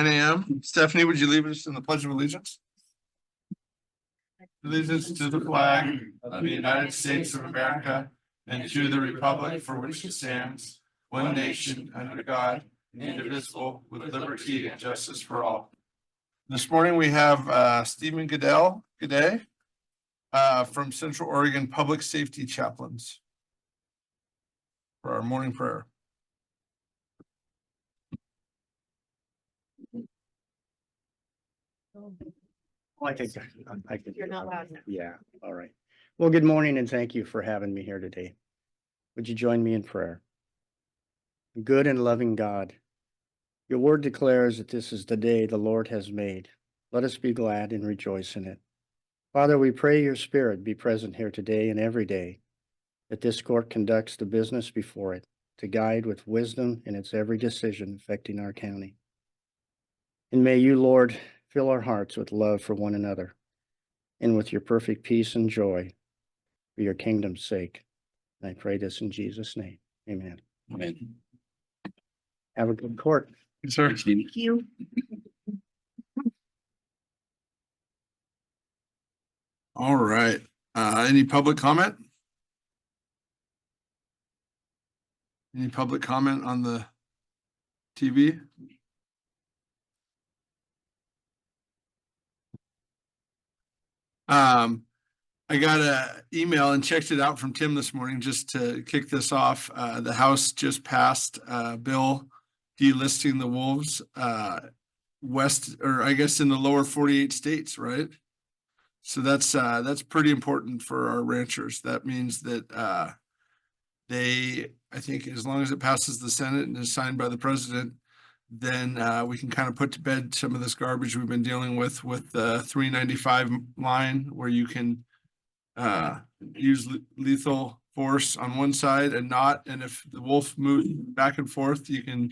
9 a.m. Stephanie, would you lead us in the Pledge of Allegiance? Allegiance to the flag of the United States of America and to the republic for which it stands, one nation under God, indivisible, with liberty and justice for all. This morning we have Stephen G'day from Central Oregon Public Safety Chaplains for our morning prayer. I think You're not loud enough. Yeah, all right. Well, good morning and thank you for having me here today. Would you join me in prayer? Good and loving God, your word declares that this is the day the Lord has made. Let us be glad and rejoice in it. Father, we pray your spirit be present here today and every day, that this court conducts the business before it to guide with wisdom in its every decision affecting our county. And may you, Lord, fill our hearts with love for one another and with your perfect peace and joy for your kingdom's sake. And I pray this in Jesus' name. Amen. Amen. Have a good court. Yes, sir. Thank you. All right. Any public comment? Any public comment on the TV? I got an email and checked it out from Tim this morning just to kick this off. The House just passed a bill delisting the wolves west, or I guess in the lower 48 states, right? So that's pretty important for our ranchers. That means that I think as long as it passes the Senate and is signed by the president, then we can kind of put to bed some of this garbage we've been dealing with the 395 line, where you can use lethal force on one side and not, and if the wolf moves back and forth, you can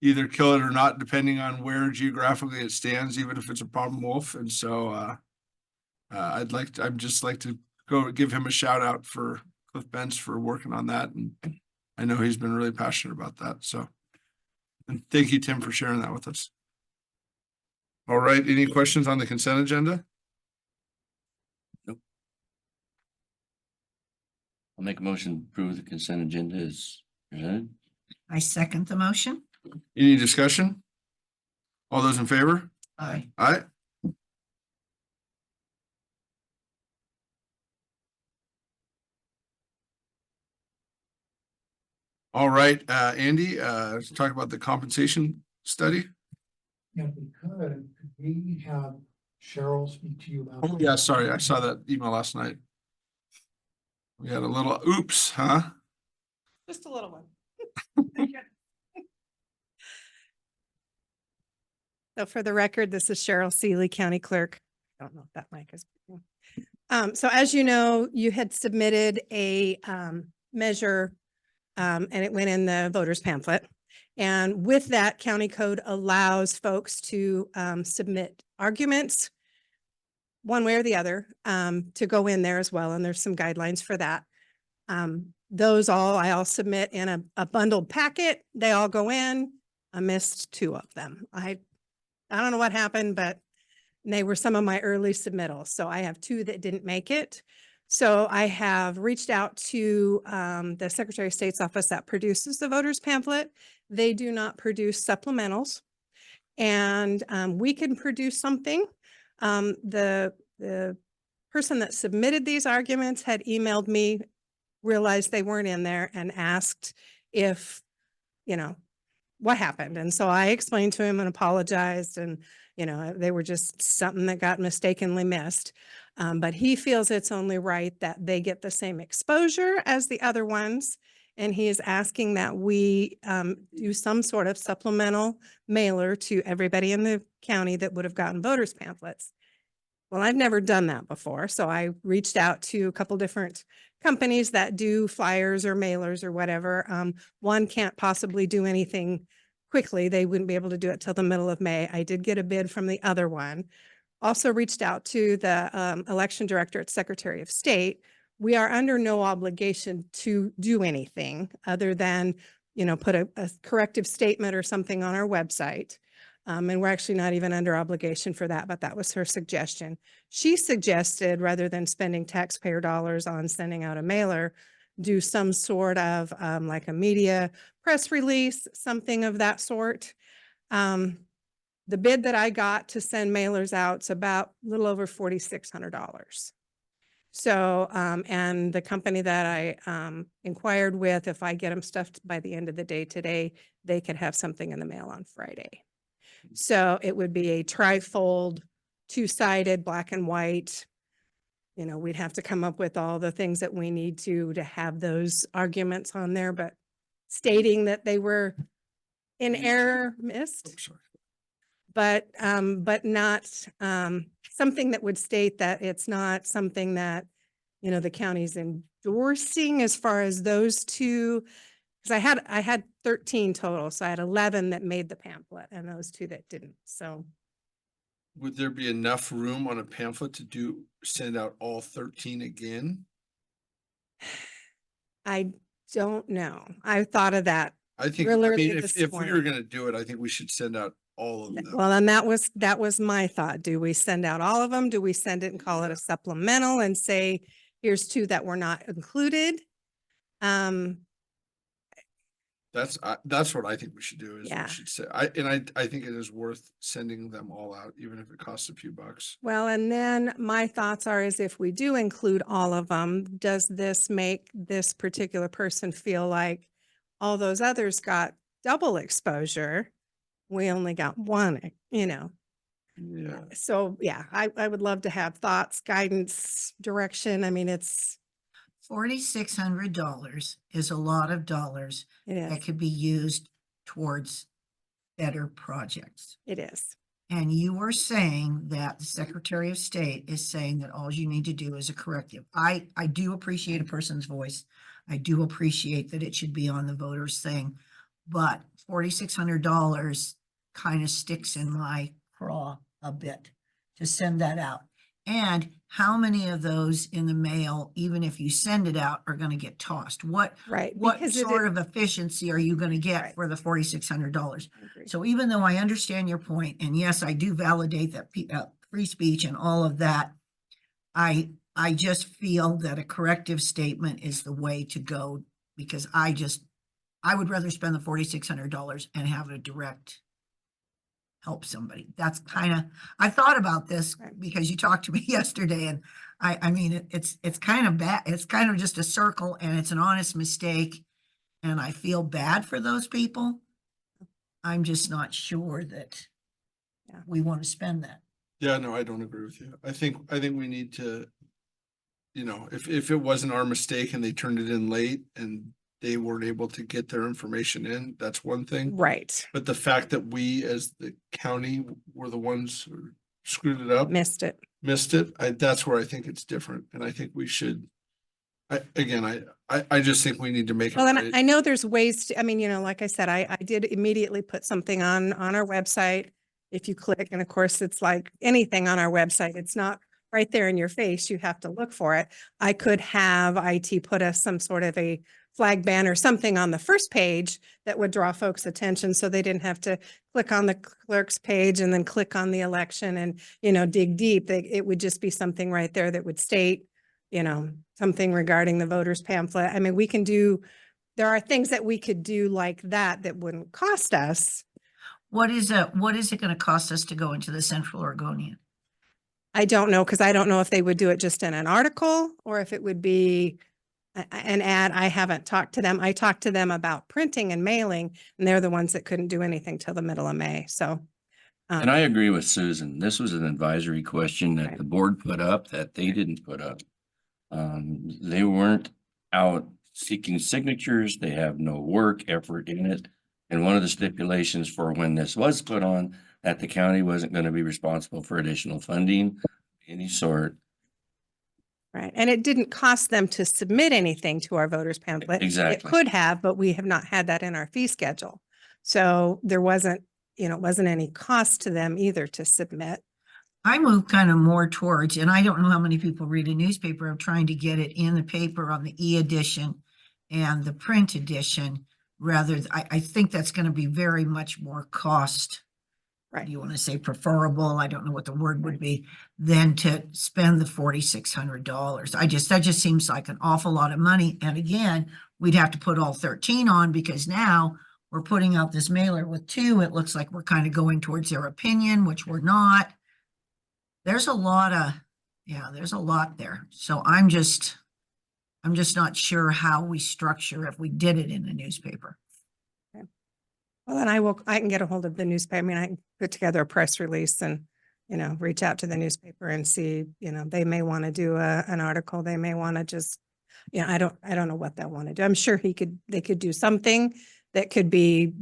either kill it or not, depending on where geographically it stands, even if it's a problem wolf. And so I'd just like to go give him a shout out for Cliff Benz for working on that, and I know he's been really passionate about that. So, and thank you, Tim, for sharing that with us. All right, any questions on the consent agenda? Nope. I'll make a motion to approve the consent agenda as presented. I second the motion. Any discussion? All those in favor? Aye. Aye. All right, Andy, let's talk about the compensation study. If we could we have Cheryl speak to you about? Oh, yeah, sorry, I saw that email last night. We had a little oops, huh? Just a little one. So for the record, this is Cheryl Seeley, County Clerk. I don't know if that mic is. So as you know, you had submitted a measure and it went in the voters pamphlet. And with that, county code allows folks to submit arguments one way or the other to go in there as well. And there's some guidelines for that. I all submit in a bundled packet. They all go in. I missed 2 of them. I don't know what happened, but they were some of my early submittals. So I have 2 that didn't make it. So I have reached out to the Secretary of State's office that produces the voters pamphlet. They do not produce supplementals, and we can produce something. The person that submitted these arguments had emailed me, realized they weren't in there, and asked if, what happened. And so I explained to him and apologized, and, they were just something that got mistakenly missed. But he feels it's only right that they get the same exposure as the other ones. And he is asking that we do some sort of supplemental mailer to everybody in the county that would have gotten voters pamphlets. Well, I've never done that before. So I reached out to a couple different companies that do flyers or mailers or whatever. One can't possibly do anything quickly. They wouldn't be able to do it till the middle of May. I did get a bid from the other one. Also reached out to the election director at Secretary of State. We are under no obligation to do anything other than, put a corrective statement or something on our website. And we're actually not even under obligation for that, but that was her suggestion. She suggested, rather than spending taxpayer dollars on sending out a mailer, do some sort of like a media press release, something of that sort. The bid that I got to send mailers out is about a little over $4,600. So, and the company that I inquired with, if I get them stuffed by the end of the day today, they could have something in the mail on Friday. So it would be a tri-fold, two-sided, black and white. You know, we'd have to come up with all the things that we need to have those arguments on there, but stating that they were in error, missed, I'm sorry. but not something that would state that it's not something that, you know, the county's endorsing as far as those two. Because I had 13 total, so I had 11 that made the pamphlet and those two that didn't. So Would there be enough room on a pamphlet to send out all 13 again? I don't know. I thought of that. I think, I Really mean, this if we were morning. gonna do it, I think we should send out all of them. Well, and that was my thought. Do we send out all of them? Do we send it and call it a supplemental and say, here's two that were not included? That's what I think we should do is Yeah. we should say, I think it is worth sending them all out, even if it costs a few bucks. Well, and then my thoughts are is if we do include all of them, does this make this particular person feel like all those others got double exposure? We only got one, you know? Yeah. So yeah, I would love to have thoughts, guidance, direction. I mean, it's, $4,600 is a lot of dollars it that is, could be used towards better projects. it is. And you were saying that the Secretary of State is saying that all you need to do is a corrective. I do appreciate a person's voice. I do appreciate that it should be on the voters thing, but $4,600 kind of sticks in my craw a bit to send that out. And how many of those in the mail, even if you send it out, are going to get tossed? What Right. what because it sort is- of efficiency are you going to get Right. for the $4,600? I agree. So even though I understand your point, and yes, I do validate that free speech and all of that, I just feel that a corrective statement is the way to go, because I would rather spend the $4,600 and have a direct help somebody. That's kind of, I thought about this Right. because you talked to me yesterday, and I mean, it's kind of bad. It's kind of just a circle, and it's an honest mistake. And I feel bad for those people. I'm just not sure that Yeah. we want to spend that. Yeah, no, I don't agree with you. I think we need to, you know, if it wasn't our mistake and they turned it in late and they weren't able to get their information in, that's one thing. Right. But the fact that we as the county were the ones who screwed it up, Missed it. missed it, that's where I think it's different. And I think we should, I just think we need to make it Well, and right. I know there's ways to, I mean, you know, like I said, I did immediately put something on our website. If you click, and of course, it's like anything on our website, it's not right there in your face. You have to look for it. I could have IT put us some sort of a flag banner, something on the first page that would draw folks' attention so they didn't have to click on the clerk's page and then click on the election and, you know, dig deep. It would just be something right there that would state, you know, something regarding the voters pamphlet. I mean, there are things that we could do like that that wouldn't cost us. What is it going to cost us to go into the Central Oregonian? I don't know, because I don't know if they would do it just in an article or if it would be an ad. I haven't talked to them. I talked to them about printing and mailing, and they're the ones that couldn't do anything till the middle of May. So. And I agree with Susan. This was an advisory question that Right. the board put up that they didn't put up. They weren't out seeking signatures. They have no work effort in it. And one of the stipulations for when this was put on, that the county wasn't going to be responsible for additional funding, of any sort. Right. And it didn't cost them to submit anything to our voters pamphlet. It Exactly. could have, but we have not had that in our fee schedule. So there wasn't, you know, it wasn't any cost to them either to submit. I move kind of more towards, and I don't know how many people read a newspaper, of trying to get it in the paper on the e-edition and the print edition. I think that's going to be very much more cost do you want to say preferable? I don't know what the word would be, than to spend the $4,600. That just seems like an awful lot of money. And again, we'd have to put all 13 on because now we're putting out this mailer with 2. It looks like we're kind of going towards their opinion, which we're not. There's a lot there. So I'm just not sure how we structure if we did it in a newspaper. Well, then I can get a hold of the newspaper. I mean, I can put together a press release and, reach out to the newspaper and see, they may want to do an article. They may want to just, I don't know what they'll want to do. I'm sure they could do something that could be,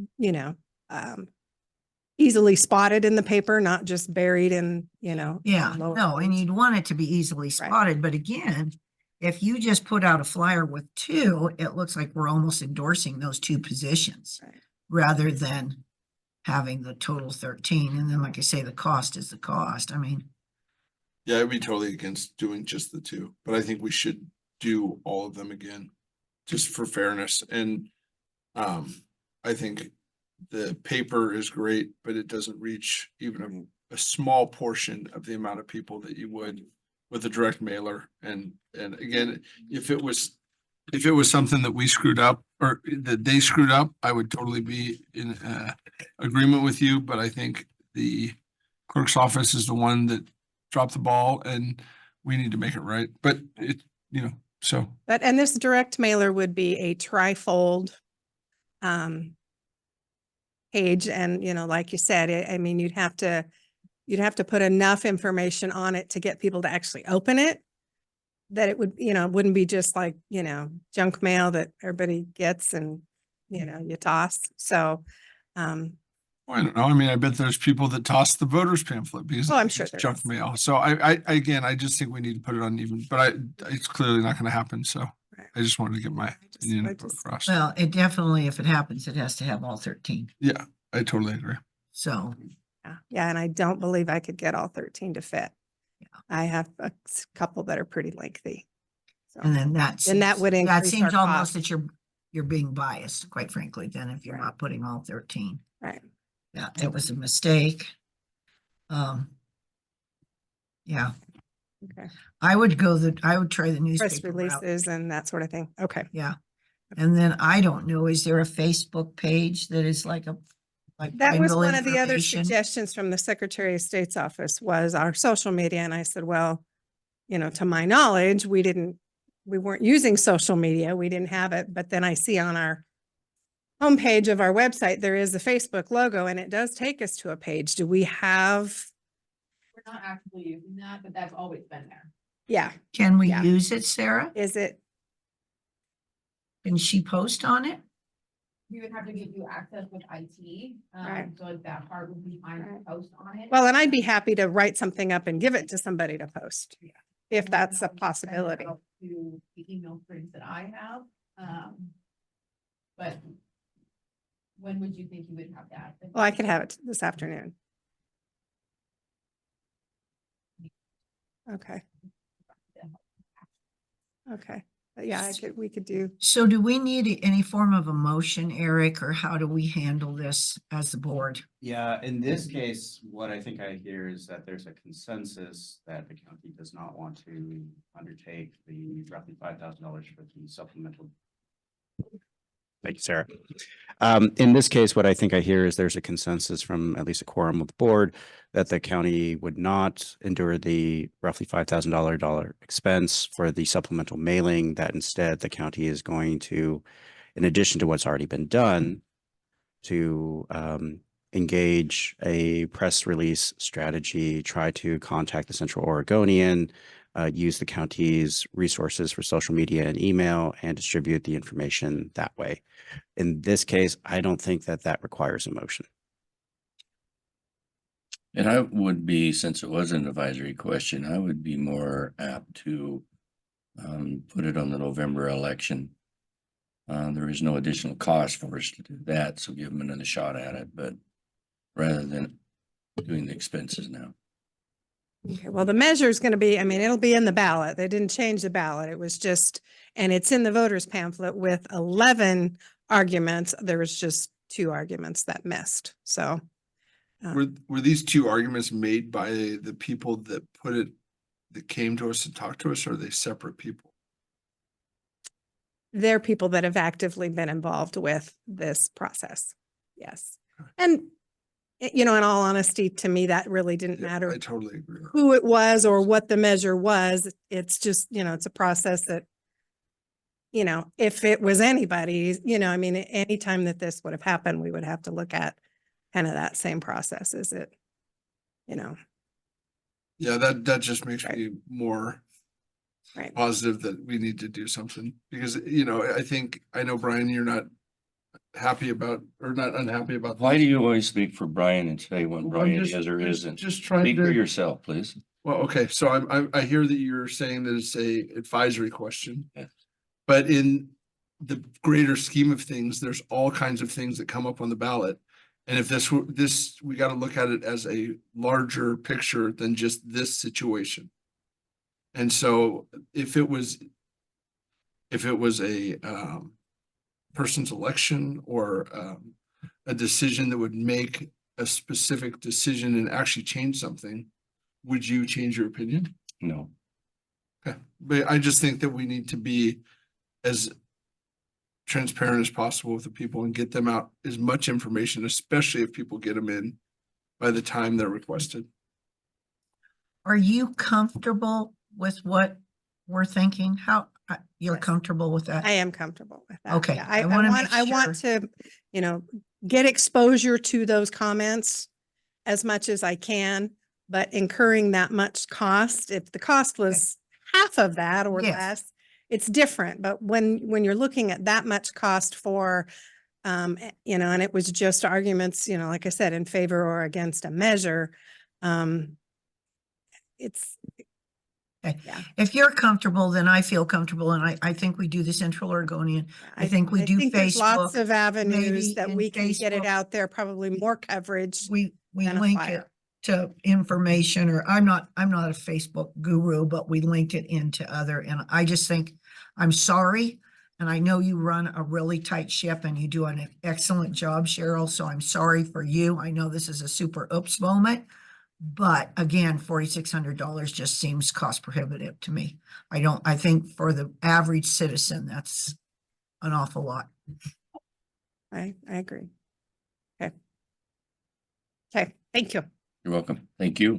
easily spotted in the paper, not just buried in, Yeah, lower no, and page. you'd want it to be easily spotted, but again, if you just put out a flyer with 2, it looks like we're almost endorsing those 2 positions. Right. Rather than having the total 13. And then, like I say, the cost is the cost. I mean, Yeah, I'd be totally against doing just the 2, but I think we should do all of them again, just for fairness. And I think the paper is great, but it doesn't reach even a small portion of the amount of people that you would with a direct mailer. And again, if it was something that we screwed up or that they screwed up, I would totally be in agreement with you. But I think the clerk's office is the one that dropped the ball and we need to make it right. But so. And this direct mailer would be a trifold page. And, like you said, I mean, you'd have to put enough information on it to get people to actually open it. That it would, wouldn't be just like, junk mail that everybody gets and, you toss. So, I don't know. I mean, I bet there's people that toss the voters pamphlet because Oh, I'm it's sure there junk is. mail. So I just think we need to put it on even, but it's clearly not going to happen. So Right. I just wanted to get my opinion across. well, it definitely, if it happens, it has to have all 13. Yeah, I totally agree. So, yeah. And I don't believe I could get all 13 to fit. I have a couple that are pretty lengthy. So, and then that would that increase seems our almost cost. that you're being biased, quite frankly, then if you're Right. not putting all 13. Right. Yeah, it was a mistake. Yeah, Okay. I would try the Press newspaper route. releases and that sort of thing. Okay. Yeah. And then I don't know, is there a Facebook page that is like That was vital one of the other information? suggestions from the Secretary of State's office was our social media. And I said, well, to my knowledge, we weren't using social media. We didn't have it. But then I see on our homepage of our website, there is the Facebook logo and it does take us to a page. Do we have? We're not actively using that, but that's always been there. Yeah. Can we Yeah. use it, Sarah? Is it? Can she post on it? We would have to give you access with IT, Right. so like that part would be fine to Right. post on it. Well, and I'd be happy to write something up and give it to somebody to post. Yeah. If And that's a then I'll send it possibility. out To the email strings that I have, but when would you think you would have that? Well, I could have it this afternoon. Okay. Okay. But yeah, we could do. So do we need any form of a motion, Eric, or how do we handle this as the board? Yeah, in this case, what I think I hear is that there's a consensus that the county does not want to undertake the roughly $5,000 for the supplemental. Thank you, Sarah. In this case, what I think I hear is there's a consensus from at least a quorum of the board that the county would not endure the roughly $5,000 expense for the supplemental mailing, that instead the county is going to, in addition to what's already been done, to engage a press release strategy, try to contact the Central Oregonian, use the county's resources for social media and email, and distribute the information that way. In this case, I don't think that requires a motion. And I would be, since it was an advisory question, I would be more apt to put it on the November election. There is no additional cost for us to do that, so give them another shot at it, but rather than doing the expenses now. Okay, well, the measure is going to be, it'll be in the ballot. They didn't change the ballot. It was just, and it's in the voters pamphlet with 11 arguments. There was just 2 arguments that missed. So Were these two arguments made by the people that that came to us and talked to us, or are they separate people? They're people that have actively been involved with this process. Yes. And, in all honesty, to me, that really didn't Yeah, matter I totally agree. who it was or what the measure was. It's just, it's a process that, if it was anybody, anytime that this would have happened, we would have to look at kind of that same process. Is it, Yeah, that just makes Right. me more right. positive that we need to do something because, I know, Brian, you're not happy about, or not unhappy about. Why this. do you always speak for Brian and say when Well, I'm Brian just- is or just- isn't? Just trying Speak for to, yourself, please. well, okay, so I hear that you're saying that it's a advisory question. Yes. But in the greater scheme of things, there's all kinds of things that come up on the ballot. And if we got to look at it as a larger picture than just this situation. And so if it was a person's election or a decision that would make a specific decision and actually change something, would you change your opinion? No. Okay, but I just think that we need to be as transparent as possible with the people and get them out as much information, especially if people get them in by the time they're requested. Are you comfortable with what we're thinking? You're Yes. comfortable with that? I am comfortable with that. Okay, Yeah, I I wanna want, make I want to, get exposure to those comments as much as I can, but incurring that much cost, if the cost was half of that or Yes. less, it's different. But when you're looking at that much cost for, and it was just arguments, like I said, in favor or against a measure, it's, Okay. yeah. If you're comfortable, then I feel comfortable, and I think we do the Central Oregonian. I think we do there's lots Facebook, of avenues maybe that in we can get it Facebook. out there, probably more coverage. We than a link it flyer. to information, or I'm not a Facebook guru, but we link it into other, and I just think, I'm sorry. And I know you run a really tight ship and you do an excellent job, Cheryl, so I'm sorry for you. I know this is a super oops moment. But again, $4,600 just seems cost prohibitive to me. I think for the average citizen, that's an awful lot. I agree. Okay. Okay, thank you. You're welcome. Thank you.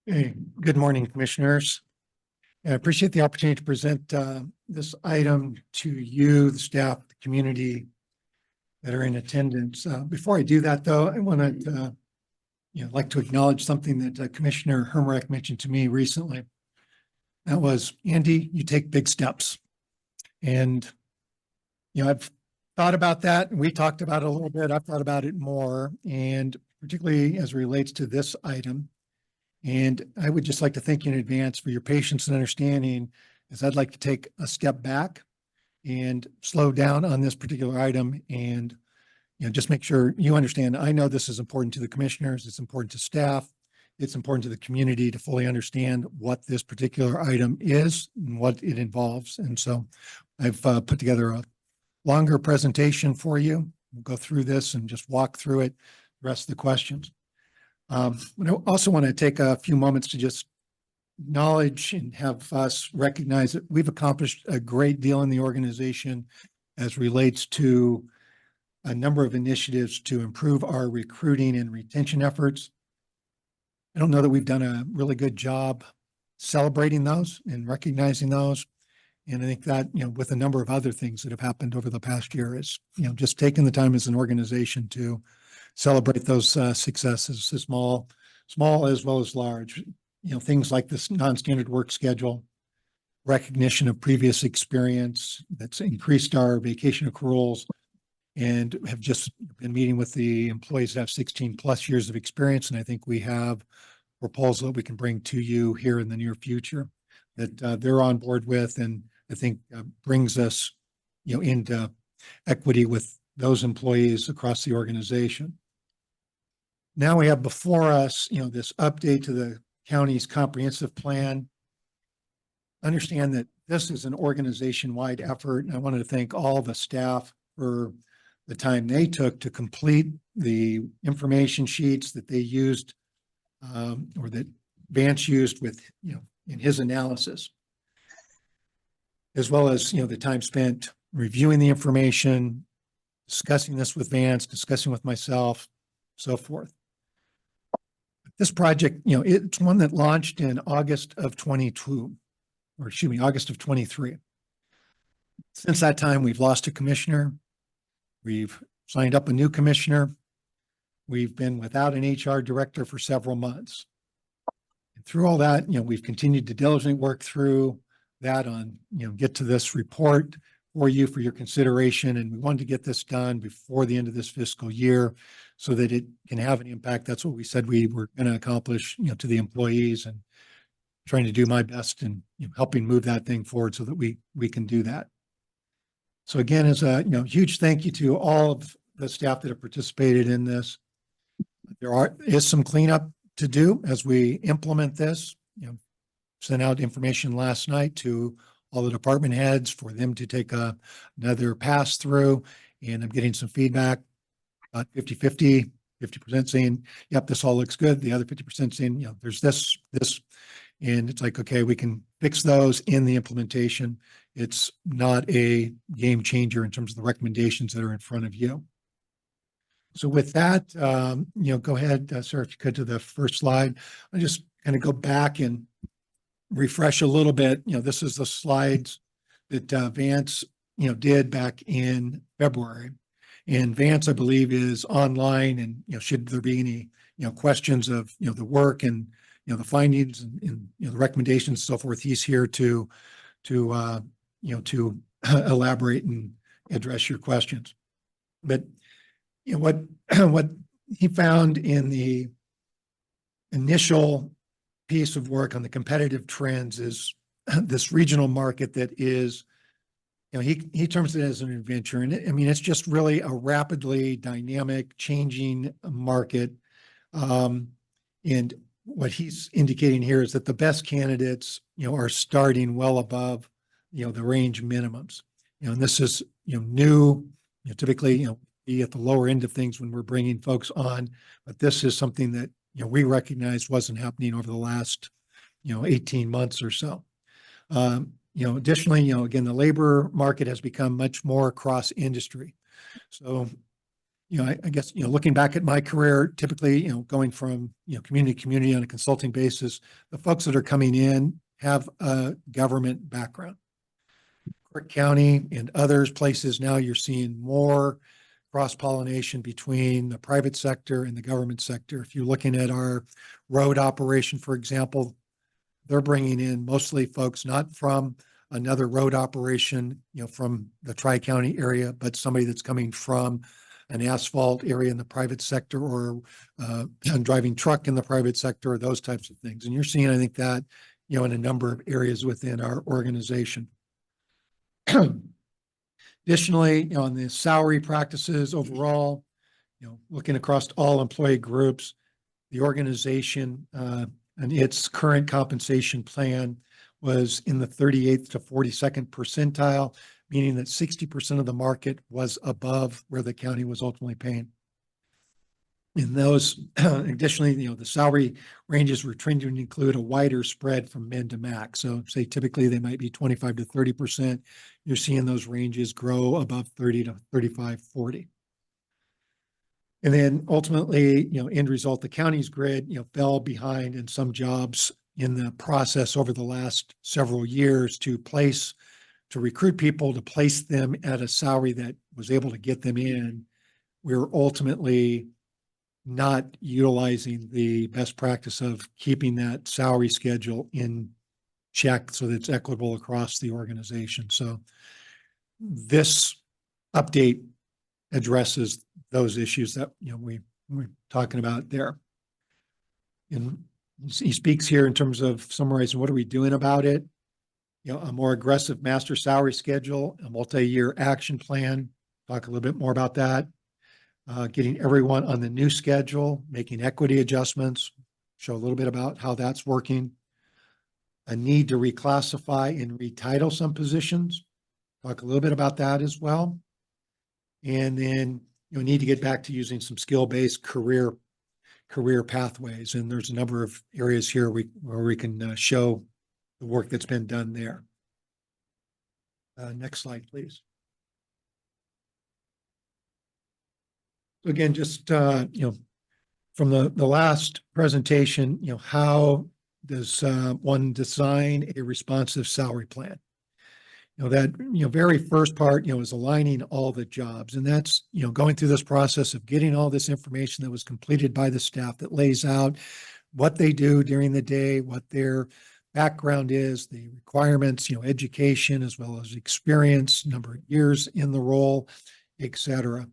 Hey, good morning, commissioners. I appreciate the opportunity to present this item to you, the staff, the community that are in attendance. Before I do that, though, I want to like to acknowledge something that Commissioner Hermrich mentioned to me recently. That was, Andy, you take big steps. And, I've thought about that, and we talked about it a little bit. I've thought about it more, and particularly as it relates to this item. And I would just like to thank you in advance for your patience and understanding, as I'd like to take a step back and slow down on this particular item and, just make sure you understand. I know this is important to the commissioners. It's important to staff. It's important to the community to fully understand what this particular item is and what it involves. And so I've put together a longer presentation for you. We'll go through this and just walk through it, the rest of the questions. But I also want to take a few moments to just acknowledge and have us recognize that we've accomplished a great deal in the organization as relates to a number of initiatives to improve our recruiting and retention efforts. I don't know that we've done a really good job celebrating those and recognizing those. And I think that, with a number of other things that have happened over the past year is, just taking the time as an organization to celebrate those successes, small as well as large, things like this non-standard work schedule, recognition of previous experience that's increased our vacation accruals, and have just been meeting with the employees that have 16 plus years of experience. And I think we have a proposal that we can bring to you here in the near future that they're on board with, and I think brings us, into equity with those employees across the organization. Now we have before us, this update to the county's comprehensive plan. Understand that this is an organization-wide effort, and I wanted to thank all the staff for the time they took to complete the information sheets that they used, or that Vance used with, in his analysis, as well as, the time spent reviewing the information, discussing this with Vance, discussing with myself, so forth. This project, it's one that launched in August of 22, or excuse me, August of 23. Since that time, we've lost a commissioner. We've signed up a new commissioner. We've been without an HR director for several months. And through all that, we've continued to diligently work through that on, get to this report for you for your consideration. And we wanted to get this done before the end of this fiscal year so that it can have an impact. That's what we said we were going to accomplish, to the employees, and trying to do my best in helping move that thing forward so that we can do that. So again, as a huge thank you to all of the staff that have participated in this. There is some cleanup to do as we implement this. Sent out information last night to all the department heads for them to take another pass through, and I'm getting some feedback about 50-50, 50% saying, yep, this all looks good. The other 50% saying, there's this, and it's like, okay, we can fix those in the implementation. It's not a game changer in terms of the recommendations that are in front of you. So with that, go ahead, sir, if you could, to the first slide. I'll just kind of go back and refresh a little bit. This is the slides that Vance, did back in February. And Vance, I believe, is online, and, should there be any, questions of, the work and, the findings and the recommendations and so forth, he's here to elaborate and address your questions. But, what he found in the initial piece of work on the competitive trends is this regional market that is, he terms it as an adventure. And it's just really a rapidly dynamic, changing market. And what he's indicating here is that the best candidates, are starting well above, the range minimums. And this is, new, typically, be at the lower end of things when we're bringing folks on, but this is something that, we recognized wasn't happening over the last, 18 months or so. Additionally, again, the labor market has become much more cross industry. So, I guess, looking back at my career, typically, going from, community to community on a consulting basis, the folks that are coming in have a government background. Crook County and others places, now you're seeing more cross-pollination between the private sector and the government sector. If you're looking at our road operation, for example, they're bringing in mostly folks not from another road operation, from the Tri-County area, but somebody that's coming from an asphalt area in the private sector, or driving truck in the private sector, or those types of things. And you're seeing, I think, that, in a number of areas within our organization. Additionally, on the salary practices overall, looking across all employee groups, the organization and its current compensation plan was in the 38th to 42nd percentile, meaning that 60% of the market was above where the county was ultimately paying. In those, additionally, the salary ranges were trending to include a wider spread from min to max. So say typically they might be 25 to 30%. You're seeing those ranges grow above 30 to 35, 40. And then ultimately, end result, the county's grid, fell behind in some jobs in the process over the last several years to recruit people, to place them at a salary that was able to get them in. We're ultimately not utilizing the best practice of keeping that salary schedule in check so that it's equitable across the organization. So this update addresses those issues that, we're talking about there. And he speaks here in terms of summarizing what are we doing about it. A more aggressive master salary schedule, a multi-year action plan. Talk a little bit more about that. getting everyone on the new schedule, making equity adjustments, show a little bit about how that's working. A need to reclassify and retitle some positions. Talk a little bit about that as well. And then you need to get back to using some skill-based career pathways. And there's a number of areas here where we can show the work that's been done there. Next slide, please. Again, just, from the last presentation, how does one design a responsive salary plan? That, very first part, is aligning all the jobs. And that's, going through this process of getting all this information that was completed by the staff that lays out what they do during the day, what their background is, the requirements, education, as well as experience, number of years in the role, et cetera.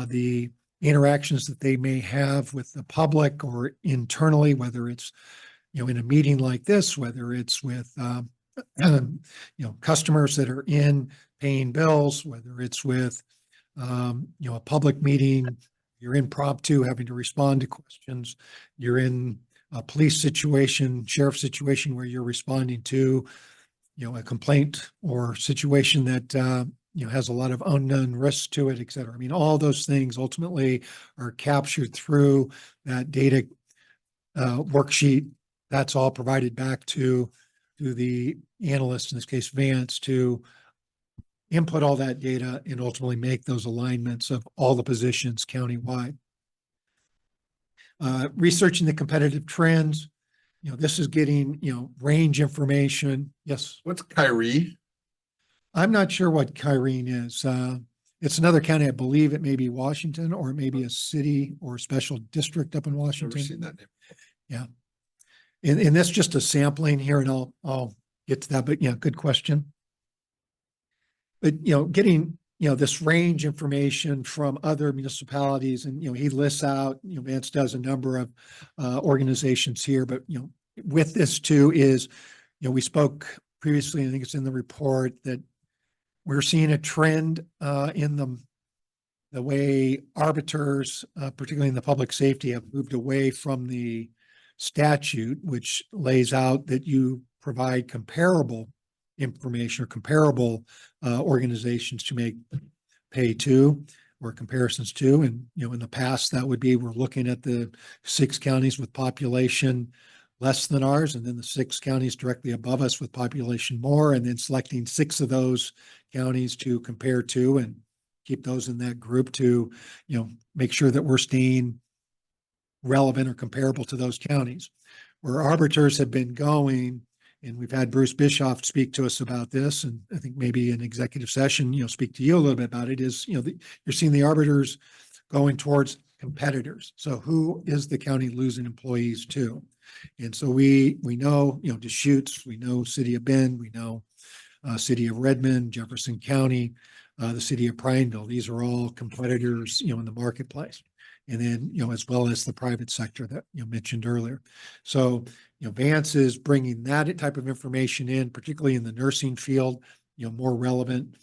The interactions that they may have with the public or internally, whether it's, in a meeting like this, whether it's with, customers that are in paying bills, whether it's with, a public meeting, you're impromptu having to respond to questions, you're in a police situation, sheriff situation where you're responding to, a complaint or situation that, has a lot of unknown risks to it, et cetera. I mean, all those things ultimately are captured through that data worksheet. That's all provided back to the analyst, in this case, Vance, to input all that data and ultimately make those alignments of all the positions countywide. Researching the competitive trends, this is getting, range information. Yes. What's Kyrie? I'm not sure what Kyrene is. It's another county. I believe it may be Washington, or it may be a city or special district up in Never Washington. seen that name. Yeah. And that's just a sampling here, and I'll get to that, but yeah, good question. But, getting, this range information from other municipalities, and, he lists out, Vance does a number of organizations here, but, with this too is, we spoke previously, I think it's in the report, that we're seeing a trend in the way arbiters, particularly in the public safety, have moved away from the statute, which lays out that you provide comparable information or comparable organizations to make pay to or comparisons to. And, in the past, that would be, we're looking at the 6 counties with population less than ours, and then the 6 counties directly above us with population more, and then selecting 6 of those counties to compare to and keep those in that group to, make sure that we're staying relevant or comparable to those counties. Where arbiters have been going, and we've had Bruce Bischoff speak to us about this, and I think maybe in executive session, speak to you a little bit about it, is, you're seeing the arbiters going towards competitors. So who is the county losing employees to? And so we know, Deschutes, we know City of Bend, we know City of Redmond, Jefferson County, the City of Prineville. These are all competitors, in the marketplace. And then, as well as the private sector that you mentioned earlier. So, Vance is bringing that type of information in, particularly in the nursing field, more relevant,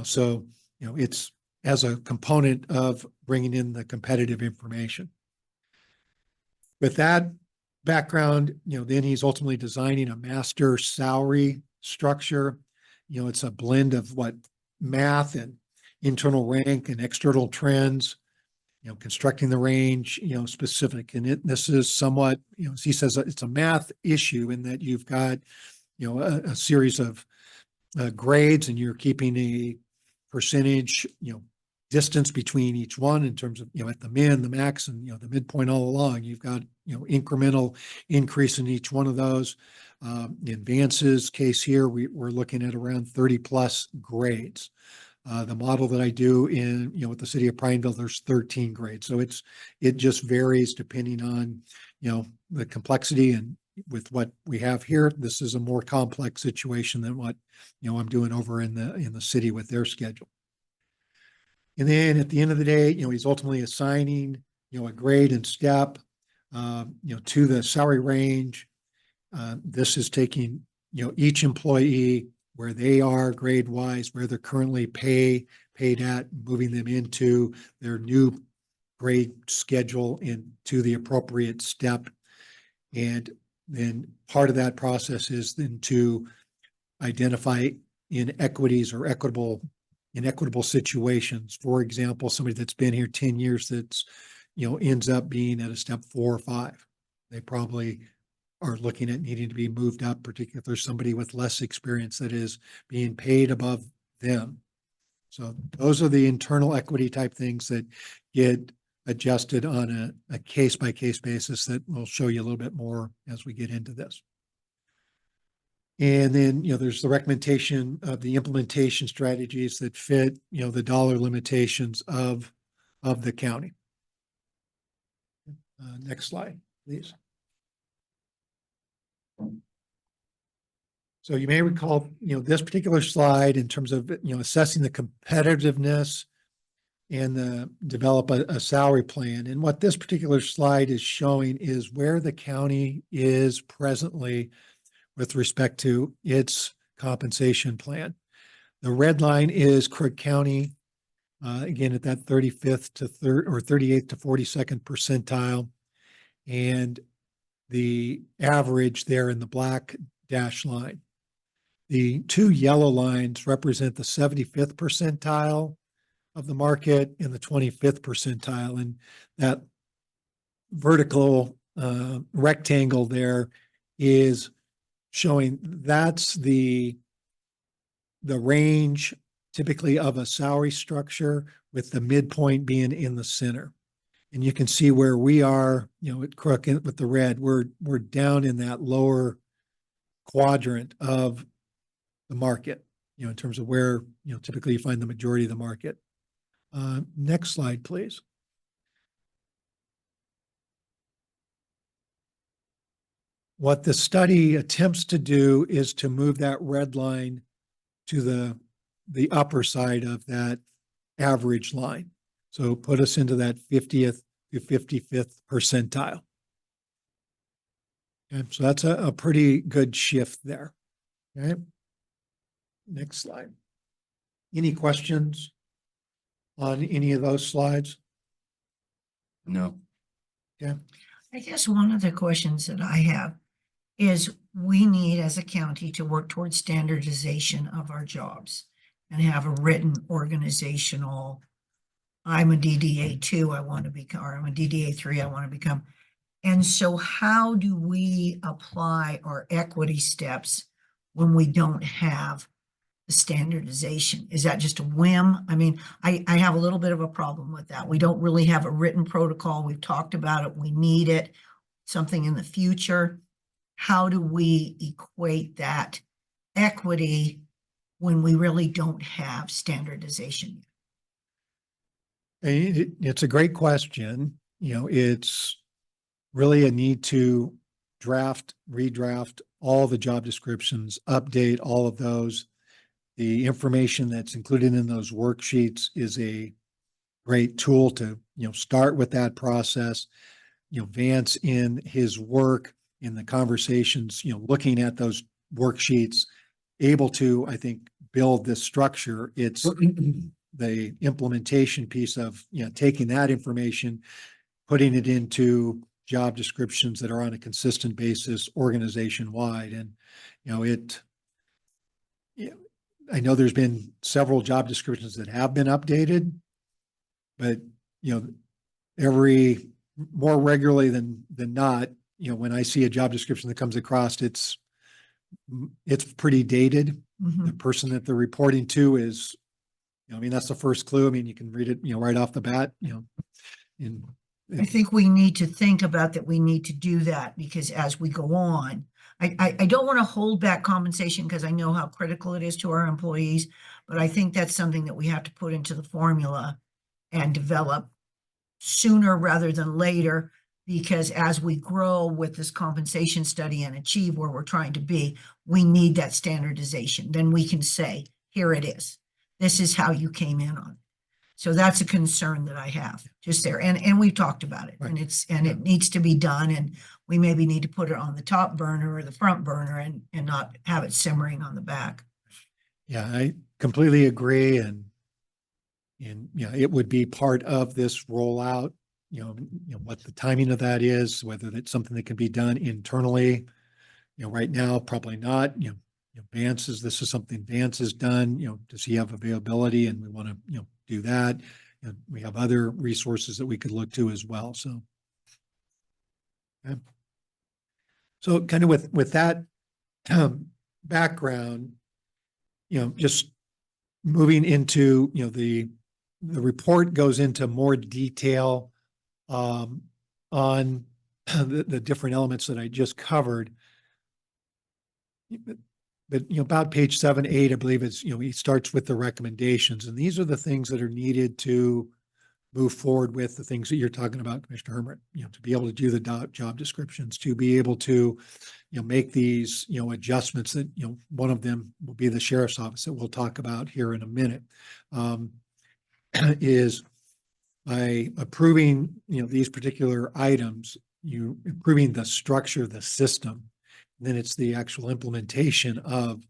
so, it's as a component of bringing in the competitive information. With that background, then he's ultimately designing a master salary structure. It's a blend of what math and internal rank and external trends, constructing the range, specific. And this is somewhat, as he says, it's a math issue in that you've got, a series of grades, and you're keeping a percentage, distance between each one in terms of, at the min, the max, and, the midpoint all along. You've got, incremental increase in each one of those. In Vance's case here, we're looking at around 30 plus grades. The model that I do in, with the City of Prineville, there's 13 grades. So it just varies depending on, the complexity, and with what we have here, this is a more complex situation than what, I'm doing over in the city with their schedule. And then at the end of the day, he's ultimately assigning, a grade and step, to the salary range. This is taking, each employee where they are grade wise, where they're currently paid at, moving them into their new grade schedule into the appropriate step. And then part of that process is then to identify inequities or inequitable situations. For example, somebody that's been here 10 years that's, ends up being at a step 4 or 5. They probably are looking at needing to be moved up, particularly if there's somebody with less experience that is being paid above them. So those are the internal equity type things that get adjusted on a case by case basis that we'll show you a little bit more as we get into this. And then, there's the recommendation of the implementation strategies that fit, the dollar limitations of the county. Next slide, please. So you may recall, this particular slide in terms of, assessing the competitiveness and develop a salary plan. And what this particular slide is showing is where the county is presently with respect to its compensation plan. The red line is Crook County, again, at that 35th to 38th to 42nd percentile. And the average there in the black dash line. The two yellow lines represent the 75th percentile of the market and the 25th percentile. And that vertical rectangle there is showing that's the range typically of a salary structure, with the midpoint being in the center. And you can see where we are, at Crook with the red, we're down in that lower quadrant of the market, in terms of where, typically you find the majority of the market. Next slide, please. What the study attempts to do is to move that red line to the upper side of that average line. So put us into that 50th to 55th percentile. Okay, so that's a pretty good shift there. Okay. Next slide. Any questions on any of those slides? No. I guess one of the questions that I have is we need as a county to work towards standardization of our jobs and have a written organizational, I'm a DDA 2, I want to become, or I'm a DDA 3, I want to become. And so how do we apply our equity steps when we don't have the standardization? Is that just a whim? I mean, I have a little bit of a problem with that. We don't really have a written protocol. We've talked about it. We need it, something in the future. How do we equate that equity when we really don't have standardization? It's a great question. It's really a need to redraft all the job descriptions, update all of those. The information that's included in those worksheets is a great tool to, start with that process. Vance in his work, in the conversations, looking at those worksheets, able to, I think, build this structure. It's the implementation piece of, taking that information, putting it into job descriptions that are on a consistent basis, organization-wide. And, I know there's been several job descriptions that have been updated, but, more regularly than not, when I see a job description that comes across, it's pretty dated. Mhm. The person that they're reporting to is, that's the first clue. You can read it, right off the bat, I think we need to think about that. We need to do that because as we go on, I don't want to hold back compensation because I know how critical it is to our employees, but I think that's something that we have to put into the formula and develop sooner rather than later, because as we grow with this compensation study and achieve where we're trying to be, we need that standardization. Then we can say, here it is. This is how you came in on it. So that's a concern that I have just there. And we've talked about it, and it needs to be done. And we maybe need to put it on the top burner or the front burner and not have it simmering on the back. Yeah, I completely agree. And it would be part of this rollout what the timing of that is, whether that's something that can be done internally. Right now, probably not. Vance this is something Vance has done, does he have availability? And we want to, do that. We have other resources that we could look to as well. So. Okay. So kind of with that background, just moving into, the report goes into more detail on the different elements that I just covered. But, about page 7, 8, I believe it's, he starts with the recommendations, and these are the things that are needed to move forward with the things that you're talking about, Commissioner Hermit, to be able to do the job descriptions, to be able to, make these, adjustments that, one of them will be the sheriff's office that we'll talk about here in a minute. Is by approving, these particular items, you improving the structure of the system. Then it's the actual implementation of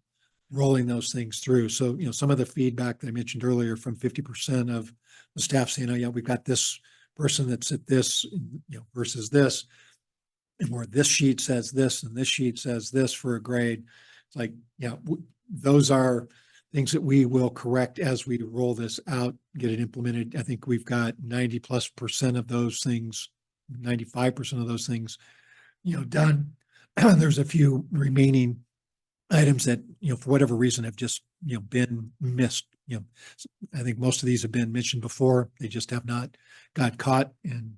rolling those things through. So, some of the feedback that I mentioned earlier from 50% of the staff saying, oh yeah, we've got this person that's at this, versus this, and where this sheet says this and this sheet says this for a grade. It's like, yeah, those are things that we will correct as we roll this out, get it implemented. I think we've got 90+% of those things, 95% of those things, done. There's a few remaining items that, for whatever reason have just, been missed. I think most of these have been mentioned before. They just have not got caught and,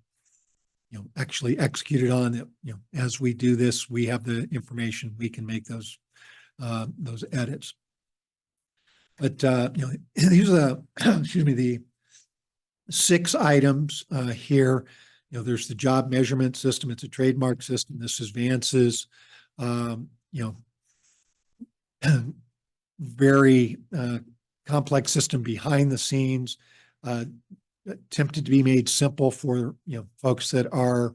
actually executed on that. As we do this, we have the information, we can make those edits. But, these are the, excuse me, the 6 items here. There's the job measurement system. It's a trademark system. This is Vance's, very complex system behind the scenes, attempted to be made simple for, folks that are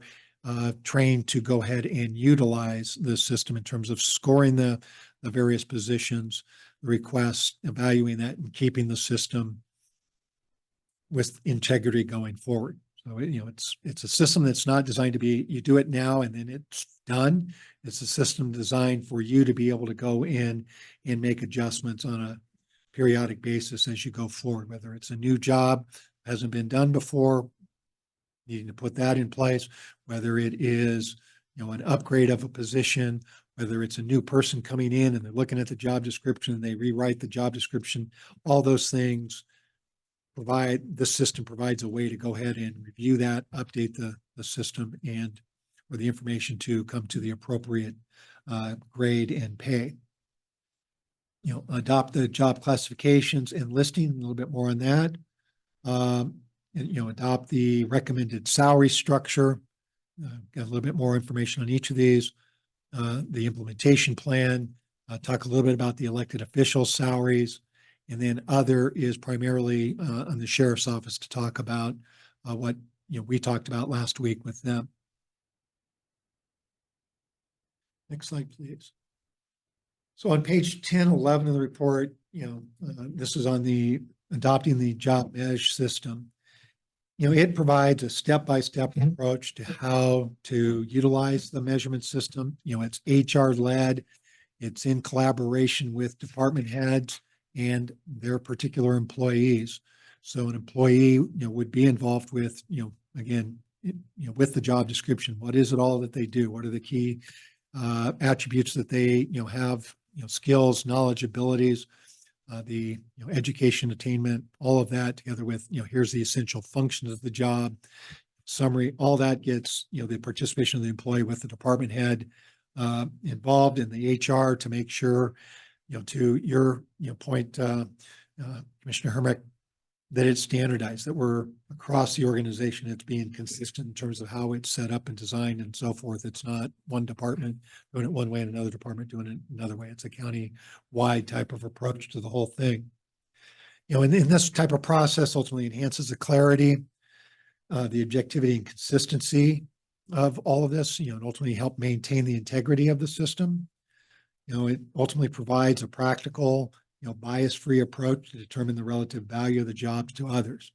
trained to go ahead and utilize this system in terms of scoring the various positions, requests, evaluating that, and keeping the system with integrity going forward. So, it's a system that's not designed to be, you do it now and then it's done. It's a system designed for you to be able to go in and make adjustments on a periodic basis as you go forward, whether it's a new job, hasn't been done before, needing to put that in place, whether it is, an upgrade of a position, whether it's a new person coming in and they're looking at the job description and they rewrite the job description, all those things this system provides a way to go ahead and review that, update the system or the information to come to the appropriate grade and pay. Adopt the job classifications and listing, a little bit more on that. Adopt the recommended salary structure. Got a little bit more information on each of these. The implementation plan, talk a little bit about the elected officials' salaries. And then other is primarily on the sheriff's office to talk about what we talked about last week with them. Next slide, please. So on page 10, 11 of the report, this is on the adopting the job mesh system. It provides a step-by-step approach to how to utilize the measurement system. It's HR led. It's in collaboration with department heads and their particular employees. So an employee, would be involved with, again, with the job description. What is it all that they do? What are the key attributes that they, have, skills, knowledge, abilities, the, education attainment, all of that together with, here's the essential functions of the job, summary, all that gets, the participation of the employee with the department head involved in the HR to make sure, to your, point, Commissioner Hermick, that it's standardized, that we're across the organization, it's being consistent in terms of how it's set up and designed and so forth. It's not one department doing it one way and another department doing it another way. It's a county-wide type of approach to the whole thing. And this type of process ultimately enhances the clarity, the objectivity and consistency of all of this, and ultimately help maintain the integrity of the system. It ultimately provides a practical, bias-free approach to determine the relative value of the jobs to others.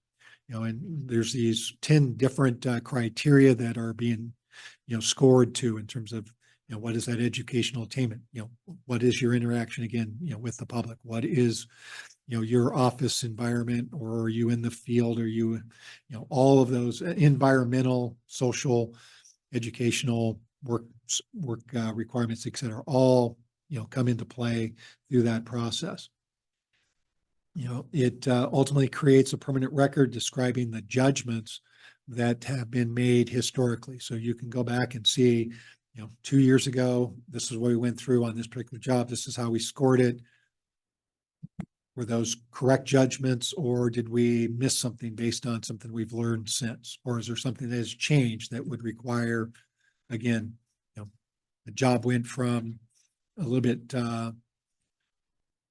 and there's these 10 different criteria that are being, scored to in terms of, what is that educational attainment? What is your interaction again, with the public? What is, your office environment, or are you in the field? Are you, all of those environmental, social, educational, work requirements, et cetera, all, come into play through that process. It ultimately creates a permanent record describing the judgments that have been made historically. So you can go back and see, 2 years ago, this is what we went through on this particular job. This is how we scored it. Were those correct judgments, or did we miss something based on something we've learned since? Or is there something that has changed that would require, again, the job went from a little bit,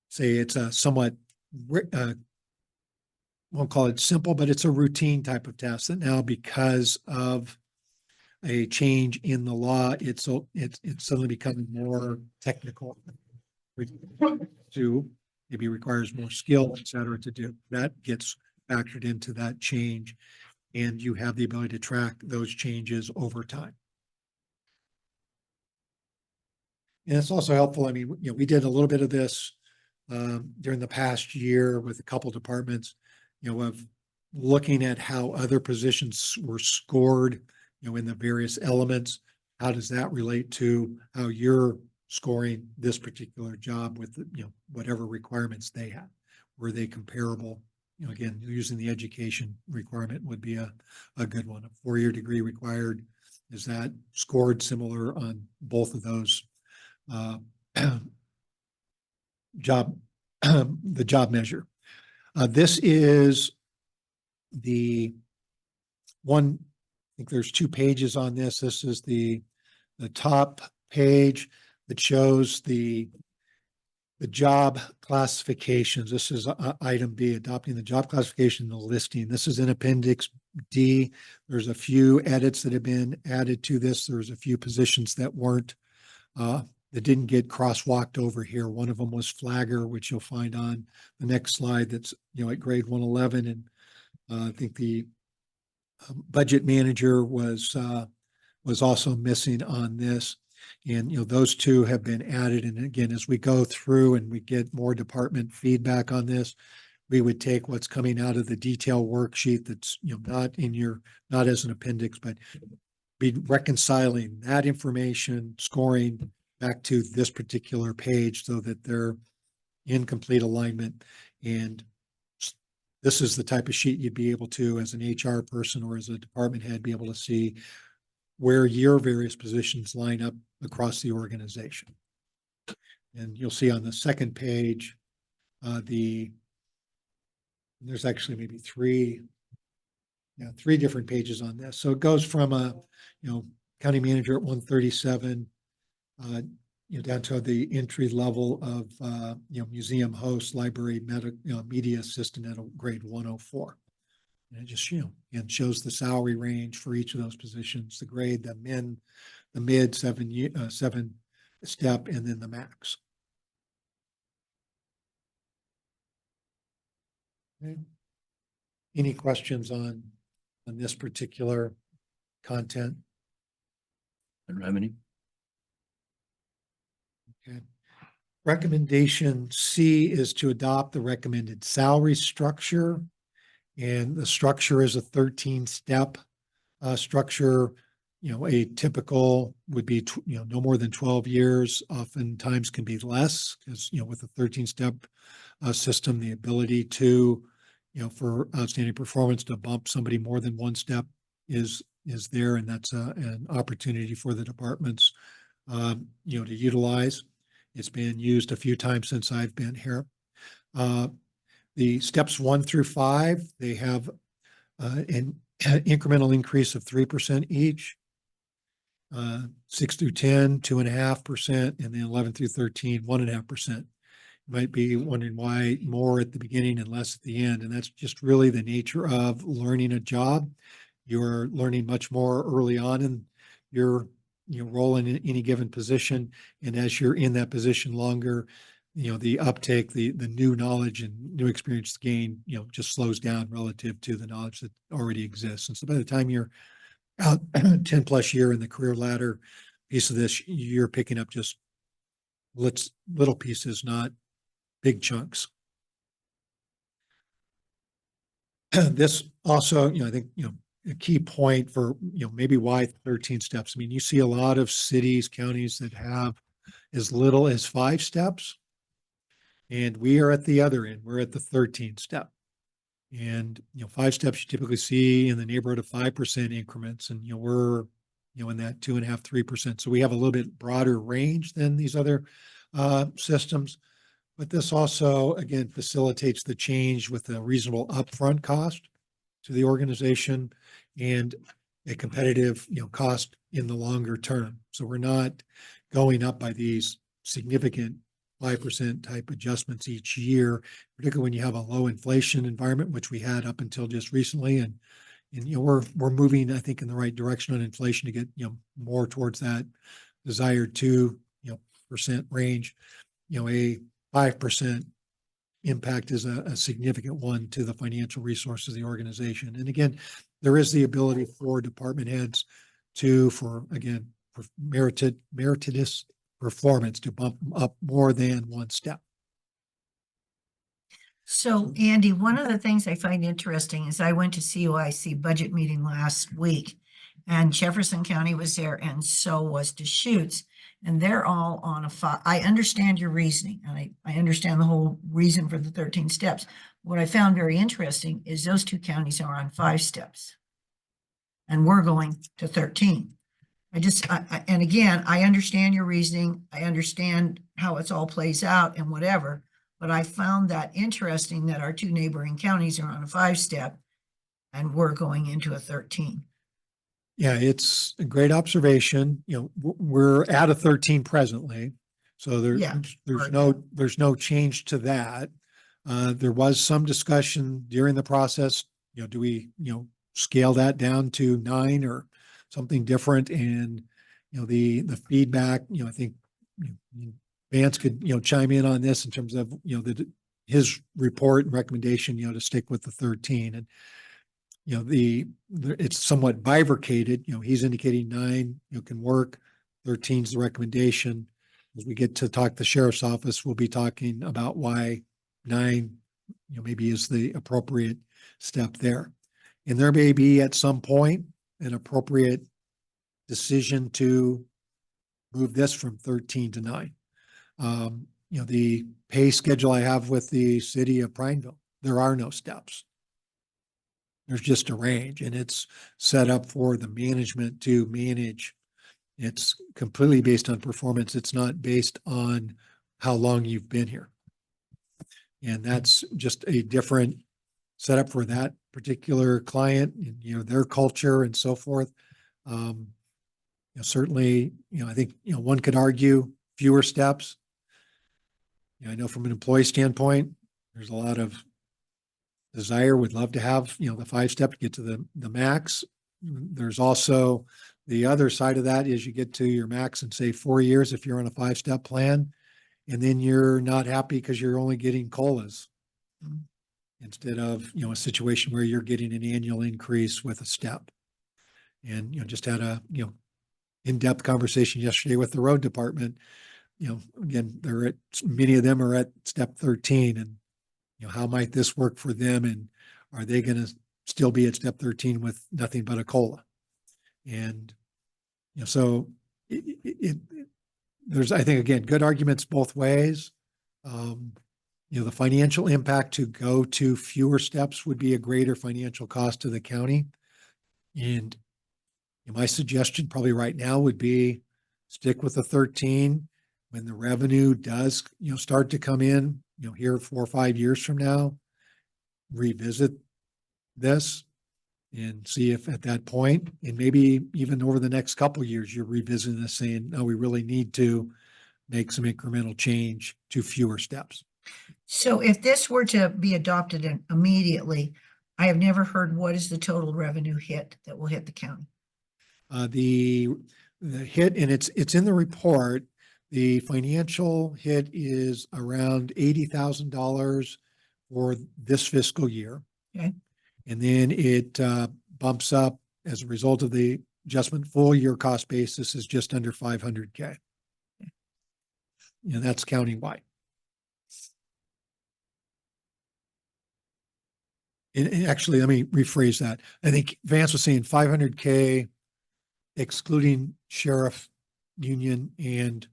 say it's a somewhat, won't call it simple, but it's a routine type of task that now, because of a change in the law, it's suddenly becoming more technical to maybe requires more skill, et cetera, to do. That gets factored into that change, and you have the ability to track those changes over time. And it's also helpful. I mean, we did a little bit of this during the past year with a couple departments, of looking at how other positions were scored, in the various elements. How does that relate to how you're scoring this particular job with, whatever requirements they have? Were they comparable? Again, using the education requirement would be a good one. A 4-year degree required. Is that scored similar on both of those job, the job measure? This is the one, I think there's 2 pages on this. This is the top page that shows the job classifications. This is item B, adopting the job classification and the listing. This is in Appendix D. There's a few edits that have been added to this. There's a few positions that weren't, that didn't get crosswalked over here. One of them was flagger, which you'll find on the next slide. That's, at grade 111. And I think the budget manager was also missing on this. And, those 2 have been added. And again, as we go through and we get more department feedback on this, we would take what's coming out of the detail worksheet that's, not as an appendix, but be reconciling that information, scoring back to this particular page so that they're in complete alignment. And this is the type of sheet you'd be able to, as an HR person or as a department head, be able to see where your various positions line up across the organization. And you'll see on the second page, there's actually maybe 3 different pages on this. So it goes from county manager at 137, down to the entry level of, museum host, library, media assistant at a grade 104. And it just, and shows the salary range for each of those positions, the grade, the mid 7 step, and then the max. Okay. Any questions on this particular content? And Remedy? Okay. Recommendation C is to adopt the recommended salary structure. And the structure is a 13-step structure. A typical would be, no more than 12 years, oftentimes can be less, because, with a 13-step system, the ability to, for outstanding performance to bump somebody more than 1 step is there. And that's an opportunity for the departments, to utilize. It's been used a few times since I've been here. The steps 1 through 5, they have an incremental increase of 3% each. 6 through 10, 2.5%, and then 11 through 13, 1.5%. You might be wondering why more at the beginning and less at the end. And that's just really the nature of learning a job. You're learning much more early on in your role in any given position. And as you're in that position longer, the uptake, the new knowledge and new experience gained, just slows down relative to the knowledge that already exists. And so by the time you're out 10 plus year in the career ladder piece of this, you're picking up just little pieces, not big chunks. This also, I think, a key point for, maybe why 13 steps. I mean, you see a lot of cities, counties that have as little as 5 steps. And we are at the other end. We're at the 13 step. And, 5 steps you typically see in the neighborhood of 5% increments. And, we're, in that 2.5%, 3%. So we have a little bit broader range than these other systems. But this also, again, facilitates the change with a reasonable upfront cost to the organization and a competitive, cost in the longer term. So we're not going up by these significant 5% type adjustments each year, particularly when you have a low inflation environment, which we had up until just recently. And we're moving, I think, in the right direction on inflation to get, more towards that desired 2% range. A 5% impact is a significant one to the financial resources of the organization. And again, there is the ability for department heads for meritorious performance to bump up more than 1 step. So Andy, one of the things I find interesting is I went to COIC budget meeting last week and Jefferson County was there and so was Deschutes. And they're all on a 5. I understand your reasoning and I understand the whole reason for the 13 steps. What I found very interesting is those 2 counties are on 5 steps. And we're going to 13. And again, I understand your reasoning. I understand how it's all plays out and whatever, but I found that interesting that our 2 neighboring counties are on a 5 step and we're going into a 13. Yeah, it's a great observation. We're at a 13 presently. So there's no change to that. There was some discussion during the process, do we, scale that down to 9 or something different? And, the feedback, I think Vance could, chime in on this in terms of, his report and recommendation, to stick with the 13. And, it's somewhat bifurcated, he's indicating 9, can work. 13 is the recommendation. As we get to talk to the sheriff's office, we'll be talking about why 9, maybe is the appropriate step there. And there may be at some point an appropriate decision to move this from 13 to 9. The pay schedule I have with the city of Prineville, there are no steps. There's just a range and it's set up for the management to manage. It's completely based on performance. It's not based on how long you've been here. And that's just a different setup for that particular client and, their culture and so forth. Certainly, I think, one could argue fewer steps. I know from an employee standpoint, there's a lot of desire, would love to have, the 5 step to get to the max. There's also the other side of that is you get to your max in say 4 years if you're on a 5-step plan, and then you're not happy because you're only getting COLAs instead of, a situation where you're getting an annual increase with a step. And, just had a, in-depth conversation yesterday with the road department. Again, many of them are at step 13 and, how might this work for them? And are they going to still be at step 13 with nothing but a COLA? And, so there's, I think, again, good arguments both ways. The financial impact to go to fewer steps would be a greater financial cost to the county. And my suggestion probably right now would be stick with the 13. When the revenue does, start to come in, here 4 or 5 years from now, revisit this and see if at that point, and maybe even over the next couple of years, you're revisiting this saying, no, we really need to make some incremental change to fewer steps. So if this were to be adopted immediately, I have never heard what is the total revenue hit that will hit the county? The hit, and it's in the report, The financial hit is around $80,000 for this fiscal year. Okay. And then it bumps up as a result of the adjustment. Full year cost basis is just under 500K. And that's countywide. And actually, let me rephrase that. I think Vance was saying 500K excluding sheriff union and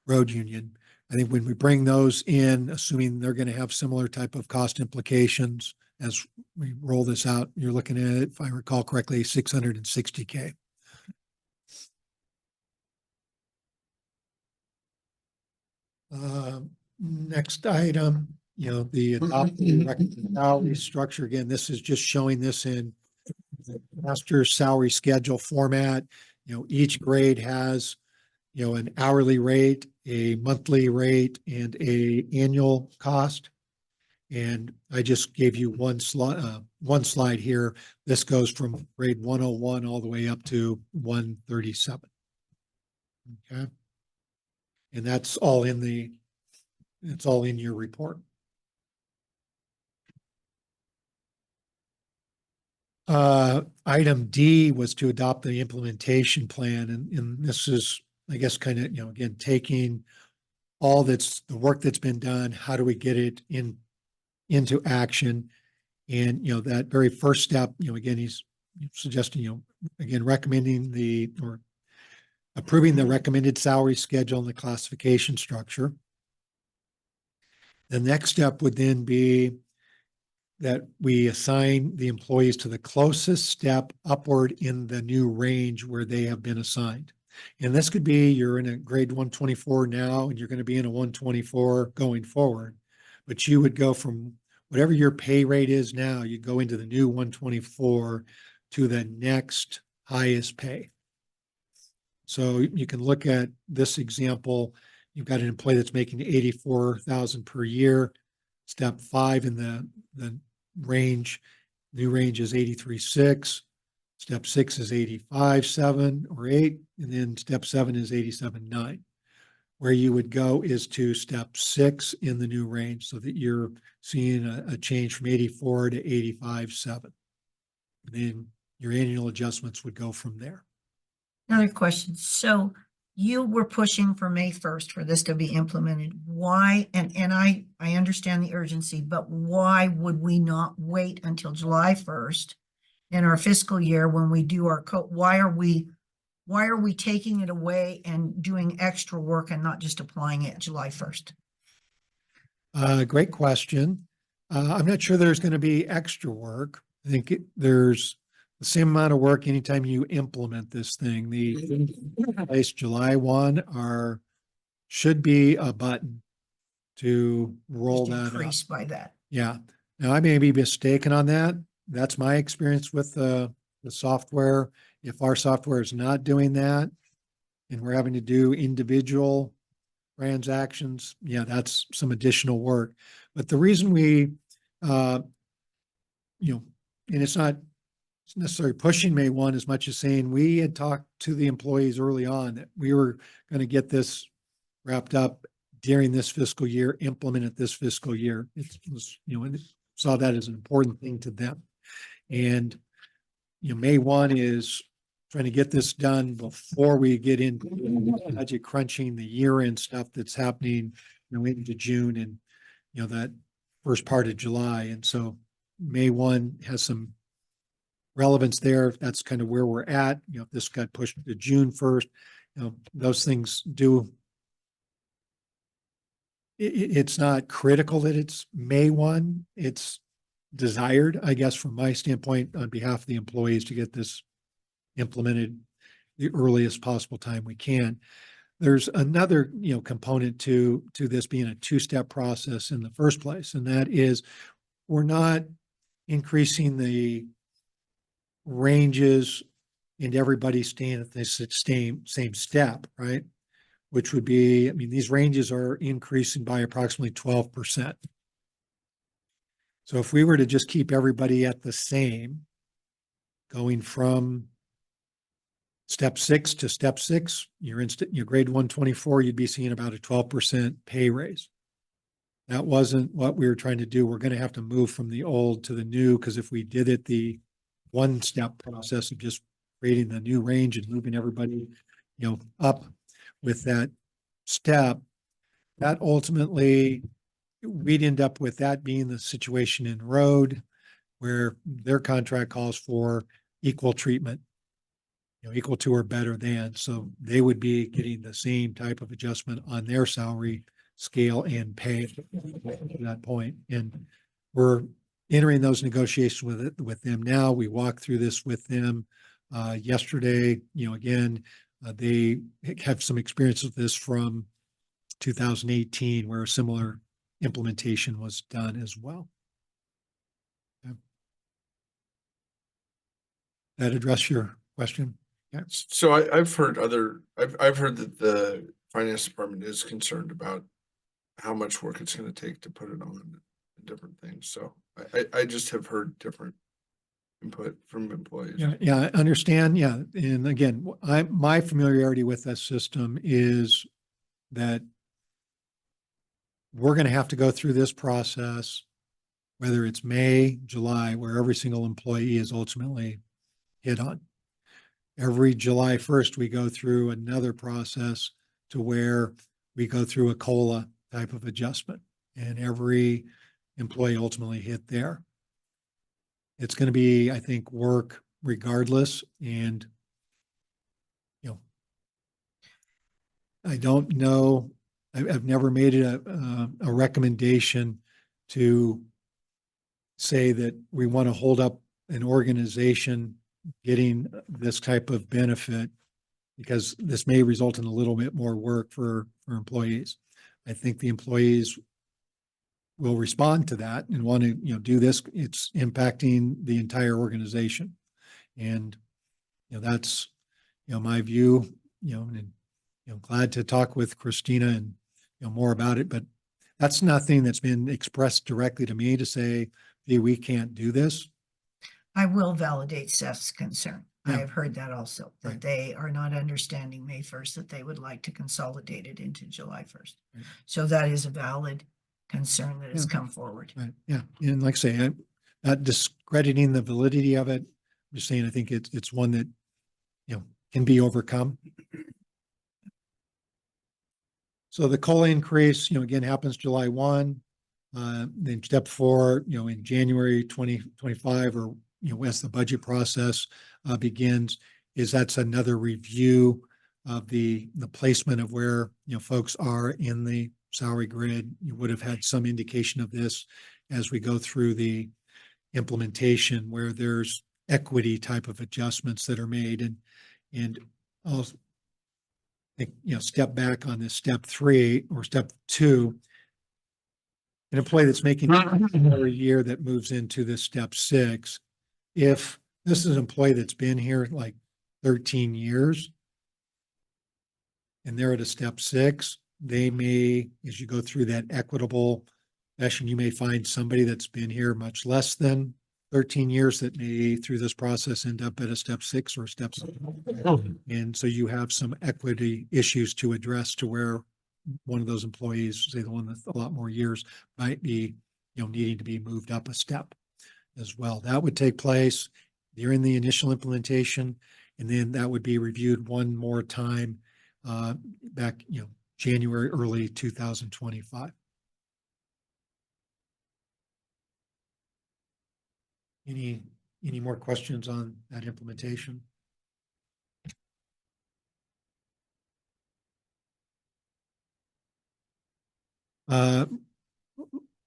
road union. I think when we bring those in, assuming they're going to have similar type of cost implications as we roll this out, you're looking at, if I recall correctly, 660K. Next item, the adopted recommended salary structure. Again, this is just showing this in the master salary schedule format. Each grade has, an hourly rate, a monthly rate, and a annual cost. And I just gave you one slide here. This goes from grade 101 all the way up to 137. Okay. And that's all in it's all in your report. Item D was to adopt the implementation plan. And this is, I guess, kind of, again, taking all the work that's been done, how do we get it into action? And, that very first step, again, he's suggesting, again, or approving the recommended salary schedule and the classification structure. The next step would then be that we assign the employees to the closest step upward in the new range where they have been assigned. And this could be, you're in a grade 124 now, and you're going to be in a 124 going forward, but you would go from whatever your pay rate is now, you go into the new 124 to the next highest pay. So you can look at this example. You've got an employee that's making 84,000 per year. Step 5 in the range, new range is 83.6. Step 6 is 85.7 or 8, and then step 7 is 87.9. Where you would go is to step 6 in the new range, so that you're seeing a change from 84 to 85.7. And then your annual adjustments would go from there. Another question. So you were pushing for May 1st for this to be implemented. Why? And I understand the urgency, but why would we not wait until July 1st in our fiscal year when we do our why are we taking it away and doing extra work and not just applying it July 1st? Great question. I'm not sure there's going to be extra work. I think there's the same amount of work anytime you implement this thing. The place July 1 should be a button to roll Just that up. increased by that. Yeah. Now I may be mistaken on that. That's my experience with the software. If our software is not doing that and we're having to do individual transactions, yeah, that's some additional work. But the reason we, and it's not necessarily pushing May 1 as much as saying we had talked to the employees early on that we were going to get this wrapped up during this fiscal year, implemented this fiscal year. It was, and saw that as an important thing to them. And, May 1 is trying to get this done before we get into budget crunching, the year-end stuff that's happening, into June and, that first part of July. And so May 1 has some relevance there. That's kind of where we're at. If this got pushed to June 1st, those things do. It's not critical that it's May 1. It's desired, I guess, from my standpoint, on behalf of the employees, to get this implemented the earliest possible time we can. There's another, component to this being a two-step process in the first place, and that is we're not increasing the ranges and everybody staying at the same step, right? Which would be, these ranges are increasing by approximately 12%. So if we were to just keep everybody at the same, going from Step 6 to step 6, you're your grade 124, you'd be seeing about a 12% pay raise. That wasn't what we were trying to do. We're going to have to move from the old to the new, because if we did it the one-step process of just creating the new range and moving everybody, up with that step, that ultimately, we'd end up with that being the situation in road, where their contract calls for equal treatment, equal to or better than. So they would be getting the same type of adjustment on their salary scale and pay at that point. And we're entering those negotiations with them now. We walked through this with them yesterday. Again, they have some experience with this from 2018, where a similar implementation was done as well. Okay. That address your question? Yeah. So I've heard I've heard that the finance department is concerned about how much work it's gonna take to put it on and different things. So I just have heard different input from employees. Yeah, I understand. Yeah. And again, my familiarity with that system is that we're going to have to go through this process, whether it's May, July, where every single employee is ultimately hit on. Every July 1st, we go through another process to where we go through a COLA type of adjustment, and every employee ultimately hit there. It's going to be, I think, work regardless. And, I don't know, I've never made it a recommendation to say that we want to hold up an organization getting this type of benefit, because this may result in a little bit more work for employees. I think the employees will respond to that and want to, do this. It's impacting the entire organization. And, that's, my view, and, glad to talk with Christina and, more about it, but that's nothing that's been expressed directly to me to say, hey, we can't do this. I will validate Seth's concern. I Yeah. have heard that also, that Right. they are not understanding May 1st, that they would like to consolidate it into July 1st. Right. So that is a valid concern that has Yeah. come forward. Right, yeah, and like I say, I'm not discrediting the validity of it. I'm just saying, I think it's one that, can be overcome. So the COLA increase, again, happens July 1. Then step 4, in January 2025, or, as the budget process begins, that's another review of the placement of where, folks are in the salary grid. You would have had some indication of this as we go through the implementation, where there's equity type of adjustments that are made. And I'll think, step back on this step 3 or step 2, an employee that's making a year that moves into this step 6, if this is an employee that's been here like 13 years and they're at a step 6, they may, as you go through that equitable session, you may find somebody that's been here much less than 13 years that may, through this process, end up at a step 6 or step 7. And so you have some equity issues to address, to where one of those employees, say the one with a lot more years, might be, needing to be moved up a step as well. That would take place during the initial implementation, and then that would be reviewed one more time back, January, early 2025. Any more questions on that implementation?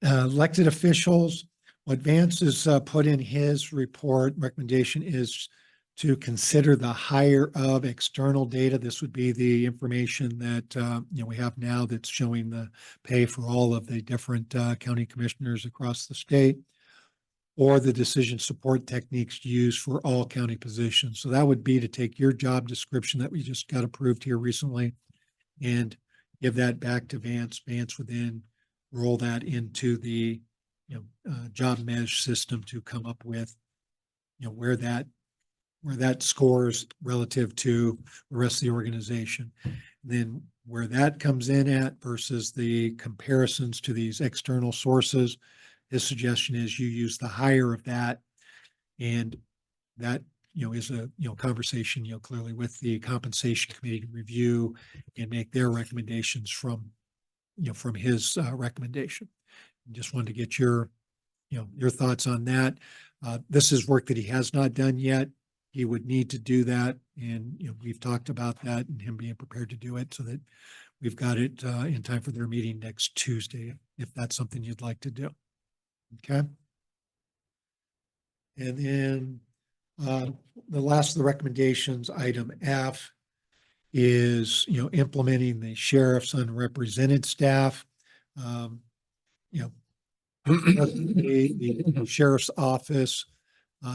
Elected officials, what Vance has put in his report recommendation is to consider the hire of external data. This would be the information that we have now that's showing the pay for all of the different county commissioners across the state, or the decision support techniques used for all county positions. So that would be to take your job description that we just got approved here recently and give that back to Vance. Vance would then roll that into the job mesh system to come up with where that where that scores relative to the rest of the organization. Then where that comes in at versus the comparisons to these external sources, his suggestion is you use the higher of that. And that, is a, conversation, clearly with the compensation committee to review and make their recommendations from his recommendation. Just wanted to get your thoughts on that. This is work that he has not done yet. He would need to do that. And, we've talked about that and him being prepared to do it so that we've got it in time for their meeting next Tuesday, if that's something you'd like to do. Okay. And then the last of the recommendations, item F, is, implementing the sheriff's unrepresented staff. The sheriff's office,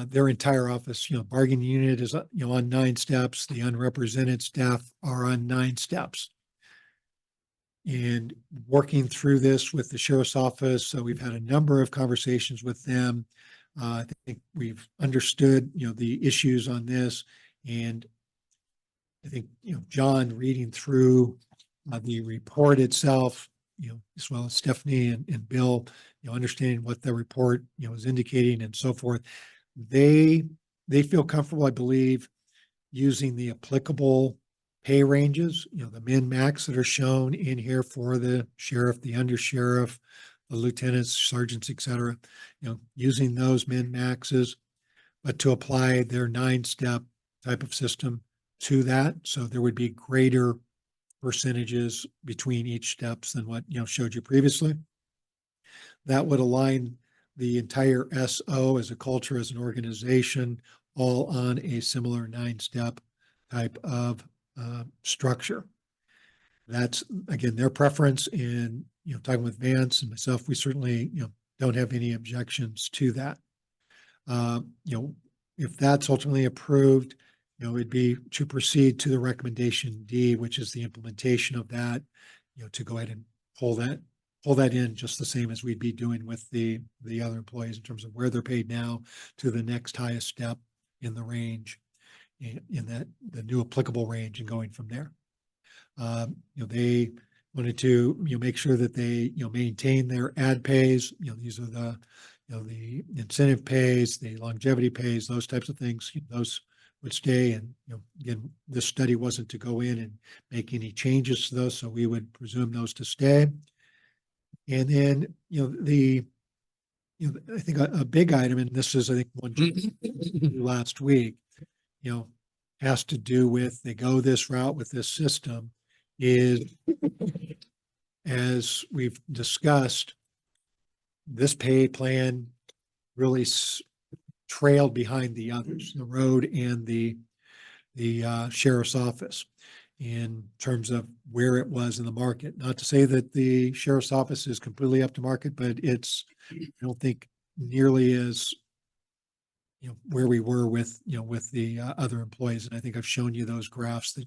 their entire office, bargaining unit is, on 9 steps. The unrepresented staff are on 9 steps. And working through this with the sheriff's office, so we've had a number of conversations with them. I think we've understood, the issues on this. And I think, John reading through the report itself, as well as Stephanie and Bill, understanding what the report, is indicating and so forth. They feel comfortable, I believe, using the applicable pay ranges, the min max that are shown in here for the sheriff, the undersheriff, the lieutenants, sergeants, et cetera, using those min maxes, but to apply their 9-step type of system to that. So there would be greater percentages between each steps than what, showed you previously. That would align the entire SO as a culture, as an organization, all on a similar 9-step type of structure. That's, again, their preference. And, talking with Vance and myself, we certainly, don't have any objections to that. If that's ultimately approved, it'd be to proceed to the recommendation D, which is the implementation of that, to go ahead and pull that in just the same as we'd be doing with the other employees in terms of where they're paid now to the next highest step in the range, in that the new applicable range, and going from there. They wanted to, make sure that they, maintain their ad pays. These are the, the incentive pays, the longevity pays, those types of things. Those would stay. And, again, this study wasn't to go in and make any changes to those, so we would presume those to stay. And then, I think a big item, and this is, I think, one last week, has to do with, they go this route with this system, is, as we've discussed, this pay plan really trailed behind the others, the road and the sheriff's office, in terms of where it was in the market. Not to say that the sheriff's office is completely up to market, but it's, I don't think, nearly as, where we were with, with the other employees. And I think I've shown you those graphs that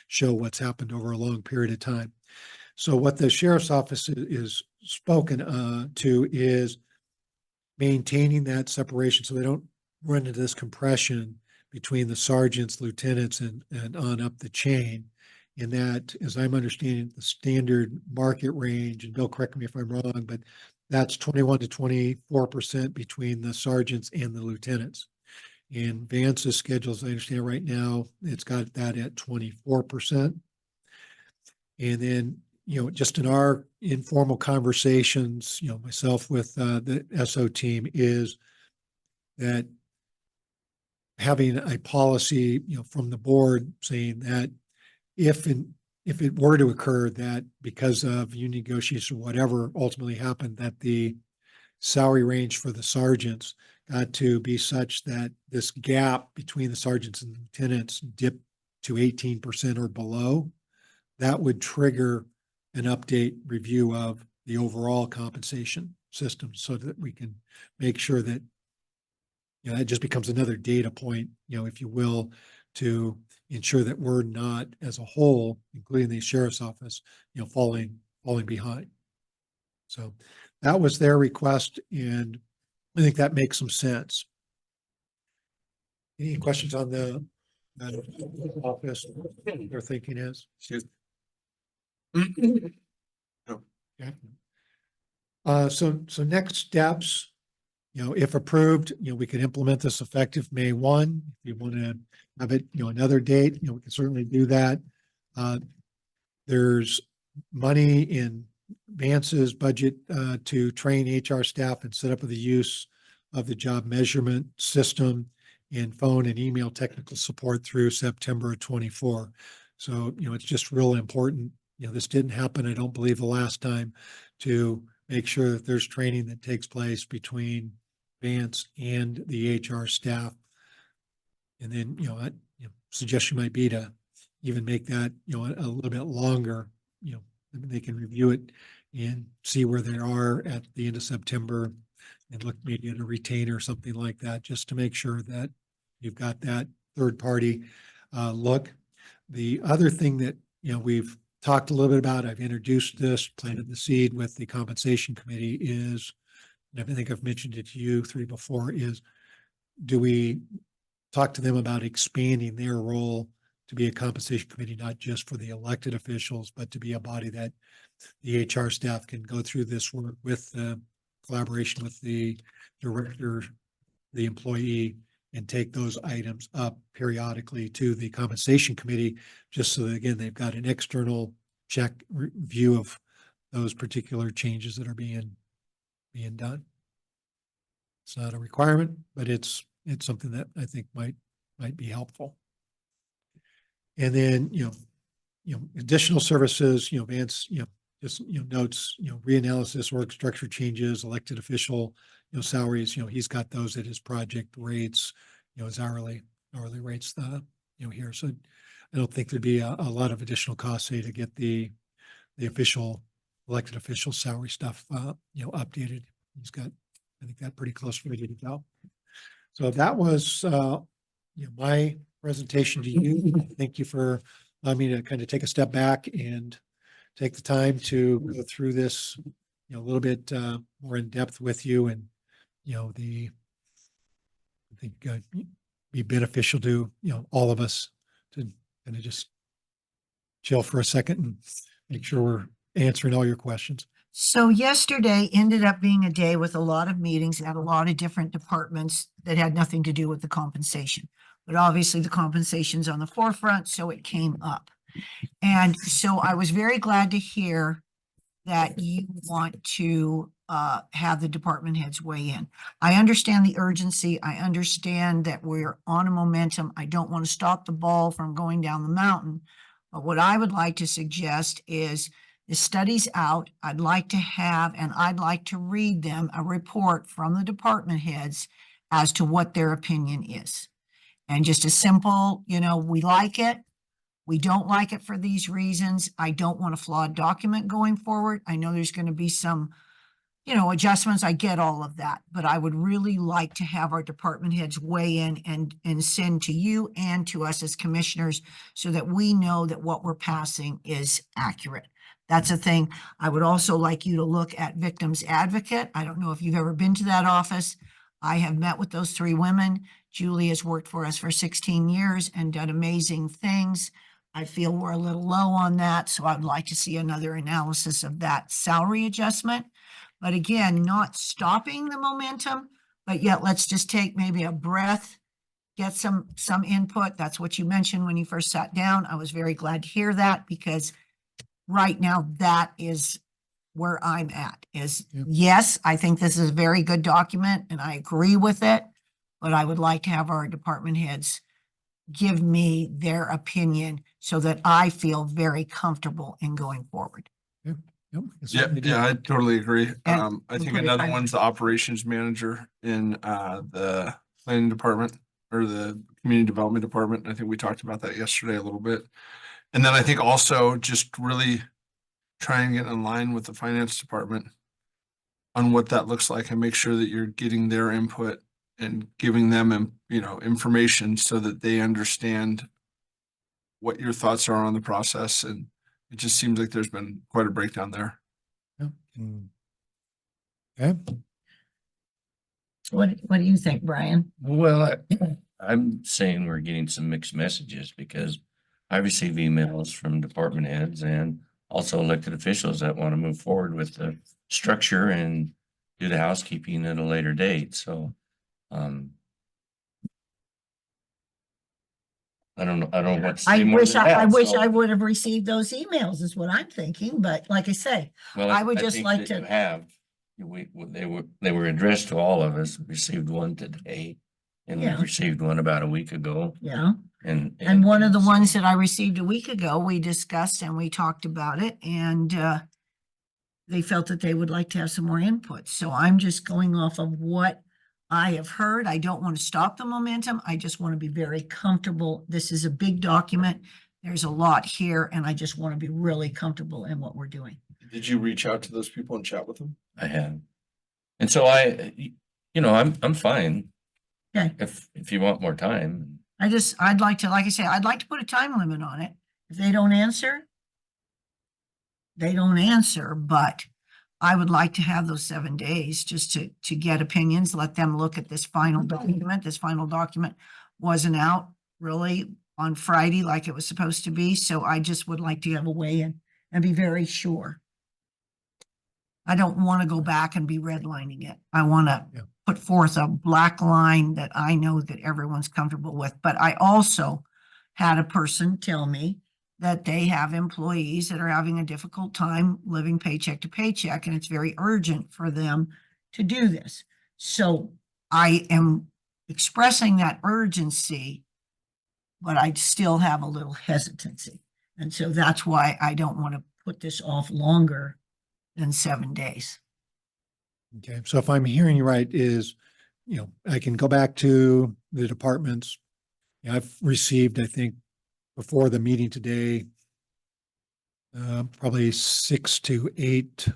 show what's happened over a long period of time. So what the sheriff's office is spoken to is maintaining that separation so they don't run into this compression between the sergeants, lieutenants, and on up the chain. In that, as I'm understanding, the standard market range, and Bill, correct me if I'm wrong, but that's 21 to 24% between the sergeants and the lieutenants. And Vance's schedule, as I understand it right now, it's got that at 24%. And then, just in our informal conversations, myself with the SO team, is that having a policy, from the board saying that if it were to occur that because of union negotiations or whatever ultimately happened, that the salary range for the sergeants got to be such that this gap between the sergeants and lieutenants dipped to 18% or below, that would trigger an update review of the overall compensation system, so that we can make sure that, it just becomes another data point, if you will, to ensure that we're not, as a whole, including the sheriff's office, falling behind. So that was their request, and I think that makes some sense. Any questions on the office, what their thinking is? Okay. So next steps, if approved, we could implement this effective May 1. If you want to have it, another date, we can certainly do that. There's money in Vance's budget to train HR staff and set up the use of the job measurement system and phone and email technical support through September of 24. So, it's just real important. This didn't happen, I don't believe, the last time, to make sure that there's training that takes place between Vance and the HR staff. And then, suggestion might be to even make that, a little bit longer, they can review it and see where they are at the end of September and look maybe at a retainer or something like that, just to make sure that you've got that third party look. The other thing that, we've talked a little bit about, I've introduced this, planted the seed with the compensation committee is, and I think I've mentioned it to you three before, is do we talk to them about expanding their role to be a compensation committee, not just for the elected officials, but to be a body that the HR staff can go through this work with the collaboration with the director, the employee, and take those items up periodically to the compensation committee, just so that, again, they've got an external check view of those particular changes that are being done. It's not a requirement, but it's something that I think might be helpful. And then, additional services, Vance, just, notes, reanalysis, org structure changes, elected official, salaries, he's got those at his project rates, his hourly rates, here. So I don't think there'd be a lot of additional costs, say, to get the elected official salary stuff, updated. He's got, I think, that pretty close ready to go. So that was, my presentation to you. Thank you for allowing me to kind of take a step back and take the time to go through this, a little bit more in depth with you, and I think be beneficial to all of us to kind of just chill for a second and make sure we're answering all your questions. So yesterday ended up being a day with a lot of meetings at a lot of different departments that had nothing to do with the compensation. But obviously the compensation's on the forefront, so it came up. And so I was very glad to hear that you want to have the department heads weigh in. I understand the urgency. I understand that we're on a momentum. I don't want to stop the ball from going down the mountain. But what I would like to suggest is the study's out. I'd like to have, and I'd like to read them, a report from the department heads as to what their opinion is. And just a simple, we like it. We don't like it for these reasons. I don't want a flawed document going forward. I know there's going to be some, adjustments. I get all of that, but I would really like to have our department heads weigh in and send to you and to us as commissioners so that we know that what we're passing is accurate. That's a thing. I would also like you to look at Victims Advocate. I don't know if you've ever been to that office. I have met with those three women. Julie has worked for us for 16 years and done amazing things. I feel we're a little low on that, so I'd like to see another analysis of that salary adjustment. But again, not stopping the momentum, but yet let's just take maybe a breath, get some input. That's what you mentioned when you first sat down. I was very glad to hear that, because right now that is where I'm at is, yes, I think this is a very good document and I agree with it, but I would like to have our department heads give me their opinion so that I feel very comfortable in going forward. Yeah, I totally agree. And I think put it- another one's the operations manager in the planning department or the community development department. I think we talked about that yesterday a little bit. And then I think also just really try and get in line with the finance department on what that looks like and make sure that you're getting their input and giving them, information so that they understand what your thoughts are on the process. And it just seems like there's been quite a breakdown there. Okay. What do you think, Brian? Well, I'm saying we're getting some mixed messages because I receive emails from department heads and also elected officials that want to move forward with the structure and do the housekeeping at a later date. So, I don't know. I don't know what to say I more wish than I that. wish So, I would have received those emails is what I'm thinking, but like I say, well, I would just think like that you to- have, they were addressed to all of us. Received one today. And we Yeah. received one about a week ago. yeah. And one of the so- ones that I received a week ago, we discussed and we talked about it and they felt that they would like to have some more input. So I'm just going off of what I have heard. I don't want to stop the momentum. I just want to be very comfortable. This is a big document. There's a lot here and I just want to be really comfortable in what we're doing. Did you reach out to those people and chat with them? I have. And so I'm fine. Okay. If you want more time. I'd like to, like I say, I'd like to put a time limit on it. If they don't answer, they don't answer, but I would like to have those 7 days just to get opinions, let them look at this final document. This final document wasn't out really on Friday like it was supposed to be. So I just would like to have a weigh in and be very sure. I don't want to go back and be redlining it. I want to Yeah. put forth a black line that I know that everyone's comfortable with. But I also had a person tell me that they have employees that are having a difficult time living paycheck to paycheck, and it's very urgent for them to do this. So I am expressing that urgency, but I still have a little hesitancy. And so that's why I don't want to put this off longer than 7 days. Okay, so if I'm hearing you right, is, I can go back to the departments. I've received, I think, before the meeting today, probably 6 to 8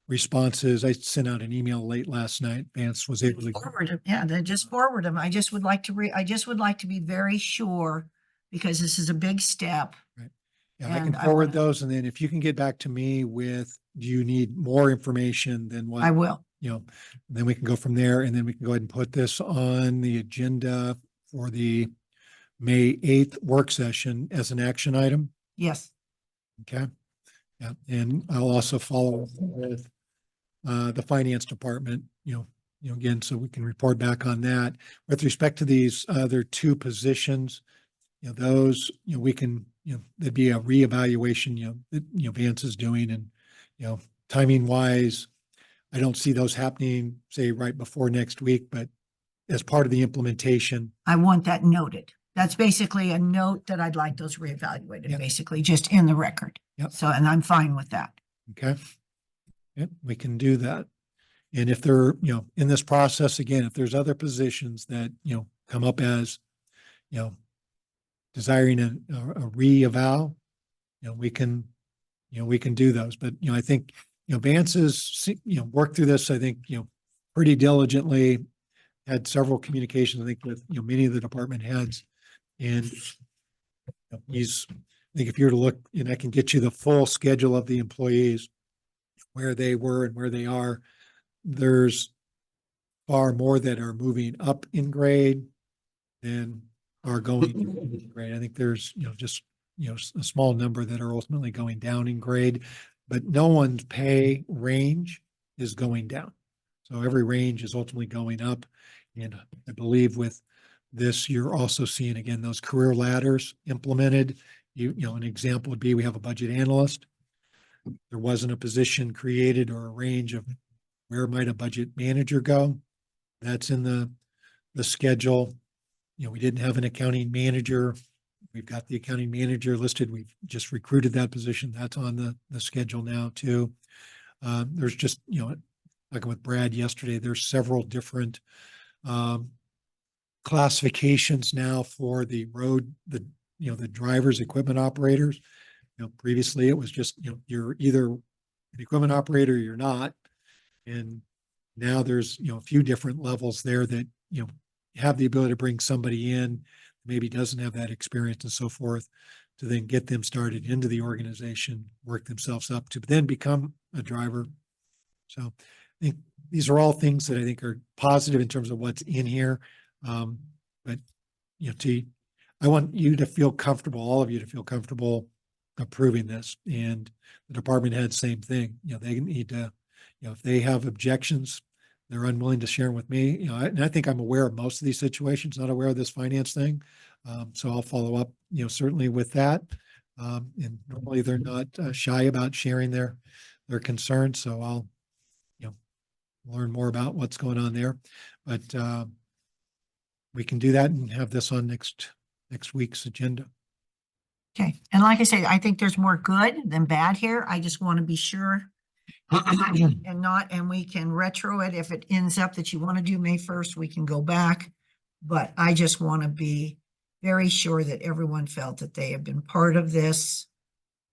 responses. I sent out an email late last night. Vance was able to. Forward them, yeah, then just forward them. I just would like to I just would like to be very sure because this is a big step. Yeah, I can and I forward wanna- those, and then if you can get back to me with, do you need more information than what? I will. Then we can go from there, and then we can go ahead and put this on the agenda for the May 8th work session as an action item. Yes, Okay. Yeah, and I'll also follow up with the finance department, again, so we can report back on that. With respect to these other 2 positions, those, we can, there'd be a reevaluation, that, Vance is doing, and, timing wise, I don't see those happening, say, right before next week, but as part of the implementation. I want that noted. That's basically a note that I'd like those reevaluated, Yep. basically just in the record. Yep. So, and I'm fine with that. Okay. Yep, we can do that. And if there, in this process, again, if there's other positions that, come up as, desiring a reeval, we can do those. But, I think, Vance has, worked through this, I think, pretty diligently, had several communications, I think, with, many of the department heads. And he's, I think if you were to look, and I can get you the full schedule of the employees, where they were and where they are, there's far more that are moving up in grade than are going in grade. I think there's, just, a small number that are ultimately going down in grade, but no one's pay range is going down. So every range is ultimately going up. And I believe with this, you're also seeing, again, those career ladders implemented. An example would be, we have a budget analyst. There wasn't a position created or a range of where might a budget manager go. That's in the schedule. We didn't have an accounting manager. We've got the accounting manager listed. We've just recruited that position. That's on the schedule now too. There's just, like with Brad yesterday, there's several different classifications now for the road, the drivers, equipment operators. Previously it was just, you're either an equipment operator or you're not. And now there's, a few different levels there that, have the ability to bring somebody in, maybe doesn't have that experience and so forth, to then get them started into the organization, work themselves up to then become a driver. So I think these are all things that I think are positive in terms of what's in here. But I want you to feel comfortable, all of you to feel comfortable approving this, and the department head, same thing. They need to, if they have objections, they're unwilling to share them with me, and I think I'm aware of most of these situations, not aware of this finance thing. So I'll follow up, certainly with that. And normally they're not shy about sharing their concerns. So I'll, learn more about what's going on there, but we can do that and have this on next week's agenda. Okay, and like I say, I think there's more good than bad here. I just want to be sure. And we can retro it. If it ends up that you want to do May 1st, we can go back. But I just want to be very sure that everyone felt that they have been part of this.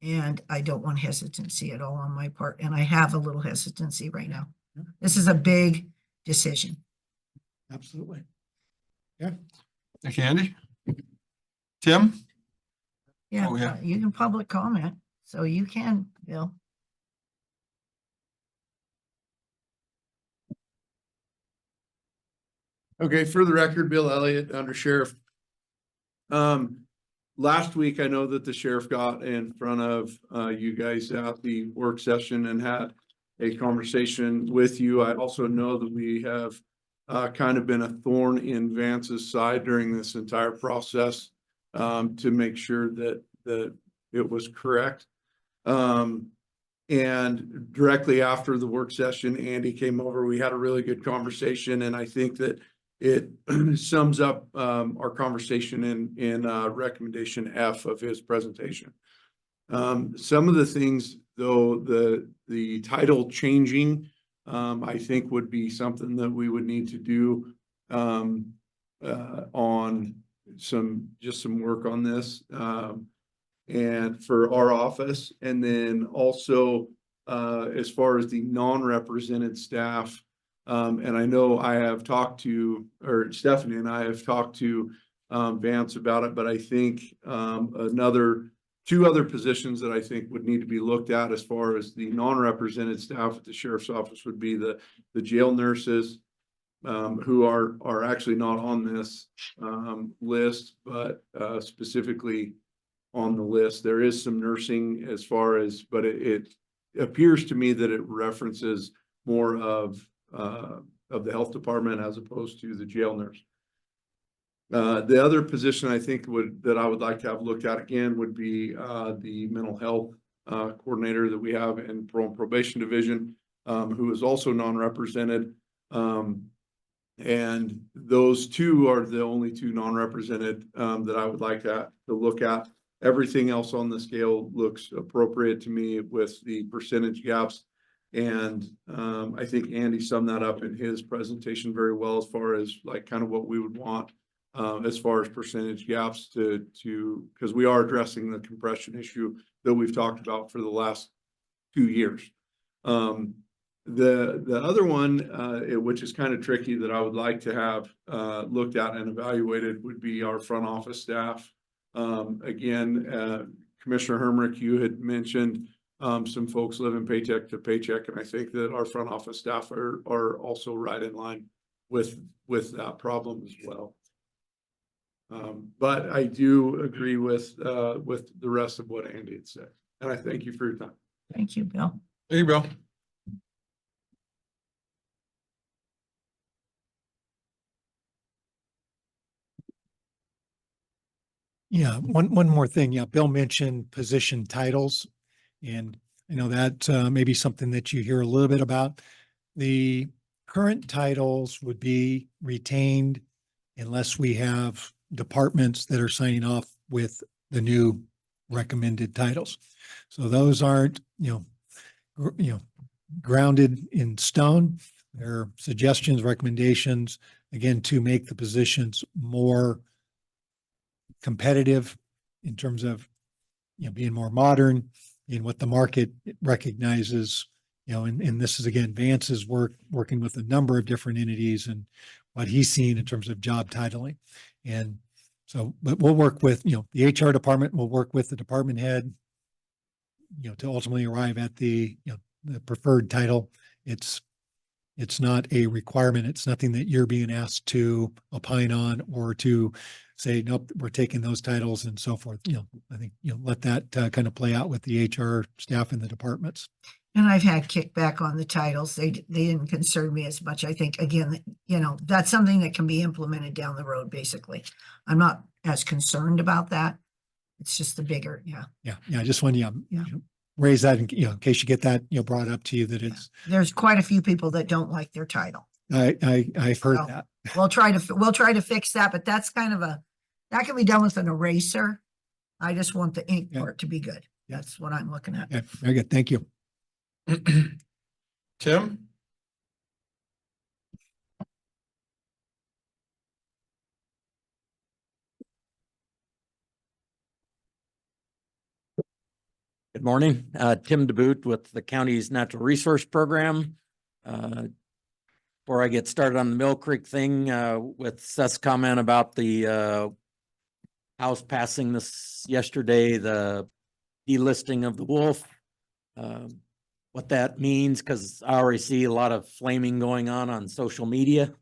And I don't want hesitancy at all on my part. And I have a little hesitancy right now. This is a big decision. Absolutely. Okay, Andy? Tim? Yeah, Oh, yeah. you can public comment, so you can, Bill. Okay, for the record, Bill Elliott, Under Sheriff. Last week, I know that the sheriff got in front of you guys at the work session and had a conversation with you. I also know that we have kind of been a thorn in Vance's side during this entire process to make sure that it was correct. And directly after the work session, Andy came over. We had a really good conversation, and I think that it sums up our conversation in recommendation F of his presentation. Some of the things, though, the title changing, I think would be something that we would need to do on some work on this. And for our office, and then also as far as the non-represented staff, and I know I have talked to, or Stephanie and I have talked to Vance about it, but I think two other positions that I think would need to be looked at as far as the non-represented staff at the sheriff's office would be the jail nurses, who are actually not on this list, but specifically on the list. There is some nursing as far as, but it appears to me that it references more of the health department as opposed to the jail nurse. The other position I think that I would like to have looked at again would be the mental health coordinator that we have in parole and probation division, who is also non-represented. And those two are the only two non-represented that I would like to look at. Everything else on the scale looks appropriate to me with the percentage gaps. And I think Andy summed that up in his presentation very well, as far as like kind of what we would want as far as percentage gaps to because we are addressing the compression issue that we've talked about for the last 2 years. The other one, which is kind of tricky, that I would like to have looked at and evaluated would be our front office staff. Again, Commissioner Hermrich, you had mentioned some folks living paycheck to paycheck, and I think that our front office staff are also right in line with that problem as well. But I do agree with the rest of what Andy had said, and I thank you for your time. Thank you, Bill. There you go. Yeah, one more thing. Yeah, Bill mentioned position titles, and I know that may be something that you hear a little bit about. The current titles would be retained unless we have departments that are signing off with the new recommended titles. So those aren't, grounded in stone. They're suggestions, recommendations, again, to make the positions more competitive in terms of, being more modern in what the market recognizes, and this is again, Vance's working with a number of different entities and what he's seen in terms of job titling. And so, but we'll work with, the HR department will work with the department head, to ultimately arrive at the, the preferred title. It's It's not a requirement. It's nothing that you're being asked to opine on or to say, nope, we're taking those titles and so forth. I think, let that kind of play out with the HR staff and the departments. And I've had kickback on the titles. They didn't concern me as much. I think, again, that's something that can be implemented down the road, basically. I'm not as concerned about that. It's just the bigger, yeah. Yeah. I just want to Yeah. raise that in case you get that, brought up to you that it's, There's quite a few people that don't like their title. I've heard So- that. We'll try to fix that, but that's kind of that can be done with an eraser. I just want the ink Yeah. part to be good. Yeah. That's what I'm looking at. Okay, very good. Thank you. Tim? Good morning, Tim DeBoot with the county's natural resource program. Before I get started on the Mill Creek thing, with Seth's comment about the House passing this yesterday, the delisting of the wolf. What that means, because I already see a lot of flaming going on social media,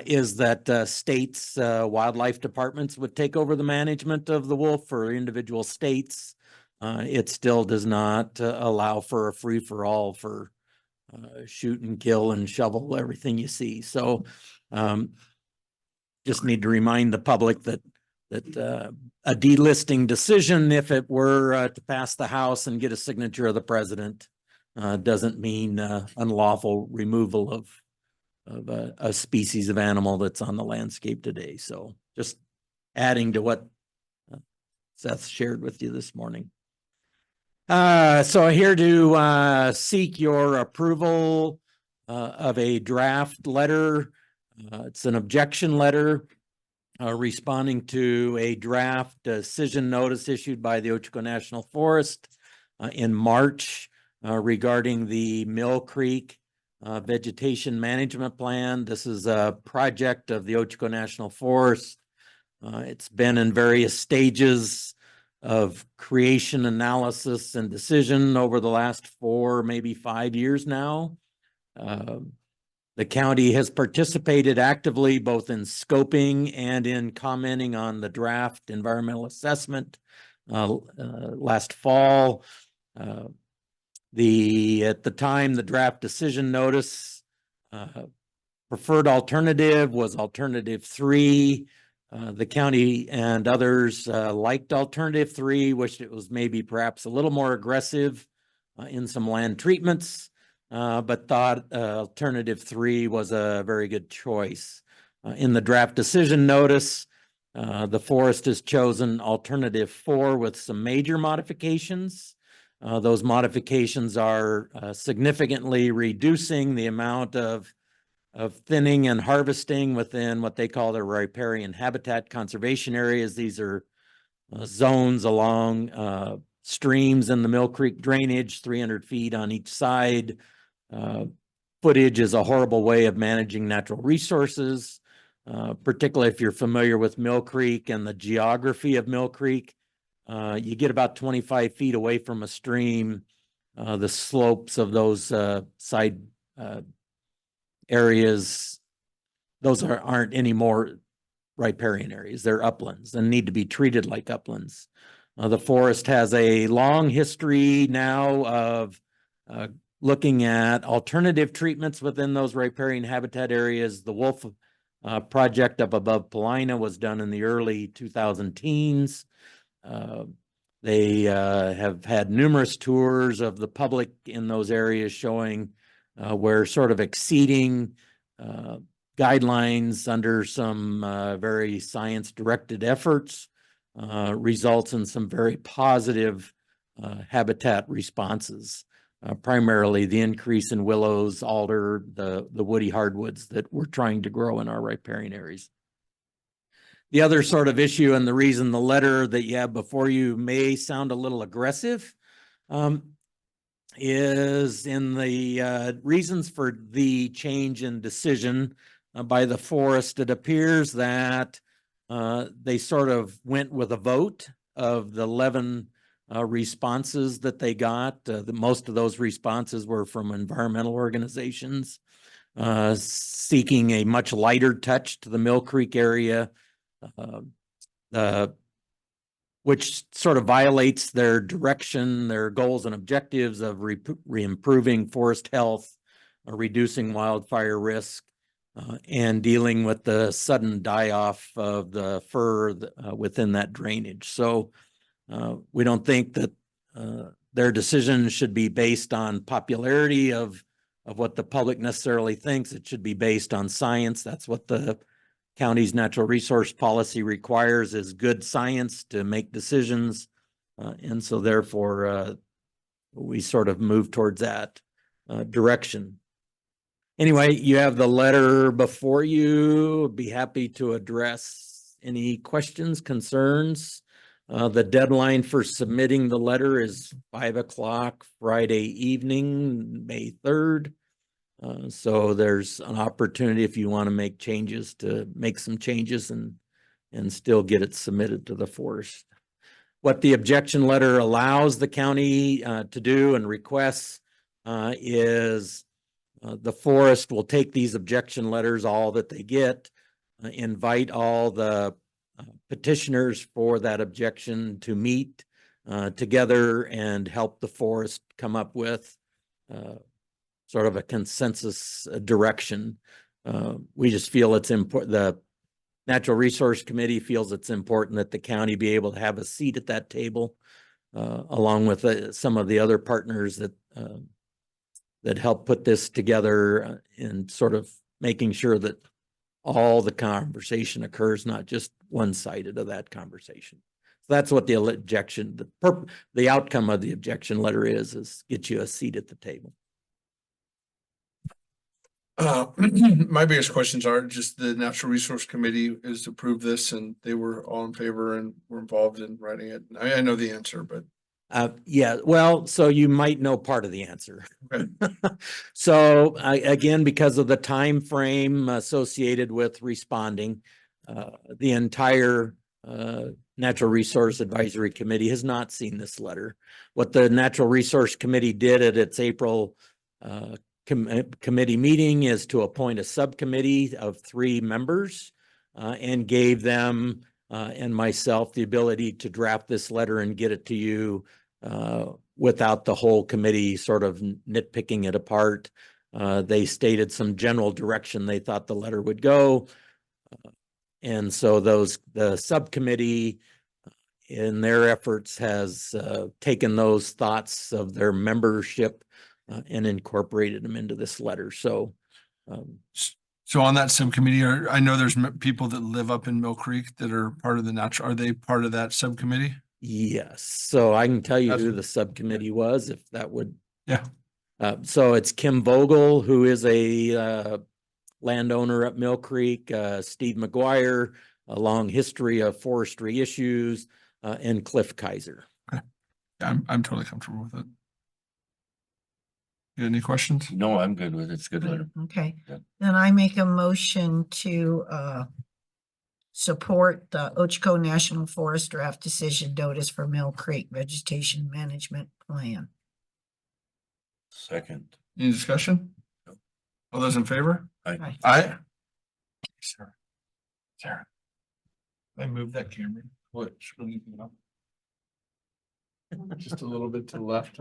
is that states' wildlife departments would take over the management of the wolf for individual states. It still does not allow for a free-for-all for shoot and kill and shovel everything you see. So just need to remind the public that a delisting decision, if it were to pass the House and get a signature of the president, doesn't mean unlawful removal of a species of animal that's on the landscape today. So just adding to what Seth shared with you this morning. So here to seek your approval of a draft letter. It's an objection letter responding to a draft decision notice issued by the Ochoco National Forest in March regarding the Mill Creek Vegetation Management Plan. This is a project of the Ochoco National Forest. It's been in various stages of creation, analysis, and decision over the last 4, maybe 5 years now. The county has participated actively both in scoping and in commenting on the draft environmental assessment last fall. At the time, the draft decision notice preferred alternative was alternative 3. The county and others liked alternative 3, wished it was maybe perhaps a little more aggressive in some land treatments, but thought alternative 3 was a very good choice. In the draft decision notice, the forest has chosen alternative 4 with some major modifications. Those modifications are significantly reducing the amount of thinning and harvesting within what they call their riparian habitat conservation areas. These are zones along streams in the Mill Creek drainage, 300 feet on each side. Footage is a horrible way of managing natural resources, particularly if you're familiar with Mill Creek and the geography of Mill Creek. You get about 25 feet away from a stream, the slopes of those side areas, those aren't anymore riparian areas. They're uplands and need to be treated like uplands. The forest has a long history now of looking at alternative treatments within those riparian habitat areas. The wolf project up above Paulina was done in the early 2010s. They have had numerous tours of the public in those areas showing where sort of exceeding guidelines under some very science-directed efforts results in some very positive habitat responses, primarily the increase in willows, alder, the woody hardwoods that we're trying to grow in our riparian areas. The other sort of issue, and the reason the letter that you have before you may sound a little aggressive, is in the reasons for the change in decision by the forest. It appears that they sort of went with a vote of the 11 responses that they got. Most of those responses were from environmental organizations. seeking a much lighter touch to the Mill Creek area, which sort of violates their direction, their goals and objectives of re-improving forest health, reducing wildfire risk, and dealing with the sudden die-off of the fir within that drainage. So we don't think that their decision should be based on popularity of what the public necessarily thinks. It should be based on science. That's what the county's natural resource policy requires, is good science to make decisions. And so therefore, we sort of move towards that direction. Anyway, you have the letter before you. Be happy to address any questions, concerns. The deadline for submitting the letter is 5 o'clock Friday evening, May 3rd. So there's an opportunity if you want to make changes to make some changes and still get it submitted to the forest. What the objection letter allows the county to do and requests is the forest will take these objection letters, all that they get, invite all the petitioners for that objection to meet together and help the forest come up with sort of a consensus direction. We just feel it's important. The Natural Resource Committee feels it's important that the county be able to have a seat at that table, along with some of the other partners that help put this together, and sort of making sure that all the conversation occurs, not just one-sided of that conversation. So that's what the objection, the outcome of the objection letter is get you a seat at the table. My biggest questions are just the Natural Resource Committee has approved this and they were all in favor and were involved in writing it. I know the answer, but. Yeah, well, so you might know part of the answer. Okay. So again, because of the time frame associated with responding, the entire Natural Resource Advisory Committee has not seen this letter. What the Natural Resource Committee did at its April committee meeting is to appoint a subcommittee of 3 members and gave them and myself the ability to draft this letter and get it to you without the whole committee sort of nitpicking it apart. They stated some general direction they thought the letter would go. And so the subcommittee in their efforts has taken those thoughts of their membership and incorporated them into this letter. So So on that subcommittee, I know there's people that live up in Mill Creek that are part of the natural, are they part of that subcommittee? yes, so I can tell you who That's- the subcommittee was, if that would. Yeah. So it's Kim Vogel, who is a landowner at Mill Creek, Steve McGuire, a long history of forestry issues, and Cliff Kaiser. I'm totally comfortable with it. You got any questions? No, I'm good with it. It's a good letter. Okay, Yeah. then I make a motion to support the Ochco National Forest draft decision notice for Mill Creek Vegetation Management Plan. Second. Any discussion? No. All those in favor? Aye. Aye. Sarah. I moved that camera. What? Screw anything up? Just a little bit to the left.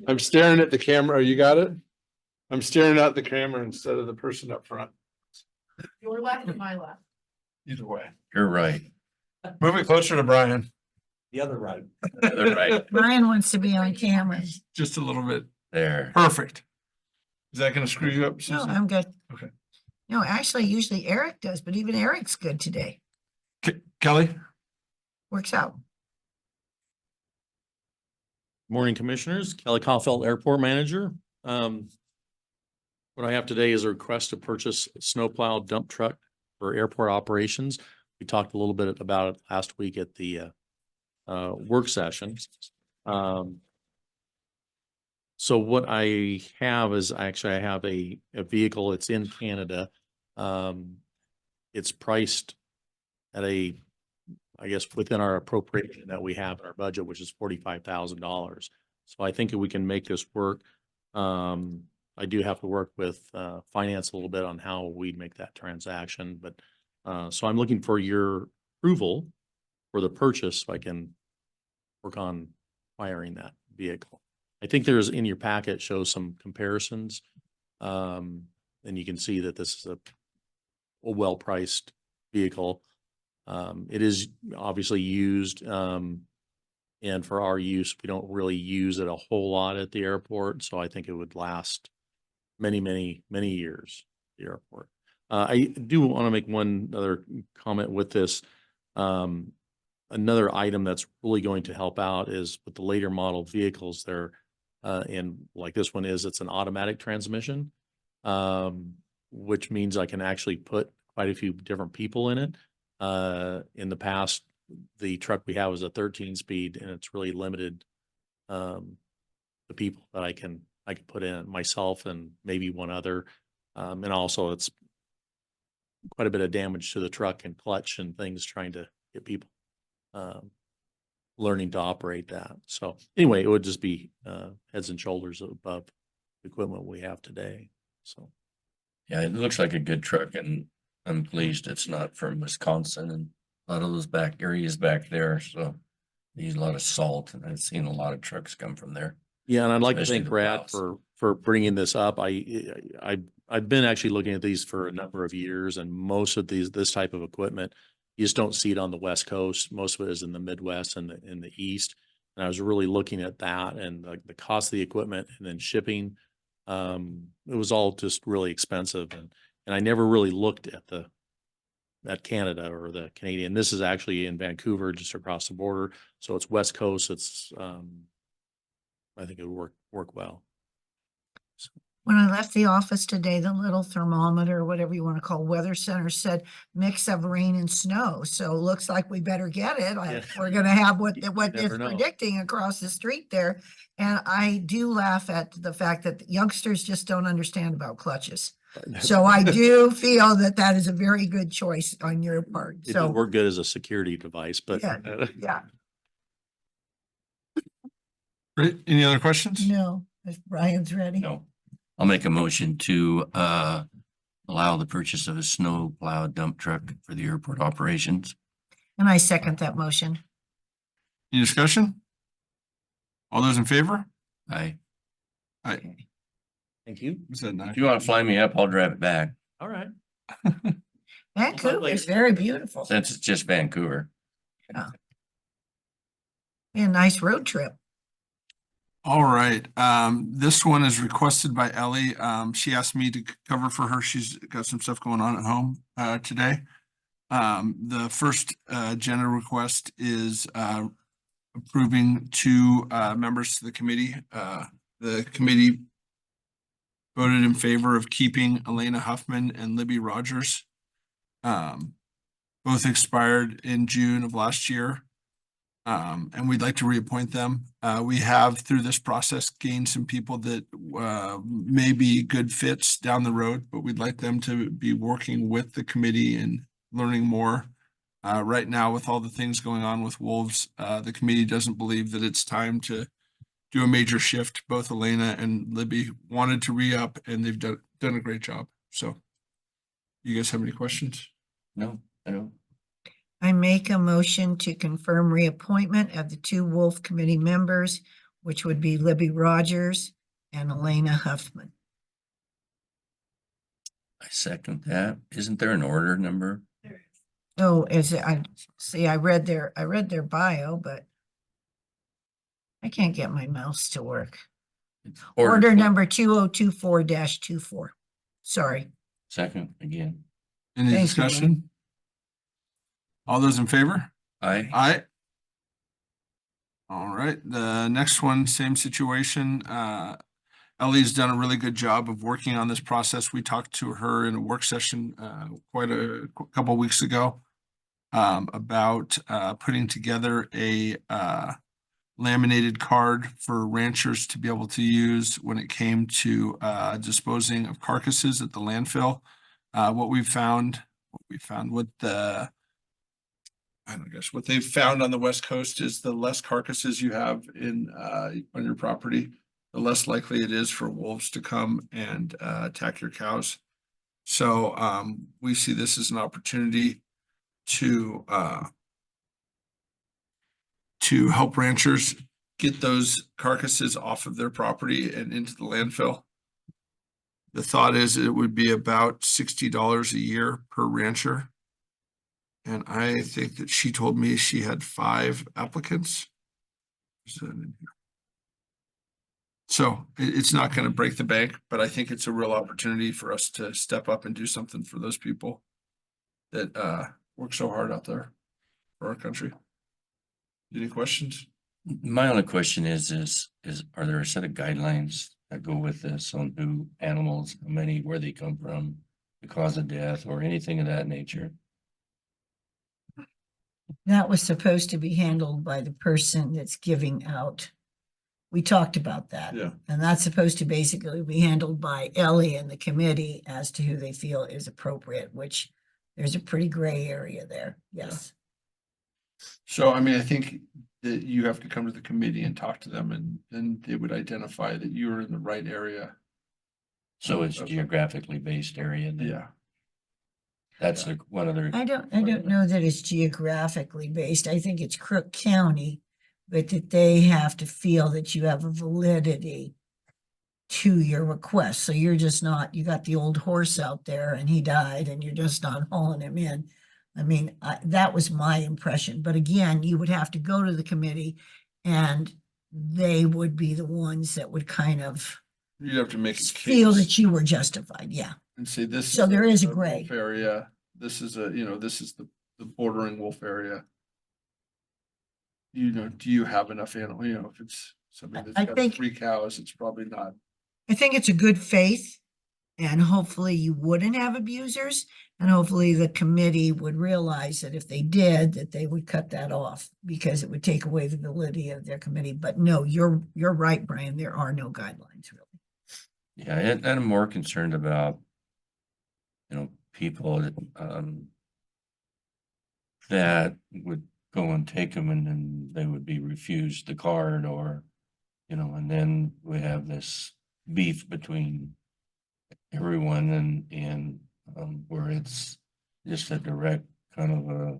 I'm staring at the camera. You got it? I'm staring at the camera instead of the person up front. Your left and my left. Either way. You're right. Move it closer to Brian. The other right. You're right. Brian wants to be on camera. Just a little bit. There. Perfect. Is that gonna screw you up, No, Susan? I'm good. Okay. No, actually, usually Eric does, but even Eric's good today. Kelly? Works out. Morning, Commissioners. Kelly Caulfield, Airport Manager. What I have today is a request to purchase a snowplow dump truck for airport operations. We talked a little bit about it last week at the work session. So what I have is I have a vehicle. It's in Canada. It's priced at I guess within our appropriation that we have in our budget, which is $45,000. So I think that we can make this work. I do have to work with finance a little bit on how we make that transaction, but so I'm looking for your approval for the purchase so I can work on hiring that vehicle. I think there's in your packet shows some comparisons. And you can see that this is a well-priced vehicle. It is obviously used, and for our use, we don't really use it a whole lot at the airport, so I think it would last many, many, many years at the airport. I do want to make one other comment with this. Another item that's really going to help out is with the later model vehicles there, and like this one is, it's an automatic transmission, which means I can actually put quite a few different people in it. In the past, the truck we have is a 13-speed, and it's really limited the people that I can put in, myself and maybe one other. And also it's quite a bit of damage to the truck and clutch and things trying to get people learning to operate that. So anyway, it would just be heads and shoulders above the equipment we have today. So Yeah, it looks like a good truck, and I'm pleased it's not from Wisconsin and a lot of those back areas back there. So they use a lot of salt, and I've seen a lot of trucks come from there. yeah, and I'd like to Especially thank the Brad plows. for bringing this up. I've been actually looking at these for a number of years, and most of this type of equipment, you just don't see it on the West Coast. Most of it is in the Midwest and in the East. And I was really looking at that and the cost of the equipment and then shipping. It was all just really expensive, and I never really looked at Canada or the Canadian. This is actually in Vancouver, just across the border. So it's West Coast. It's I think it would work well. So, When I left the office today, the little thermometer, whatever you want to call weather center, said mix of rain and snow. So it looks like we better get it. Yeah. We're gonna have what You it's never know. predicting across the street there. And I do laugh at the fact that youngsters just don't understand about clutches. So I do feel that that is a very good choice on your part. It So does work good as a security device, but Yeah. yeah, Great. Any other questions? no, if Brian's ready. No, I'll make a motion to allow the purchase of a snow plow dump truck for the airport operations. And I second that motion. Any discussion? All those in favor? Aye. Aye. thank you. Was that nice? If you want to fly me up, I'll drive it back, All right. Vancouver is very beautiful. since it's just Vancouver. Be a nice road trip. All right, this one is requested by Ellie. She asked me to cover for her. She's got some stuff going on at home, today. The first, agenda request is, approving two, members to the committee. The committee voted in favor of keeping Elena Huffman and Libby Rogers. Both expired in June of last year. And we'd like to reappoint them. We have through this process gained some people that may be good fits down the road, but we'd like them to be working with the committee and learning more. Right now, with all the things going on with Wolves, the committee doesn't believe that it's time to do a major shift. Both Elena and Libby wanted to re-up, and they've done a great job. So, you guys have any questions? No, I don't. I make a motion to confirm reappointment of the two Wolf Committee members, which would be Libby Rogers and Elena Huffman. I second that. Isn't there an order number? Oh, I see, I read their bio, but I can't get my mouse to work. Order number 2024-24. Sorry. Second again. Any Thank you, discussion? All those in favor? Aye. Aye. All right, the next one, same situation. Ellie's done a really good job of working on this process. We talked to her in a work session quite a couple weeks ago about putting together a laminated card for ranchers to be able to use when it came to disposing of carcasses at the landfill. What they've found on the West Coast is the less carcasses you have in on your property, the less likely it is for wolves to come and attack your cows. So we see this as an opportunity to help ranchers get those carcasses off of their property and into the landfill. The thought is it would be about $60 a year per rancher. And I think that she told me she had 5 applicants. So it's not going to break the bank, but I think it's a real opportunity for us to step up and do something for those people that work so hard out there for our country. Any questions? My only question is, are there a set of guidelines that go with this on who animals, how many, where they come from, the cause of death, or anything of that nature? That was supposed to be handled by the person that's giving out. We talked about that. Yeah. And that's supposed to basically be handled by Ellie and the committee as to who they feel is appropriate, which there's a pretty gray area there. Yes. So, I mean, I think that you have to come to the committee and talk to them, and then they would identify that you're in the right area. So it's geographically based area. Then. Yeah. That's one of their. I don't know that it's geographically based. I think it's Crook County, but that they have to feel that you have a validity to your request. So you're just not, you got the old horse out there and he died and you're just not hauling him in. I mean, that was my impression. But again, you would have to go to the committee and they would be the ones that would kind of You'd have to make a feel case that you were justified. Yeah. and say this. So there is a wolf gray. area. This is this is the bordering wolf area. Do you have enough animal? If it's somebody I that's got think- 3 cows, it's probably not. I think it's a good faith and hopefully you wouldn't have abusers and hopefully the committee would realize that if they did, that they would cut that off because it would take away the validity of their committee. But no, you're right, Brian. There are no guidelines really. Yeah, and I'm more concerned about, people that, that would go and take them and then they would be refused the card or, and then we have this beef between everyone and where it's just a direct kind of a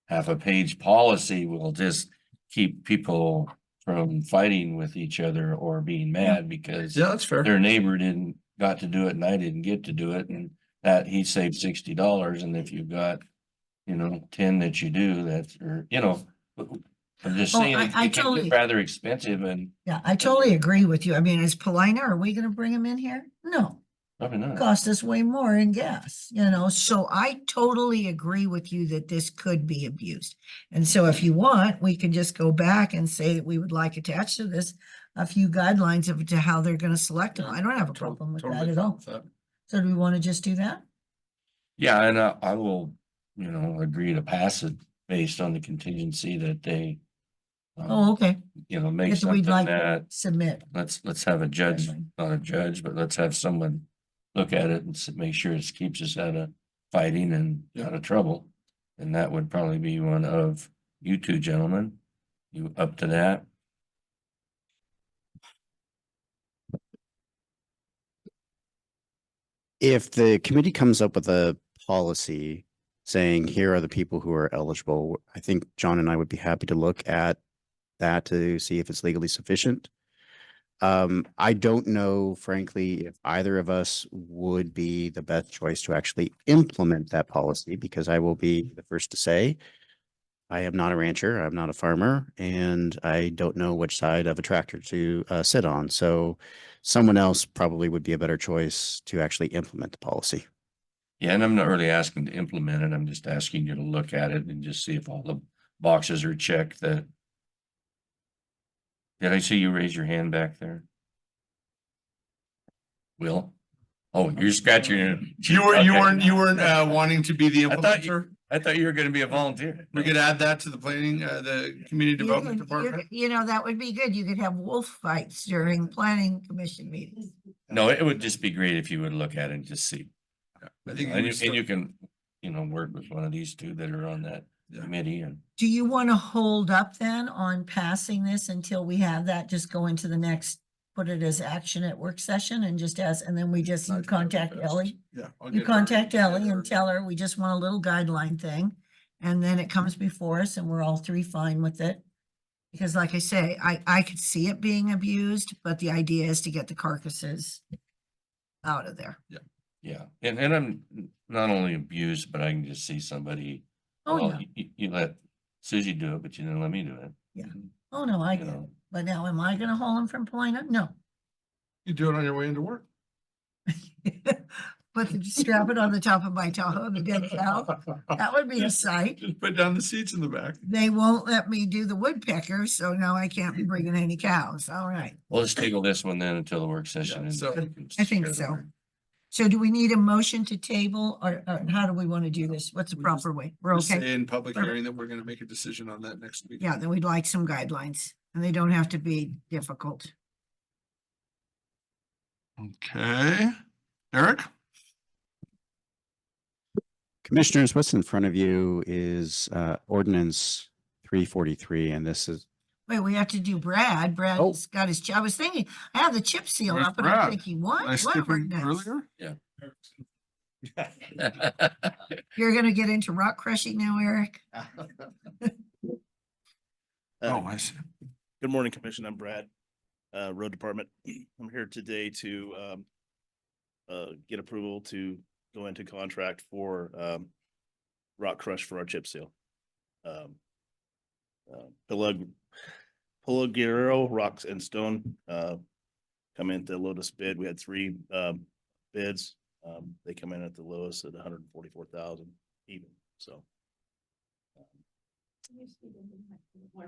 half a page policy will just keep people from fighting with each other or being mad because Yeah, that's fair. their neighbor didn't got to do it and I didn't get to do it and that he saved $60 and if you've got 10 that you do that's or I'm just saying I it can totally- get rather expensive and Yeah, I totally agree with you. I mean, as Polina, are we going to bring them in here? No. probably not. Cost us way more in gas, so I totally agree with you that this could be abused. And so if you want, we can just go back and say that we would like attached to this a few guidelines of to how they're going to select them. I don't have a problem with that Totally at fine all. with that. So do we want to just do that? Yeah, and I will, agree to pass it based on the contingency that they Oh, okay. make If we'd something like to that submit. let's have a judge, Guideline. not a judge, but let's have someone look at it and make sure it keeps us out of fighting and out of trouble. And that would probably be one of you two gentlemen. You up to that? If the committee comes up with a policy saying here are the people who are eligible, I think John and I would be happy to look at that to see if it's legally sufficient. I don't know, frankly, if either of us would be the best choice to actually implement that policy, because I will be the first to say, I am not a rancher, I'm not a farmer, and I don't know which side of a tractor to sit on. So someone else probably would be a better choice to actually implement the policy. Yeah, and I'm not really asking to implement it. I'm just asking you to look at it and just see if all the boxes are checked that. Did I see you raise your hand back there? Will? Oh, you're scratching your. You weren't wanting to be the I thought you- implementer? I thought you were gonna be a volunteer. We could add that to the planning, the community development department. That would be good. You could have wolf fights during planning commission meetings. No, it would just be great if you would look at it and just see. I think. And you can, work with one of these two that are on that Yeah. committee and. Do you want to hold up then on passing this until we have that, just go into the next put it as action at work session and just ask, and then we just, you contact Ellie. Yeah. I'll You get her contact Ellie together. and tell her, we just want a little guideline thing. And then it comes before us and we're all three fine with it. Because like I say, I could see it being abused, but the idea is to get the carcasses out of there. Yeah, and I'm not only abused, but I can just see somebody, Oh, well, yeah. you let Susie do it, but you didn't let me do it. Yeah. Oh, no, I You get it. know. But now am I gonna haul him from Polina? No. You do it on your way into work. Strap it on the top of my Tahoe, the dead cow. That would be a sight. Just put down the seats in the back. They won't let me do the woodpecker, so now I can't be bringing any cows. All right. Well, let's table this one then until the work session. and so- we can I think schedule so. it. So do we need a motion to table or how do we want to do this? What's the We just- proper way? We're Just okay? say in public Perfect. hearing that we're gonna make a decision on that next week. Yeah, then we'd like some guidelines and they don't have to be difficult. Okay. Eric? Commissioners, what's in front of you is ordinance 343, and this is, Wait, we have to do Brad. Oh. Brad's got his, I was thinking, I have the chip seal Where's up and I'm Brad? thinking, Did I what? skip What him next? earlier? You're gonna get into rock crushing now, Eric? Oh, I see. Good morning, Commission. I'm Brad, Road Department. I'm here today to get approval to go into contract for rock crush for our chip seal. Pelagero Rocks and Stone come in at the lowest bid. We had three bids. They come in at the lowest at 144,000 even, so. All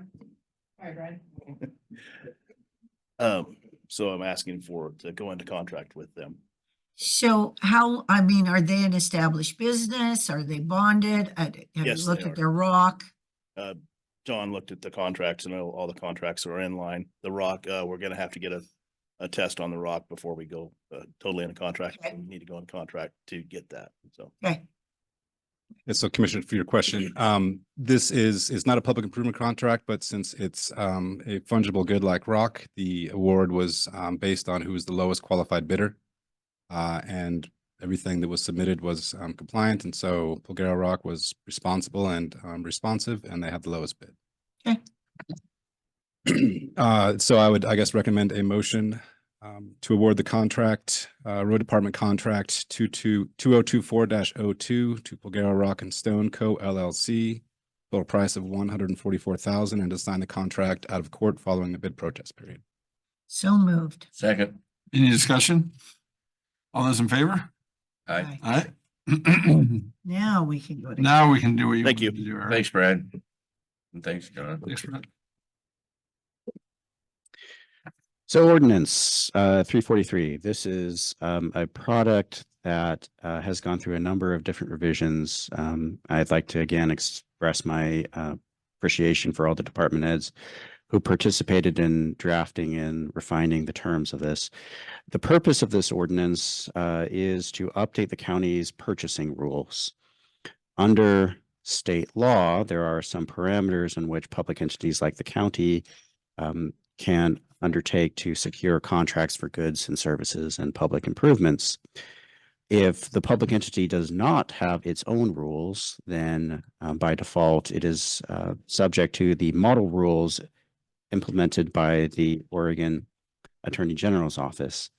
right, Brad. So I'm asking to go into contract with them. So how, I mean, are they an established business? Are they bonded? Have you Yes, looked they at are. their rock? John looked at the contracts and all the contracts are in line. The rock, we're gonna have to get a test on the rock before we go totally into contract. Okay. We need to go in contract to get that, so. Okay, And so Commissioner, for your question, this is not a public improvement contract, but since it's a fungible good like rock, the award was based on who was the lowest qualified bidder. And everything that was submitted was compliant, and so Bulgaro Rock was responsible and responsive, and they had the lowest bid. Okay. So I would, I guess, recommend a motion to award the contract, road department contract 2024-02 to Bulgaro Rock and Stone Co. LLC, total price of $144,000, and to sign the contract out of court following the bid protest period. so moved. Second, Any discussion? All those in favor? Aye. Aye. Aye. Now we can go to. Now we can do what you. Thank you. want to do, Eric. Thanks, Brad. And thanks, John. Thanks, Brad. so ordinance 343. This is a product that has gone through a number of different revisions. I'd like to again express my appreciation for all the department heads who participated in drafting and refining the terms of this. The purpose of this ordinance is to update the county's purchasing rules. Under state law, there are some parameters in which public entities like the county can undertake to secure contracts for goods and services and public improvements. If the public entity does not have its own rules, then by default, it is subject to the model rules implemented by the Oregon Attorney General's office.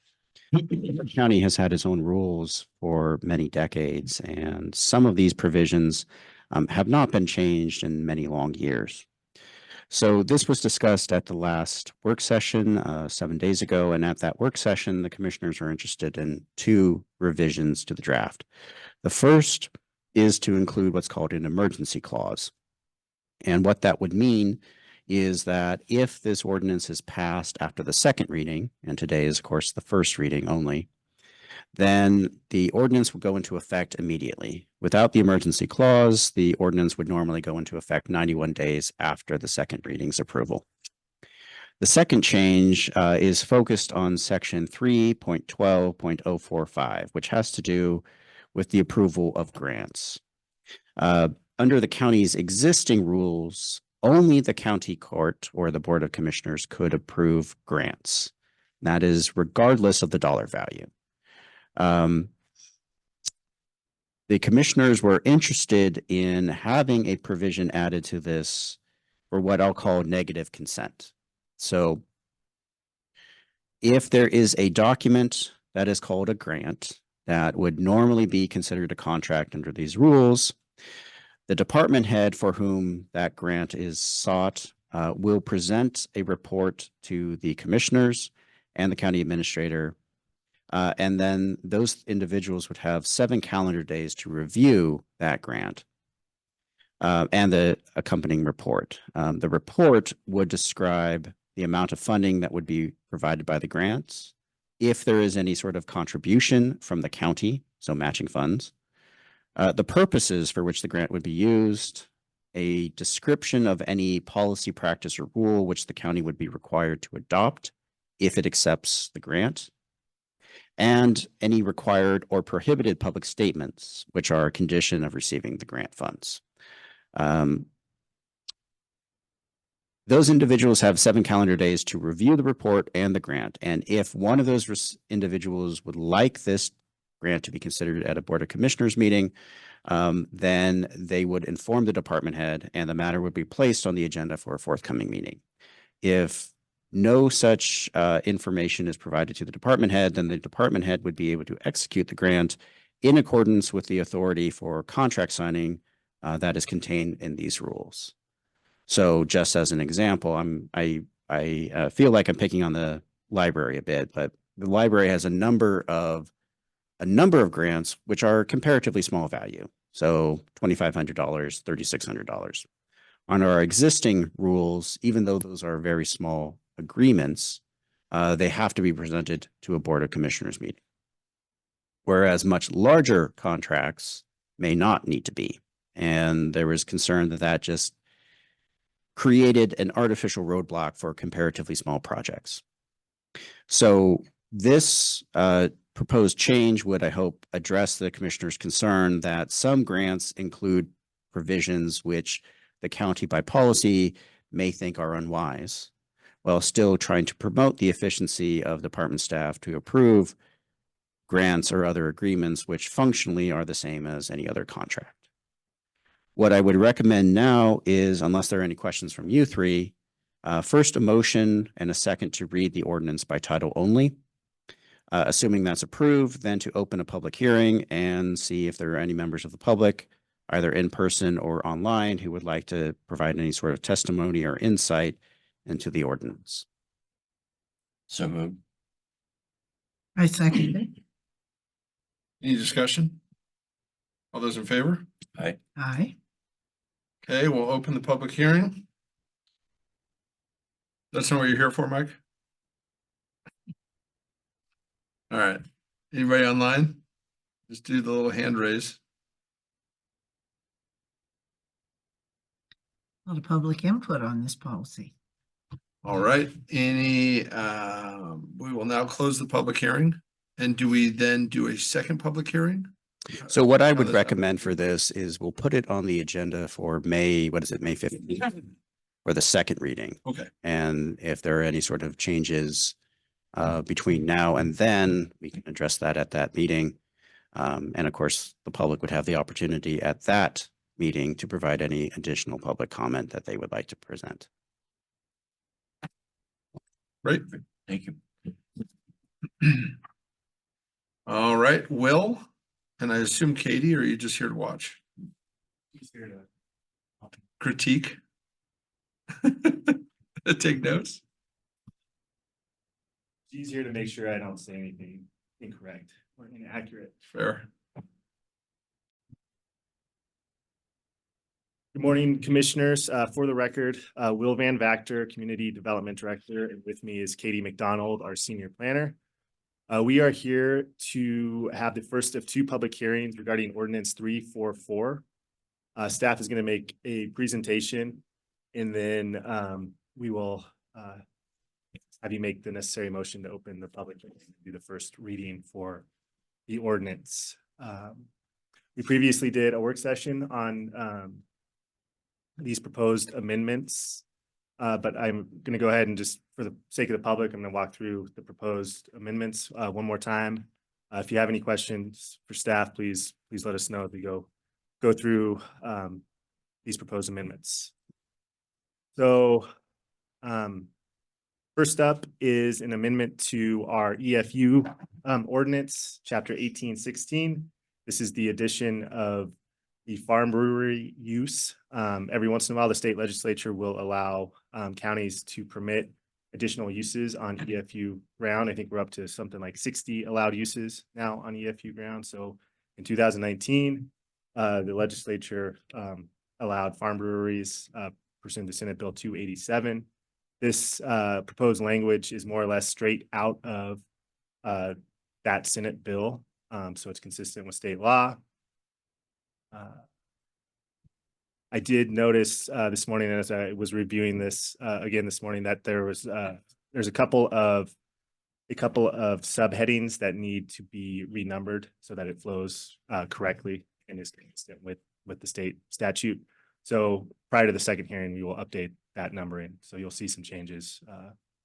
The county has had its own rules for many decades, and some of these provisions have not been changed in many long years. So this was discussed at the last work session 7 days ago, and at that work session, the commissioners are interested in two revisions to the draft. The first is to include what's called an emergency clause. And what that would mean is that if this ordinance is passed after the second reading, and today is of course the first reading only, then the ordinance would go into effect immediately. Without the emergency clause, the ordinance would normally go into effect 91 days after the second reading's approval. The second change is focused on section 3.12.045, which has to do with the approval of grants. Under the county's existing rules, only the county court or the Board of Commissioners could approve grants. That is regardless of the dollar value. The commissioners were interested in having a provision added to this for what I'll call negative consent. So if there is a document that is called a grant that would normally be considered a contract under these rules, the department head for whom that grant is sought will present a report to the commissioners and the county administrator. And then those individuals would have 7 calendar days to review that grant and the accompanying report. The report would describe the amount of funding that would be provided by the grants, if there is any sort of contribution from the county, so matching funds, the purposes for which the grant would be used, a description of any policy, practice, or rule which the county would be required to adopt if it accepts the grant, and any required or prohibited public statements, which are a condition of receiving the grant funds. Those individuals have 7 calendar days to review the report and the grant. And if one of those individuals would like this grant to be considered at a Board of Commissioners meeting, then they would inform the department head and the matter would be placed on the agenda for a forthcoming meeting. If no such information is provided to the department head, then the department head would be able to execute the grant in accordance with the authority for contract signing that is contained in these rules. So just as an example, I feel like I'm picking on the library a bit, but the library has a number of grants which are comparatively small value. So $2,500, $3,600. On our existing rules, even though those are very small agreements, they have to be presented to a Board of Commissioners meeting. Whereas much larger contracts may not need to be. And there was concern that that just created an artificial roadblock for comparatively small projects. So this proposed change would, I hope, address the commissioner's concern that some grants include provisions which the county by policy may think are unwise, while still trying to promote the efficiency of department staff to approve grants or other agreements which functionally are the same as any other contract. What I would recommend now is, unless there are any questions from you three, first a motion and a second to read the ordinance by title only. Assuming that's approved, then to open a public hearing and see if there are any members of the public, either in person or online, who would like to provide any sort of testimony or insight into the ordinance. So moved. I second it. Any discussion? All those in favor? Aye. Okay, we'll open the public hearing. That's not what you're here for, Mike? All right. Anybody online? Just do the little hand raise. A lot of public input on this policy. All right, we will now close the public hearing. And do we then do a second public hearing? So what I How would does that recommend work? for this is we'll put it on the agenda for May 15th, for the second reading. Okay, And if there are any sort of changes between now and then, we can address that at that meeting. And of course, the public would have the opportunity at that meeting to provide any additional public comment that they would like to present. great. Thank you. All right, Will, and I assume Katie, or are you just here to watch? Critique? Take notes? It's easier to make sure I don't say anything incorrect or inaccurate. Fair. Good morning, commissioners. For the record, Will Van Vactor, Community Development Director, and with me is Katie McDonald, our Senior Planner. We are here to have the first of 2 public hearings regarding Ordinance 344. Staff is going to make a presentation, and then we will have you make the necessary motion to open the public hearing and do the first reading for the ordinance. We previously did a work session on these proposed amendments but I'm gonna go ahead and just, for the sake of the public, I'm gonna walk through the proposed amendments, one more time. If you have any questions for staff, please let us know as we go through, these proposed amendments. So, first up is an amendment to our EFU, ordinance, chapter 1816. This is the addition of the farm brewery use. Every once in a while, the state legislature will allow counties to permit additional uses on EFU ground. I think we're up to something like 60 allowed uses now on EFU ground. So in 2019, the legislature allowed farm breweries pursuant to Senate Bill 287. This proposed language is more or less straight out of that Senate bill. So it's consistent with state law. I did notice this morning, as I was reviewing this again this morning, that there's a couple of subheadings that need to be renumbered so that it flows correctly and is consistent with the state statute. So prior to the second hearing, we will update that numbering. So you'll see some changes,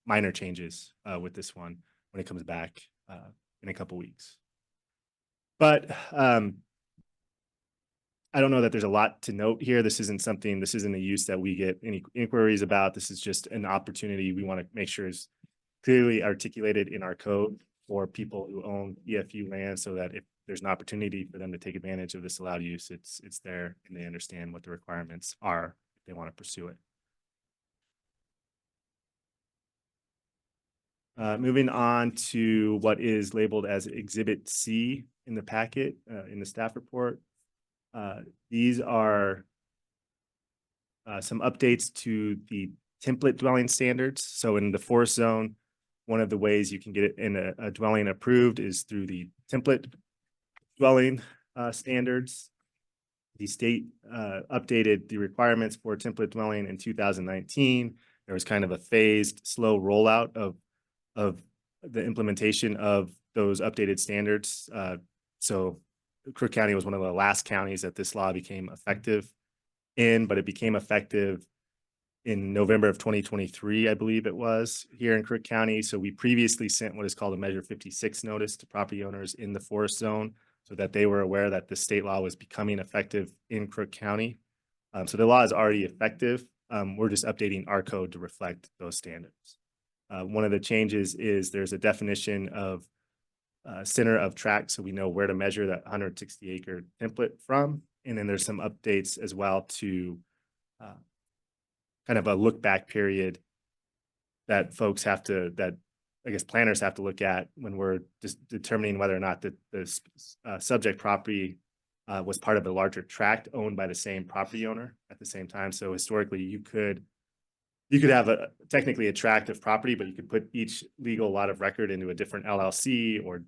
minor changes with this one when it comes back in a couple weeks. But I don't know that there's a lot to note here. This isn't a use that we get any inquiries about. This is just an opportunity we want to make sure is clearly articulated in our code for people who own EFU land, so that if there's an opportunity for them to take advantage of this allowed use, it's there and they understand what the requirements are if they want to pursue it. Moving on to what is labeled as Exhibit C in the packet, in the staff report. These are some updates to the template dwelling standards. So in the forest zone, one of the ways you can get it in a dwelling approved is through the template dwelling standards. The state updated the requirements for template dwelling in 2019. There was kind of a phased, slow rollout of the implementation of those updated standards. So Crook County was one of the last counties that this law became effective in, but it became effective in November of 2023, I believe it was, here in Crook County. So we previously sent what is called a Measure 56 notice to property owners in the forest zone so that they were aware that the state law was becoming effective in Crook County. So the law is already effective. We're just updating our code to reflect those standards. One of the changes is there's a definition of center of tract, so we know where to measure that 160 acre template from. And then there's some updates as well to kind of a look back period that folks have to, that I guess planners have to look at when we're just determining whether or not the subject property was part of a larger tract owned by the same property owner at the same time. So historically, you could have technically a tract of property, but you could put each legal lot of record into a different LLC or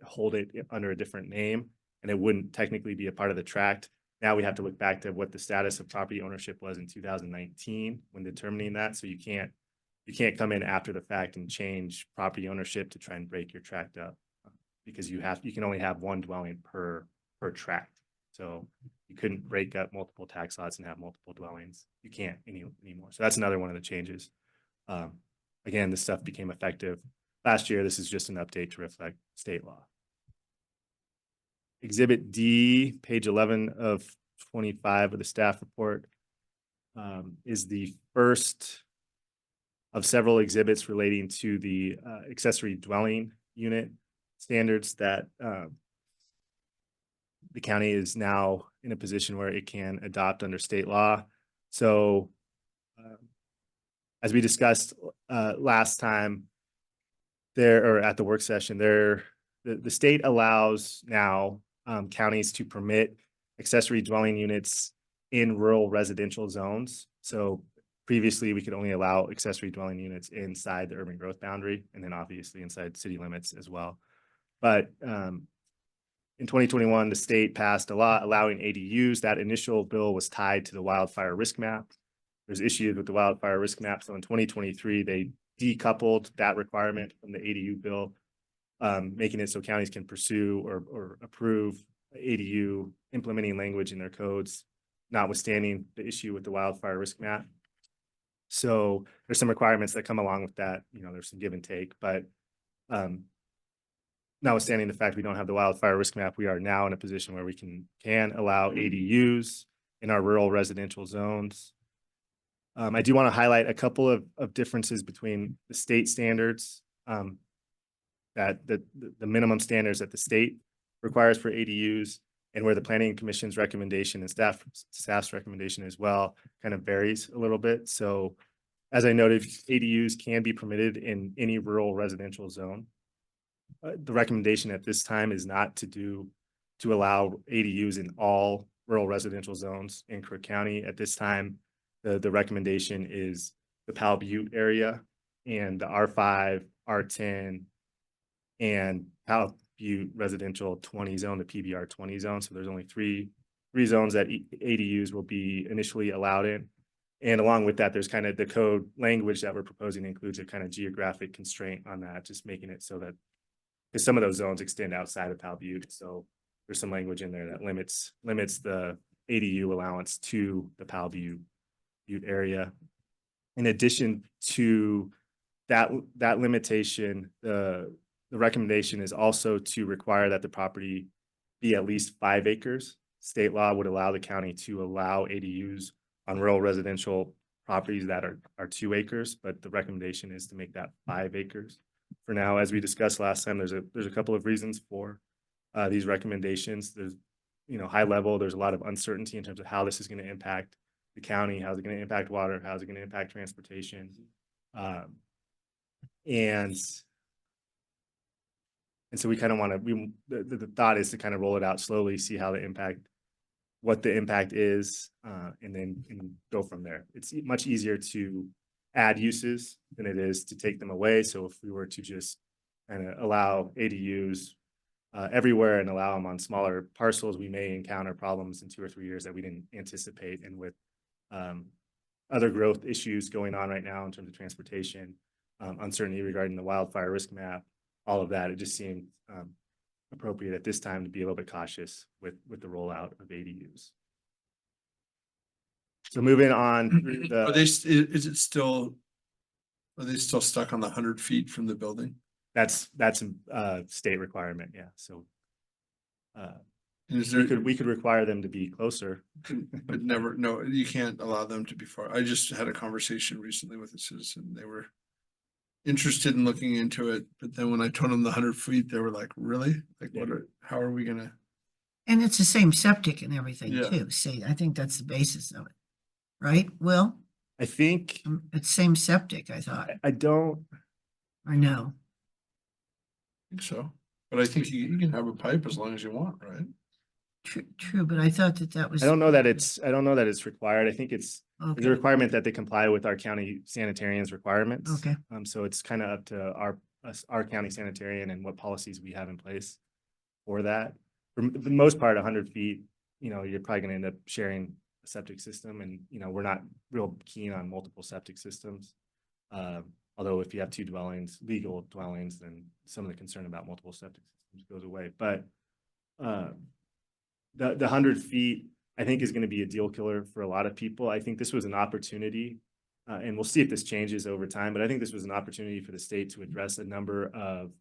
hold it under a different name, and it wouldn't technically be a part of the tract. Now we have to look back to what the status of property ownership was in 2019 when determining that. So you can't come in after the fact and change property ownership to try and break your tract up, because you can only have one dwelling per tract. So you couldn't break up multiple tax lots and have multiple dwellings. You can't anymore. So that's another one of the changes. Again, this stuff became effective last year. This is just an update to reflect state law. Exhibit D, page 11 of 25 of the staff report, is the first of several exhibits relating to the accessory dwelling unit standards that the county is now in a position where it can adopt under state law. So as we discussed last time there, or at the work session there, the state allows now counties to permit accessory dwelling units in rural residential zones. So previously we could only allow accessory dwelling units inside the urban growth boundary, and then obviously inside city limits as well. But in 2021, the state passed a law allowing ADUs. That initial bill was tied to the wildfire risk map. There's issues with the wildfire risk map. So in 2023, they decoupled that requirement from the ADU bill, making it so counties can pursue or approve ADU implementing language in their codes, notwithstanding the issue with the wildfire risk map. So there's some requirements that come along with that, you know, there's some give and take, but notwithstanding the fact we don't have the wildfire risk map, we are now in a position where we can allow ADUs in our rural residential zones. I do want to highlight a couple of differences between the state standards, that the minimum standards that the state requires for ADUs and where the planning commission's recommendation and staff's recommendation as well kind of varies a little bit. So as I noted, ADUs can be permitted in any rural residential zone. The recommendation at this time is not to allow ADUs in all rural residential zones in Crook County. At this time, the recommendation is the Powell Butte area and the R5, R10, and Powell Butte residential 20 zone, the PBR 20 zone. So there's only three zones that ADUs will be initially allowed in. And along with that, there's kind of the code language that we're proposing includes a kind of geographic constraint on that, just making it so that, because some of those zones extend outside of Powell Butte. So there's some language in there that limits the ADU allowance to the Powell Butte area. In addition to that limitation, the recommendation is also to require that the property be at least 5 acres. State law would allow the county to allow ADUs on rural residential properties that are 2 acres, but the recommendation is to make that 5 acres. For now, as we discussed last time, there's a couple of reasons for these recommendations. There's, you know, high level, there's a lot of uncertainty in terms of how this is going to impact the county, how's it going to impact water, how's it going to impact transportation. And so we kind of want to, the thought is to kind of roll it out slowly, see how what the impact is, and then go from there. It's much easier to add uses than it is to take them away. So if we were to just kind of allow ADUs everywhere and allow them on smaller parcels, we may encounter problems in 2 or 3 years that we didn't anticipate. And with other growth issues going on right now in terms of transportation, uncertainty regarding the wildfire risk map, all of that, it just seemed appropriate at this time to be a little bit cautious with the rollout of ADUs. So moving on through the. Are they still stuck on the 100 feet from the building? That's a state requirement, yeah. So Is there, we could require them to be closer. but never, no, you can't allow them to be far. I just had a conversation recently with a citizen. They were interested in looking into it, but then when I told them the 100 feet, they were like, really? Like, how are we gonna? And it's the same septic and everything Yeah. too. See, I think that's the basis of it. Right, Will? I think It's same septic, I thought, I don't. or no? I think so, but I think you can have a pipe as long as you want, right? True, but I thought that was. I don't know that it's required. I think it's there's Okay, a requirement that they comply with our county sanitarian's requirements. okay. So it's kind of up to our county sanitarian and what policies we have in place for that. For the most part, 100 feet, you know, you're probably going to end up sharing a septic system, and you know, we're not real keen on multiple septic systems. Although if you have 2 dwellings, legal dwellings, then some of the concern about multiple septic systems goes away. But the 100 feet, I think, is going to be a deal killer for a lot of people. I think this was an opportunity, and we'll see if this changes over time, but I think this was an opportunity for the state to address a number of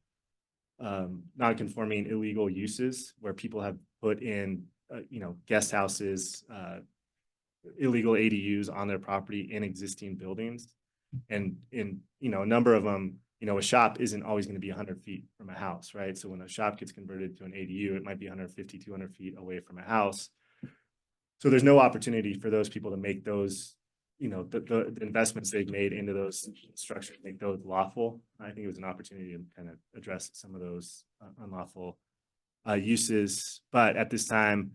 non-conforming illegal uses where people have put in, you know, guest houses, illegal ADUs on their property in existing buildings. And in, you know, a number of them, you know, a shop isn't always going to be 100 feet from a house, right? So when a shop gets converted to an ADU, it might be 150, 200 feet away from a house. So there's no opportunity for those people to make those, you know, the investments they've made into those structures, make those lawful. I think it was an opportunity to kind of address some of those unlawful uses. But at this time,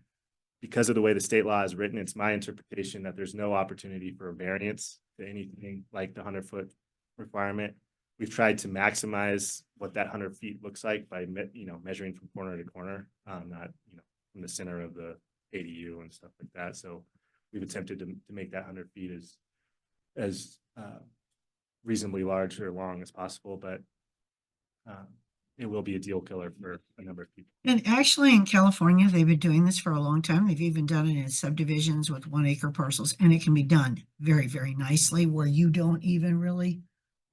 because of the way the state law is written, it's my interpretation that there's no opportunity for a variance to anything like the 100-foot requirement. We've tried to maximize what that 100 feet looks like by, you know, measuring from corner to corner, not, you know, from the center of the ADU and stuff like that. So we've attempted to make that 100 feet as reasonably large or long as possible. But it will be a deal killer for a number of people. And actually in California, they've been doing this for a long time. They've even done it in subdivisions with 1 acre parcels, and it can be done very, very nicely where you don't even really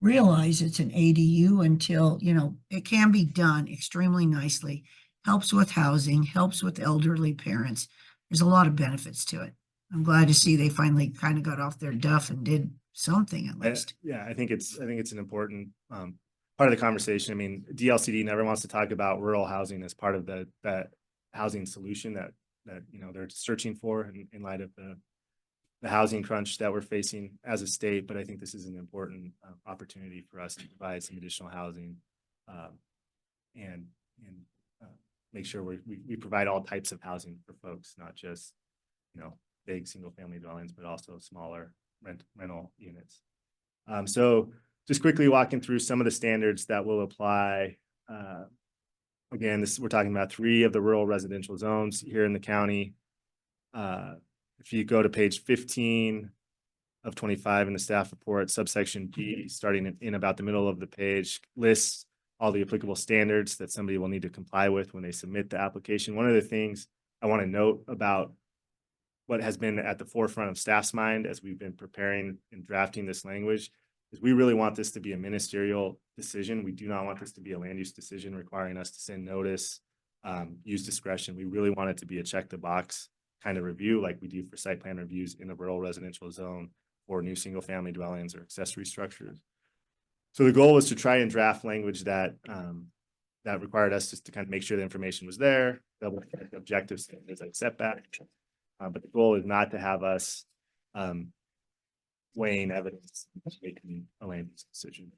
realize it's an ADU until, you know, it can be done extremely nicely. Helps with housing, helps with elderly parents. There's a lot of benefits to it. I'm glad to see they finally kind of got off their duff and did something at least. Yeah, I think it's an important part of the conversation. I mean, DLCD never wants to talk about rural housing as part of that housing solution that you know they're searching for in light of the housing crunch that we're facing as a state. But I think this is an important opportunity for us to provide some additional housing and make sure we provide all types of housing for folks, not just, you know, big single family dwellings, but also smaller rental units. So just quickly walking through some of the standards that will apply. Again, we're talking about 3 of the rural residential zones here in the county. If you go to page 15 of 25 in the staff report, subsection B, starting in about the middle of the page, lists all the applicable standards that somebody will need to comply with when they submit the application. One of the things I want to note about what has been at the forefront of staff's mind as we've been preparing and drafting this language is we really want this to be a ministerial decision. We do not want this to be a land use decision requiring us to send notice, use discretion. We really want it to be a check the box kind of review like we do for site plan reviews in a rural residential zone or new single family dwellings or accessory structures. So the goal was to try and draft language that that required us just to kind of make sure the information was there, double check the objectives like setback. But the goal is not to have us weighing evidence making a land use decision.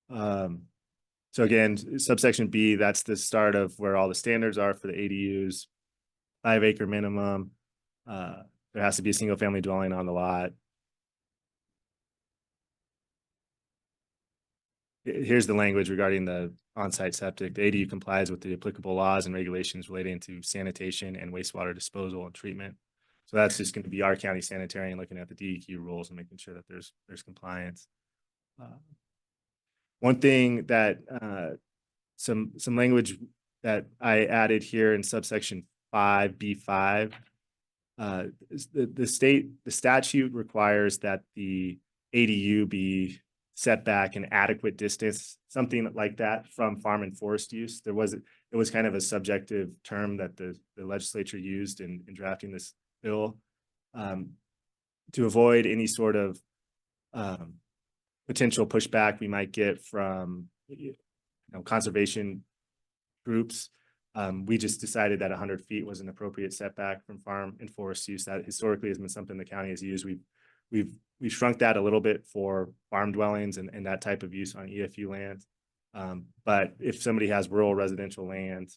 So again, subsection B, that's the start of where all the standards are for the ADUs. 5 acre minimum. There has to be a single family dwelling on the lot. Here's the language regarding the on-site septic. The ADU complies with the applicable laws and regulations relating to sanitation and wastewater disposal and treatment. So that's just going to be our county sanitarian looking at the DEQ rules and making sure that there's compliance. One thing that some language that I added here in subsection 5B5, the statute requires that the ADU be set back an adequate distance, something like that, from farm and forest use. It was kind of a subjective term that the legislature used in drafting this bill to avoid any sort of potential pushback we might get from conservation groups. We just decided that 100 feet was an appropriate setback from farm and forest use. That historically has been something the county has used. We've shrunk that a little bit for farm dwellings and that type of use on EFU land. But if somebody has rural residential land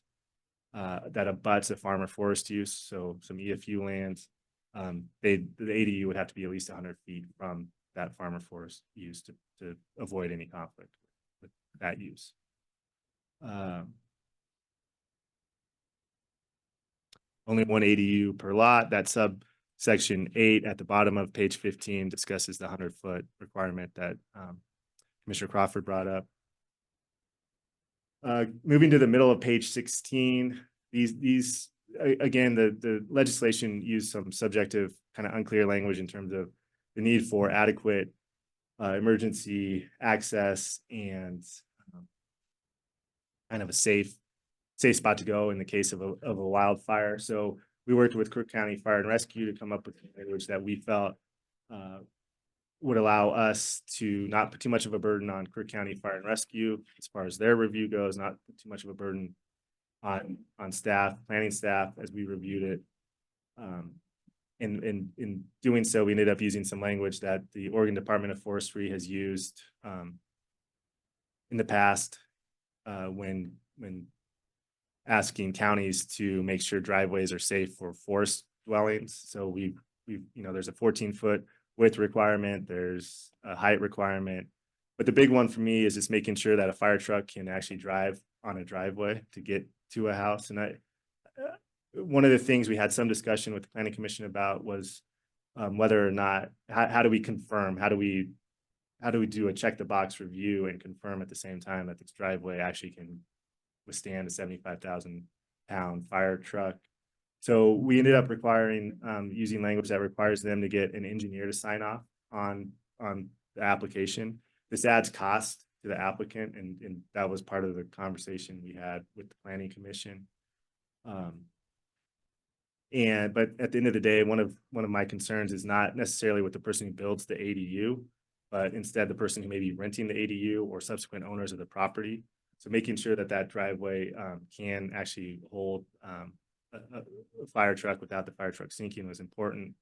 that abuts a farm or forest use, so some EFU lands, the ADU would have to be at least 100 feet from that farm or forest use to avoid any conflict with that use. Only 1 ADU per lot. That subsection 8 at the bottom of page 15 discusses the 100-foot requirement that Commissioner Crawford brought up. Moving to the middle of page 16, these again, the legislation used some subjective, kind of unclear language in terms of the need for adequate emergency access and kind of a safe spot to go in the case of a wildfire. So we worked with Crook County Fire and Rescue to come up with language that we felt would allow us to not put too much of a burden on Crook County Fire and Rescue as far as their review goes, not put too much of a burden on staff, planning staff as we reviewed it. In doing so, we ended up using some language that the Oregon Department of Forestry has used in the past when asking counties to make sure driveways are safe for forest dwellings. So we there's a 14-foot width requirement, there's a height requirement, but the big one for me is just making sure that a fire truck can actually drive on a driveway to get to a house. And one of the things we had some discussion with the Planning Commission about was whether or not, how do we confirm, how do we how do we do a check the box review and confirm at the same time that this driveway actually can withstand a 75,000-pound fire truck? So we ended up requiring, using language that requires them to get an engineer to sign off on the application. This adds cost to the applicant, and that was part of the conversation we had with the planning commission. But at the end of the day, one of my concerns is not necessarily with the person who builds the ADU, but instead the person who may be renting the ADU or subsequent owners of the property. So making sure that that driveway can actually hold a fire truck without the fire truck sinking was important.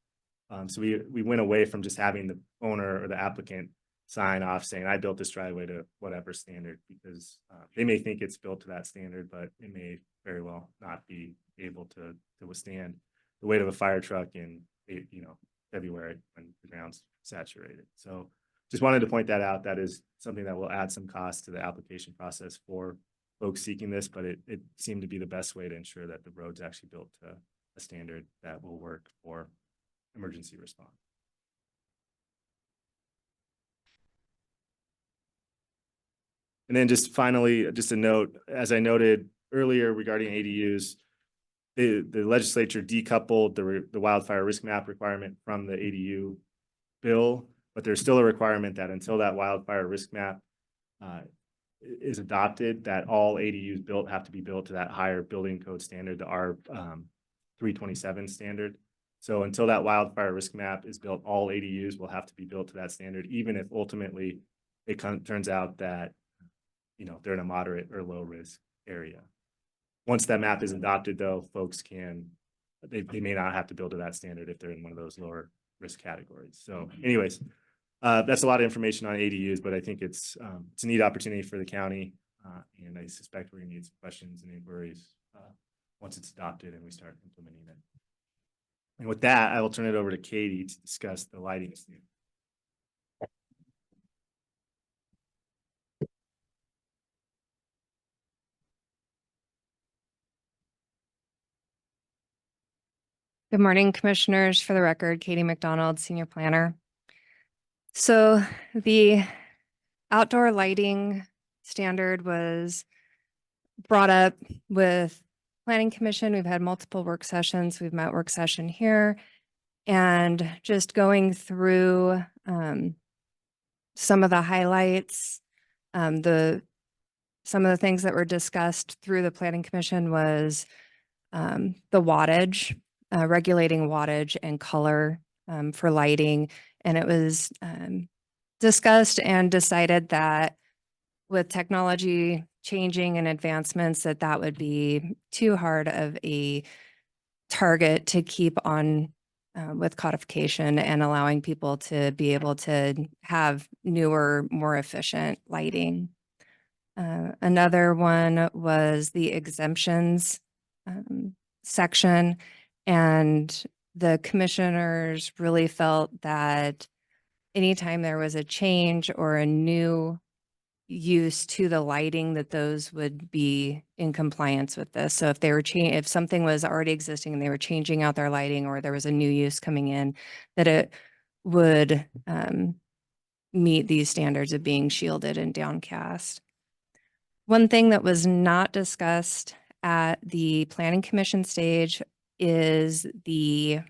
So we went away from just having the owner or the applicant sign off saying, I built this driveway to whatever standard, because they may think it's built to that standard, but it may very well not be able to withstand the weight of a fire truck in, February when the ground's saturated. So just wanted to point that out. That is something that will add some cost to the application process for folks seeking this, but it seemed to be the best way to ensure that the road's actually built to a standard that will work for emergency response. And then just finally, just a note, as I noted earlier regarding ADUs, the legislature decoupled the wildfire risk map requirement from the ADU bill, but there's still a requirement that until that wildfire risk map is adopted, that all ADUs built have to be built to that higher building code standard, the R 327 standard. So until that wildfire risk map is built, all ADUs will have to be built to that standard, even if ultimately it turns out that they're in a moderate or low risk area. Once that map is adopted, though, folks they may not have to build to that standard if they're in one of those lower risk categories. So anyways, that's a lot of information on ADUs, but I think it's a neat opportunity for the county. And I suspect we're gonna need some questions and inquiries once it's adopted and we start implementing it. And with that, I will turn it over to Katie to discuss the lighting standard. Good morning, commissioners. For the record, Katie McDonald, senior planner. So the outdoor lighting standard was brought up with planning commission. We've had multiple work sessions. We've met work session here, and just going through some of the highlights, some of the things that were discussed through the planning commission was the wattage, regulating wattage and color for lighting. And it was discussed and decided that with technology changing and advancements, that would be too hard of a target to keep on with codification and allowing people to be able to have newer, more efficient lighting. Another one was the exemptions section. And the commissioners really felt that anytime there was a change or a new use to the lighting, that those would be in compliance with this. So if they were if something was already existing and they were changing out their lighting, or there was a new use coming in, that it would meet these standards of being shielded and downcast. One thing that was not discussed at the planning commission stage is the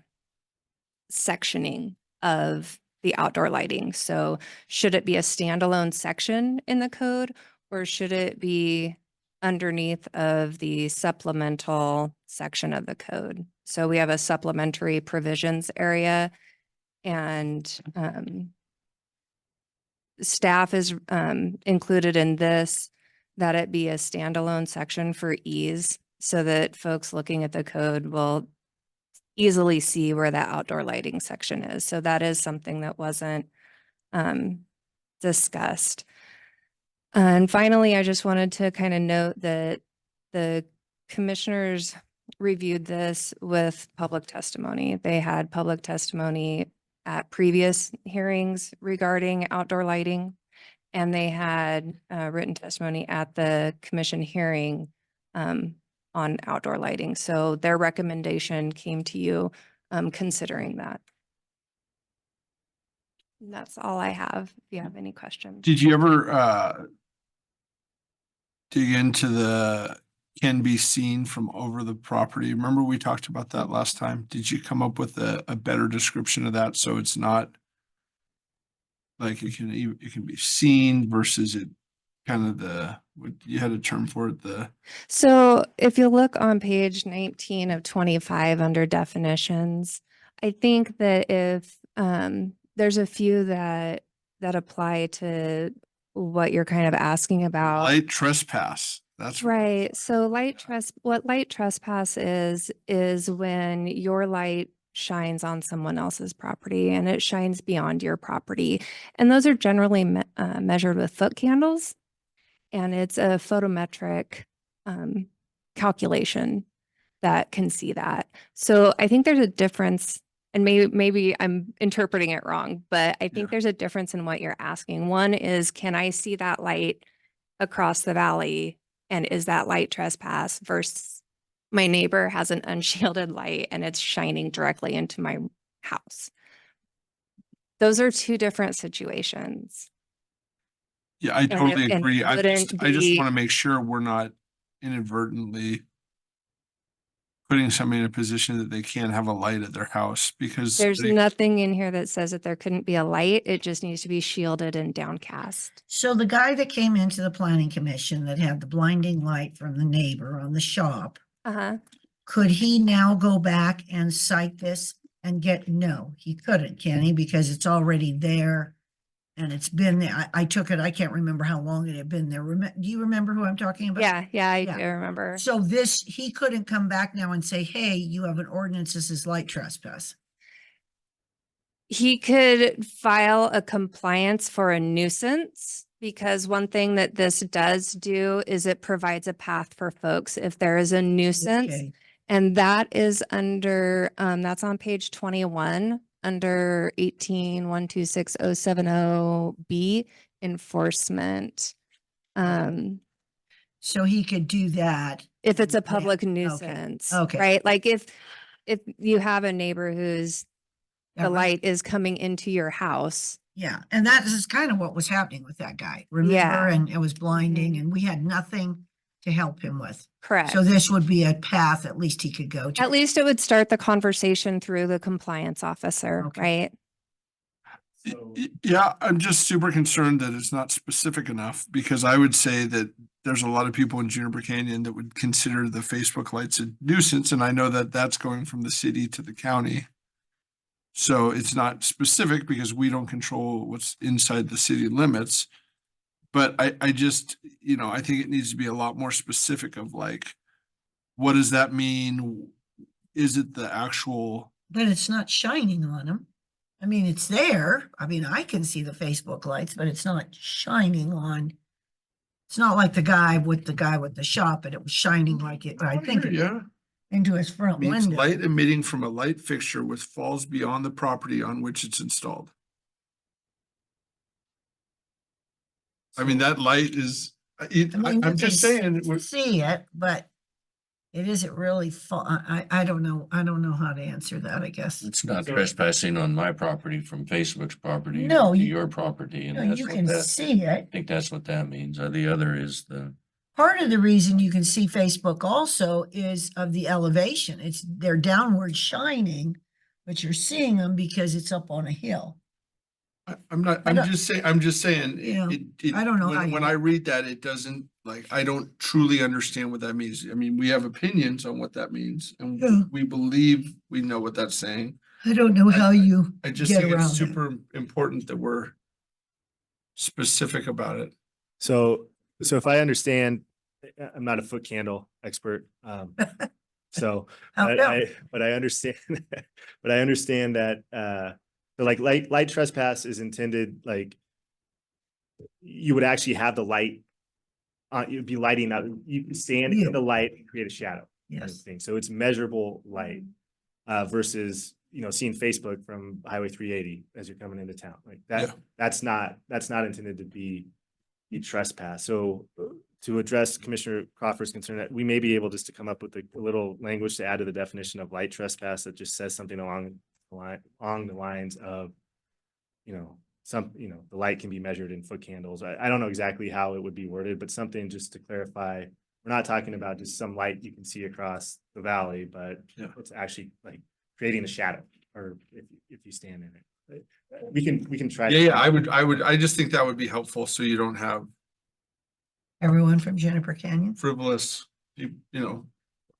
sectioning of the outdoor lighting. So should it be a standalone section in the code, or should it be underneath of the supplemental section of the code? So we have a supplementary provisions area, and staff is included in this, that it be a standalone section for ease, so that folks looking at the code will easily see where that outdoor lighting section is. So that is something that wasn't discussed. And finally, I just wanted to kind of note that the commissioners reviewed this with public testimony. They had public testimony at previous hearings regarding outdoor lighting, and they had written testimony at the commission hearing on outdoor lighting. So their recommendation came to you considering that. And that's all I have. If you have any questions. Did you ever dig into the can be seen from over the property? Remember we talked about that last time? Did you come up with a better description of that so it's not like it can be seen versus it kind of what you had a term for it, So if you look on page 19 of 25 under definitions, I think that if there's a few that apply to what you're kind of asking about. light trespass. That's Right. So what light trespass is when your light shines on someone else's property and it shines beyond your property. And those are generally measured with foot candles. And it's a photometric calculation that can see that. So I think there's a difference, and maybe I'm interpreting it wrong, but I think there's a difference in what you're asking. One is, can I see that light across the valley? And is that light trespass versus my neighbor has an unshielded light and it's shining directly into my house? Those are two different situations. Yeah, I totally and it agree. I just wouldn't be- want to make sure we're not inadvertently putting somebody in a position that they can't have a light at their house because There's nothing in here that says that there couldn't be a light. It just needs to be shielded and downcast. So the guy that came into the planning commission that had the blinding light from the neighbor on the shop, Uh-huh. could he now go back and cite this and no, he couldn't, can he? Because it's already there and it's been there. I took it, I can't remember how long it had been there. Do you remember who I'm talking about? Yeah, I do remember. So he couldn't come back now and say, hey, you have an ordinance, this is light trespass. He could file a compliance for a nuisance, because one thing that this does do is it provides a path for folks if there is a nuisance. Okay. And that is under, that's on page 21, under 18-126-070B, enforcement. So he could do that. If it's a Yeah, public okay, nuisance. okay. Right? Like if you have a neighbor whose Yeah, the right. light is coming into your house. Yeah, and that is kind of what was happening with that guy, remember? Yeah. And it was blinding Mhm. and we had nothing to help him with. Correct. So this would be a path at least he could go to. At least it would start the conversation through the compliance officer, Okay. right? Yeah, I'm just super concerned that it's not specific enough because I would say that there's a lot of people in Juniper Canyon that would consider the Facebook lights a nuisance, and I know that that's going from the city to the county. So it's not specific because we don't control what's inside the city limits. But I just, I think it needs to be a lot more specific of like, what does that mean? Is it the actual? But it's not shining on him. I mean, it's there. I mean, I can see the Facebook lights, but it's not shining on. It's not like the guy with the shop, and it was shining like it, I think, Yeah. into his front Means window. light emitting from a light fixture which falls beyond the property on which it's installed. I mean, that light is, I mean, I'm you just can saying, see it, but it isn't really I don't know. I don't know how to answer that, I guess. It's not trespassing on my property from Facebook's property No, to you- your property, and No, that's you what can that, see I it. think that's what that means. The other is the, Part of the reason you can see Facebook also is of the elevation. They're downward shining, but you're seeing them because it's up on a hill. I'm not, I I'm don't- just saying. Yeah, I don't know how When you- I read that, it doesn't, like, I don't truly understand what that means. I mean, we have opinions on what that means Yeah. and we believe we know what that's saying. I don't know how you I just get think it's around it. super important that we're specific about it. So if I understand, I'm not a foot candle expert. So, How but come? I understand, but I understand that, so like light trespass is intended, like you would actually have the light, you'd be lighting up, you can stand Yeah. in the light and create a shadow. kind of Yes. thing. So it's measurable light, versus, seeing Facebook from Highway 380 as you're coming into town. Like that, Yeah. that's not intended to be a trespass. So to address Commissioner Crawford's concern, that we may be able just to come up with a little language to add to the definition of light trespass that just says something along the lines of, some, you know, the light can be measured in foot candles. I don't know exactly how it would be worded, but something just to clarify. We're not talking about just some light you can see across the valley, but Yeah. it's actually like creating a shadow, or if you stand in it. We can try. Yeah, I just think that would be helpful, so you don't have Everyone from Juniper Canyon? frivolous, you know,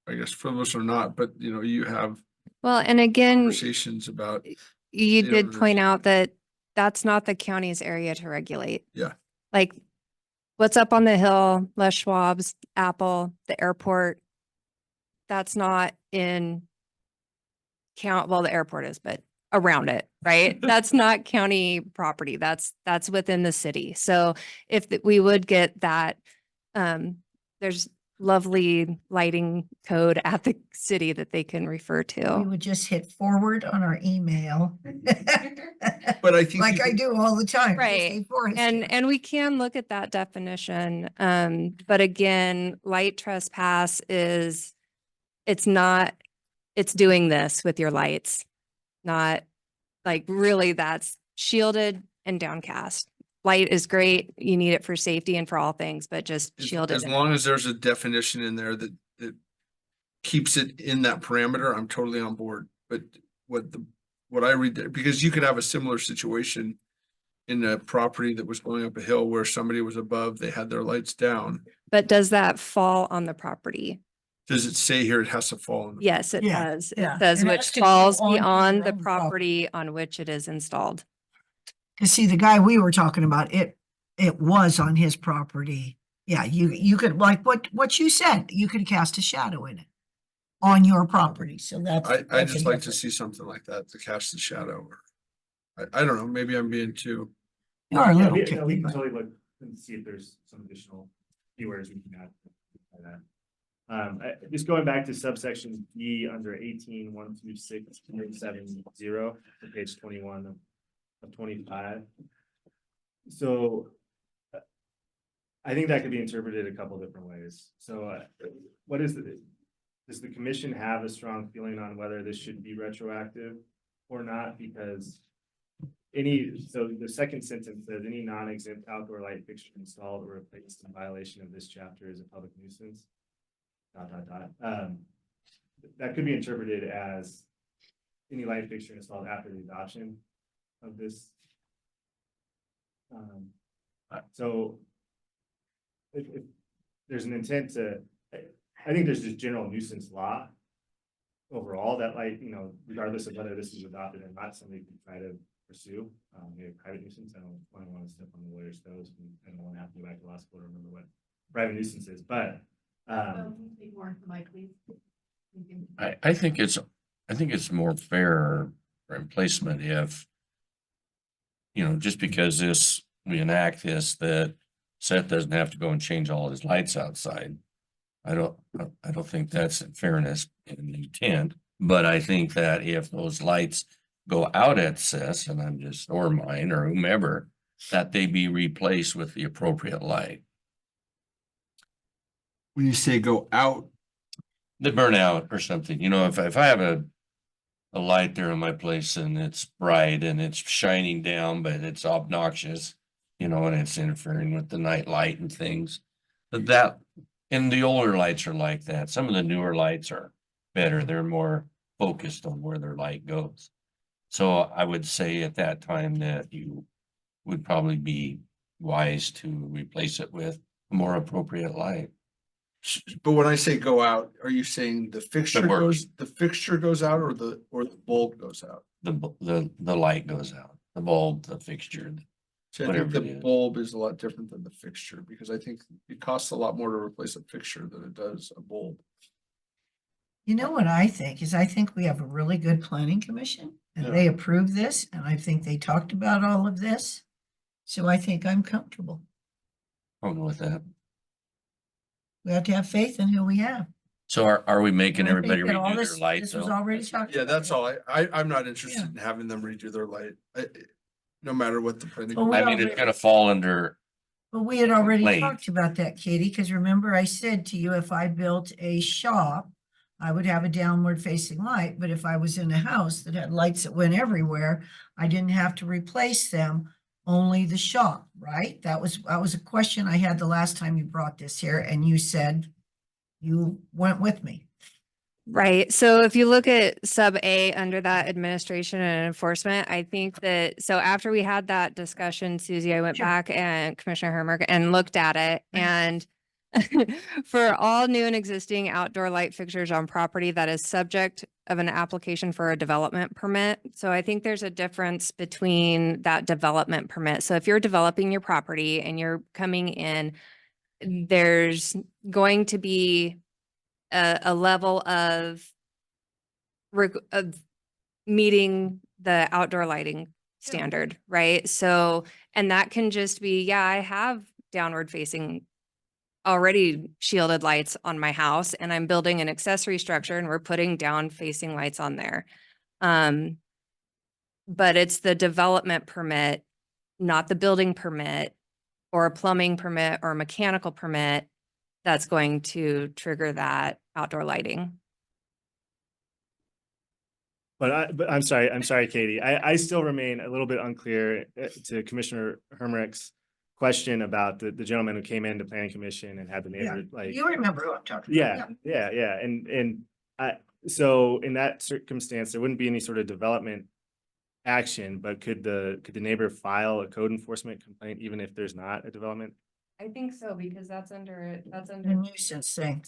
I guess frivolous or not, but you know, you have Well, and again, conversations about, you know, did point there's- out that that's not the county's area to regulate. Yeah. Like what's up on the hill, Les Schwab's, Apple, the airport, that's not in well, the airport is, but around it, right? That's not county property. That's within the city. So if we would get that, there's lovely lighting code at the city that they can refer We to. would just hit forward on our email. But I think Like you I could- do all the time. just Right. say forest here. And we can look at that definition. But again, light trespass is, it's doing this with your lights, not like really that's shielded and downcast. Light is great. You need it for safety and for all things, but just shielded. as long as there's a definition in there that keeps it in that parameter, I'm totally on board. But what I read there, because you could have a similar situation in a property that was going up a hill where somebody was above, they had their lights down. But does that fall on the property? Does it say here it has to fall? Yes, it Yeah, does. yeah. It says It which has to go falls onto beyond your the own property. property on which it is installed. Cause see, the guy we were talking about, it was on his property. Yeah, you could, like what you said, you could cast a shadow in it on your property. So that's. I that's just a like to difference. see something like that, to cast the shadow. Or I don't know, maybe I'm being too. You're a Yeah, little we picky, can but- totally look and see if there's some additional keywords we can add to that. Just going back to subsection D under 18.126.70, page 21 of 25. So I think that could be interpreted a couple different ways. So what is does the commission have a strong feeling on whether this should be retroactive or not? Because so the second sentence says any non-exempt outdoor light fixture installed or replaced in violation of this chapter is a public nuisance. ... That could be interpreted as any light fixture installed after the adoption of this. So if there's an intent to, I think there's just general nuisance law overall that, like, you know, regardless of whether this is adopted or not, somebody can try to pursue maybe private nuisance. I don't want to step on the lawyer's toes, and I don't want to have to go back to law school to remember what private nuisance is, but Speak more into the mic, please. I think it's more fair replacement if, you know, just because we enact this, that Seth doesn't have to go and change all his lights outside. I don't think that's in fairness in intent, but I think that if those lights go out at Seth, and or mine or whomever, that they be replaced with the appropriate light. When you say go out, They burn out or something, you know, if I have a light there in my place and it's bright and it's shining down, but it's obnoxious, you know, and it's interfering with the night light and things. And the older lights are like that. Some of the newer lights are better. They're more focused on where their light goes. So I would say at that time that you would probably be wise to replace it with a more appropriate light. but when I say go out, are you saying the fixture goes out or the bulb goes out? The light goes out, the bulb, the fixture. So I think Whatever the it is. bulb is a lot different than the fixture, because I think it costs a lot more to replace a fixture than it does a bulb. You know what I think is, I think we have a really good planning commission and they approved this, and I think they talked about all of this. So I think I'm comfortable. I'll go with that. We have to have faith in who we have. So are we making And I think everybody that all redo their this- lights? This was though? already talked. Yeah, about. that's all. I'm not interested in having them redo their light. No matter what the planning. Well, we I mean, it's already- gonna fall under, But we had already Late. talked about that, Katie, because remember I said to you, if I built a shop, I would have a downward facing light, but if I was in a house that had lights that went everywhere, I didn't have to replace them only the shop, right? That was a question I had the last time you brought this here, and you said you went with me. Right. So if you look at sub A under that administration and enforcement, I think that, so after we had that discussion, Susie, I went Sure. back and Commissioner Hermer and looked at it and for all new and existing outdoor light fixtures on property that is subject of an application for a development permit. So I think there's a difference between that development permit. So if you're developing your property and you're coming in, there's going to be a level of meeting the outdoor lighting standard, right? So, and that can just be, yeah, I have downward facing already shielded lights on my house and I'm building an accessory structure and we're putting down facing lights on there. But it's the development permit, not the building permit or a plumbing permit or a mechanical permit that's going to trigger that outdoor lighting. But I'm sorry, Katie. I still remain a little bit unclear to Commissioner Hermerich's question about the gentleman who came into planning commission and had the Yeah, neighbor like. you remember who I'm talking about. Yeah. And so in that circumstance, there wouldn't be any sort of development action, but could the neighbor file a code enforcement complaint even if there's not a development? I think so, because that's under, The nuisance thing.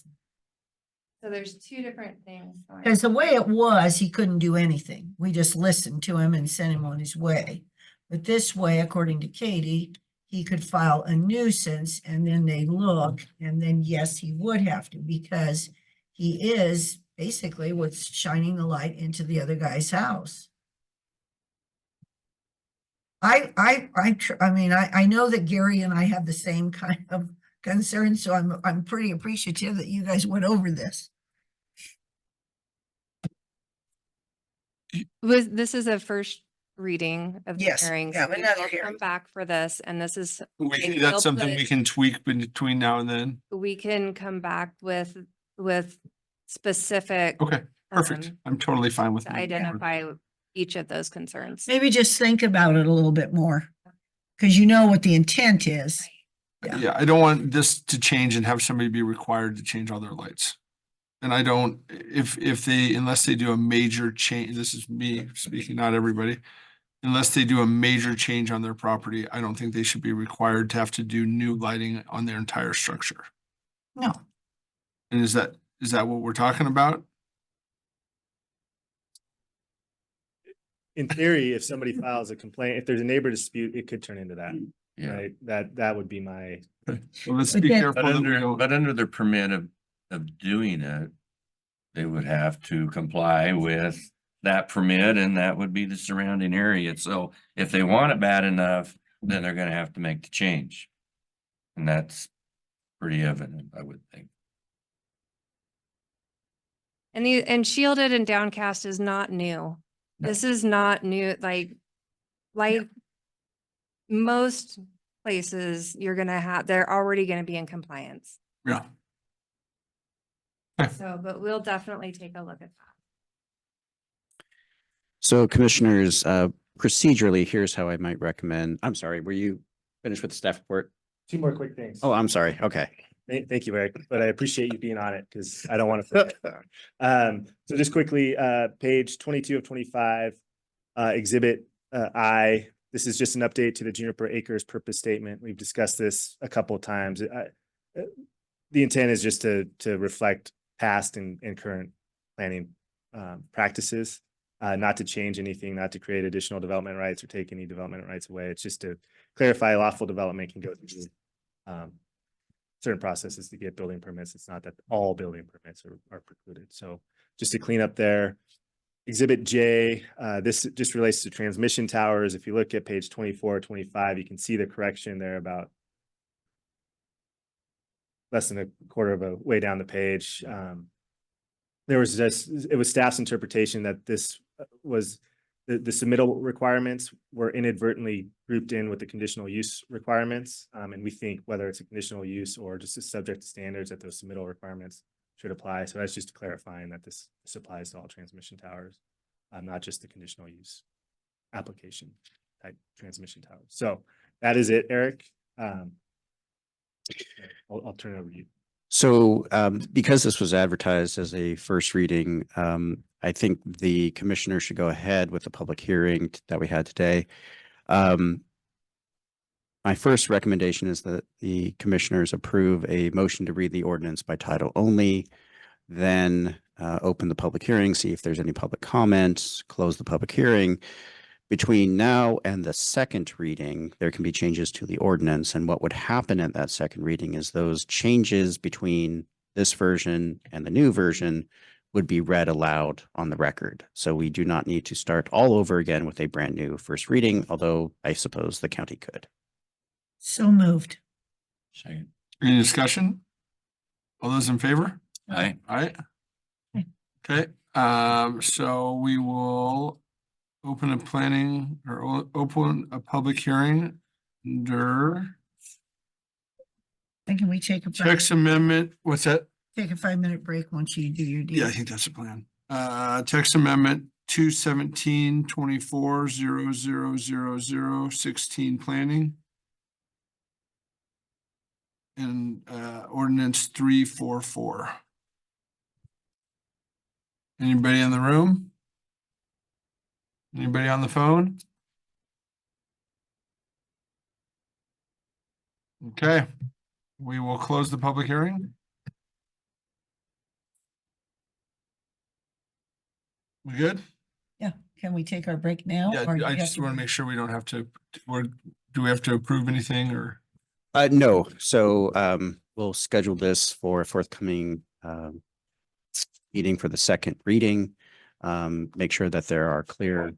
so there's two different things. Because the way it was, he couldn't do anything. We just listened to him and sent him on his way. But this way, according to Katie, he could file a nuisance and then they look, and then yes, he would have to, because he is basically what's shining the light into the other guy's house. I mean, I know that Gary and I have the same kind of concern, so I'm pretty appreciative that you guys went over this. This is a first reading of the Yes, hearing. yeah, So we another will hearing. come back for this, and this is, That's we'll something we put- can tweak between now and then. we can come back with specific. Okay, perfect. I'm totally fine with To that. identify each of those concerns. Maybe just think about it a little bit more, because you know what the intent is. Yeah. Yeah, I don't want this to change and have somebody be required to change all their lights. And I don't, if they, unless they do a major change, this is me speaking, not everybody. Unless they do a major change on their property, I don't think they should be required to have to do new lighting on their entire structure. No, And is that what we're talking about? In theory, if somebody files a complaint, if there's a neighbor dispute, it could turn into that, Yeah. right? That would be my. Well, let's But be then- careful that we don't. But under the permit of doing it, they would have to comply with that permit and that would be the surrounding area. So if they want it bad enough, then they're gonna have to make the change. And that's pretty evident, I would think. And shielded and downcast is not new. This is not new, like most places you're gonna have, they're already gonna be in compliance. Yeah. So, but we'll definitely take a look at that. So commissioners, procedurally, here's how I might recommend. I'm sorry, were you finished with the staff report? Two more quick things. Oh, I'm sorry. Okay. Thank you, Eric, but I appreciate you being on it because I don't want to forget. So just quickly, page 22 of 25, exhibit I. This is just an update to the Juniper Acres purpose statement. We've discussed this a couple of times. The intent is just to reflect past and current planning practices, not to change anything, not to create additional development rights or take any development rights away. It's just to clarify lawful development can go through certain processes to get building permits. It's not that all building permits are precluded. So just to clean up there. Exhibit J, this just relates to transmission towers. If you look at page 24, 25, you can see the correction there about less than a quarter of a way down the page. It was staff's interpretation that this was the submittal requirements were inadvertently grouped in with the conditional use requirements. And we think whether it's a conditional use or just a subject to standards that those submittal requirements should apply. So that's just clarifying that this applies to all transmission towers, not just the conditional use application. type transmission towers. So that is it, Eric. I'll turn it over to you. So because this was advertised as a first reading, I think the commissioner should go ahead with the public hearing that we had today. My first recommendation is that the commissioners approve a motion to read the ordinance by title only, then open the public hearing, see if there's any public comments, close the public hearing. Between now and the second reading, there can be changes to the ordinance. And what would happen at that second reading is those changes between this version and the new version would be read aloud on the record. So we do not need to start all over again with a brand new first reading, although I suppose the county could. So moved. Second. Any discussion? All those in favor? Aye. Aye. Okay, so we will open a planning or open a public hearing under And can we take a text amendment, what's that? take a 5-minute break once you do your deal? Yeah, I think that's the plan. Text amendment 217-24-0000-16 planning. And ordinance 344. Anybody in the room? Anybody on the phone? Okay, we will close the public hearing. We good? Yeah, can we take our break now? Yeah, or do I we have just to want to make sure we don't have to, do we have to approve anything or? No, so we'll schedule this for a forthcoming meeting for the second reading. Make sure that there are clear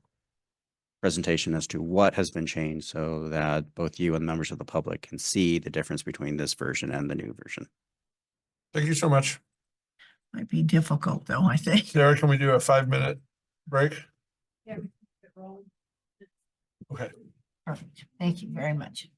presentation as to what has been changed so that both you and members of the public can see the difference between this version and the new version. Thank you so much. Might be difficult though, I think. Sarah, can we do a 5-minute break? Yeah. Okay. Perfect. Thank you very much.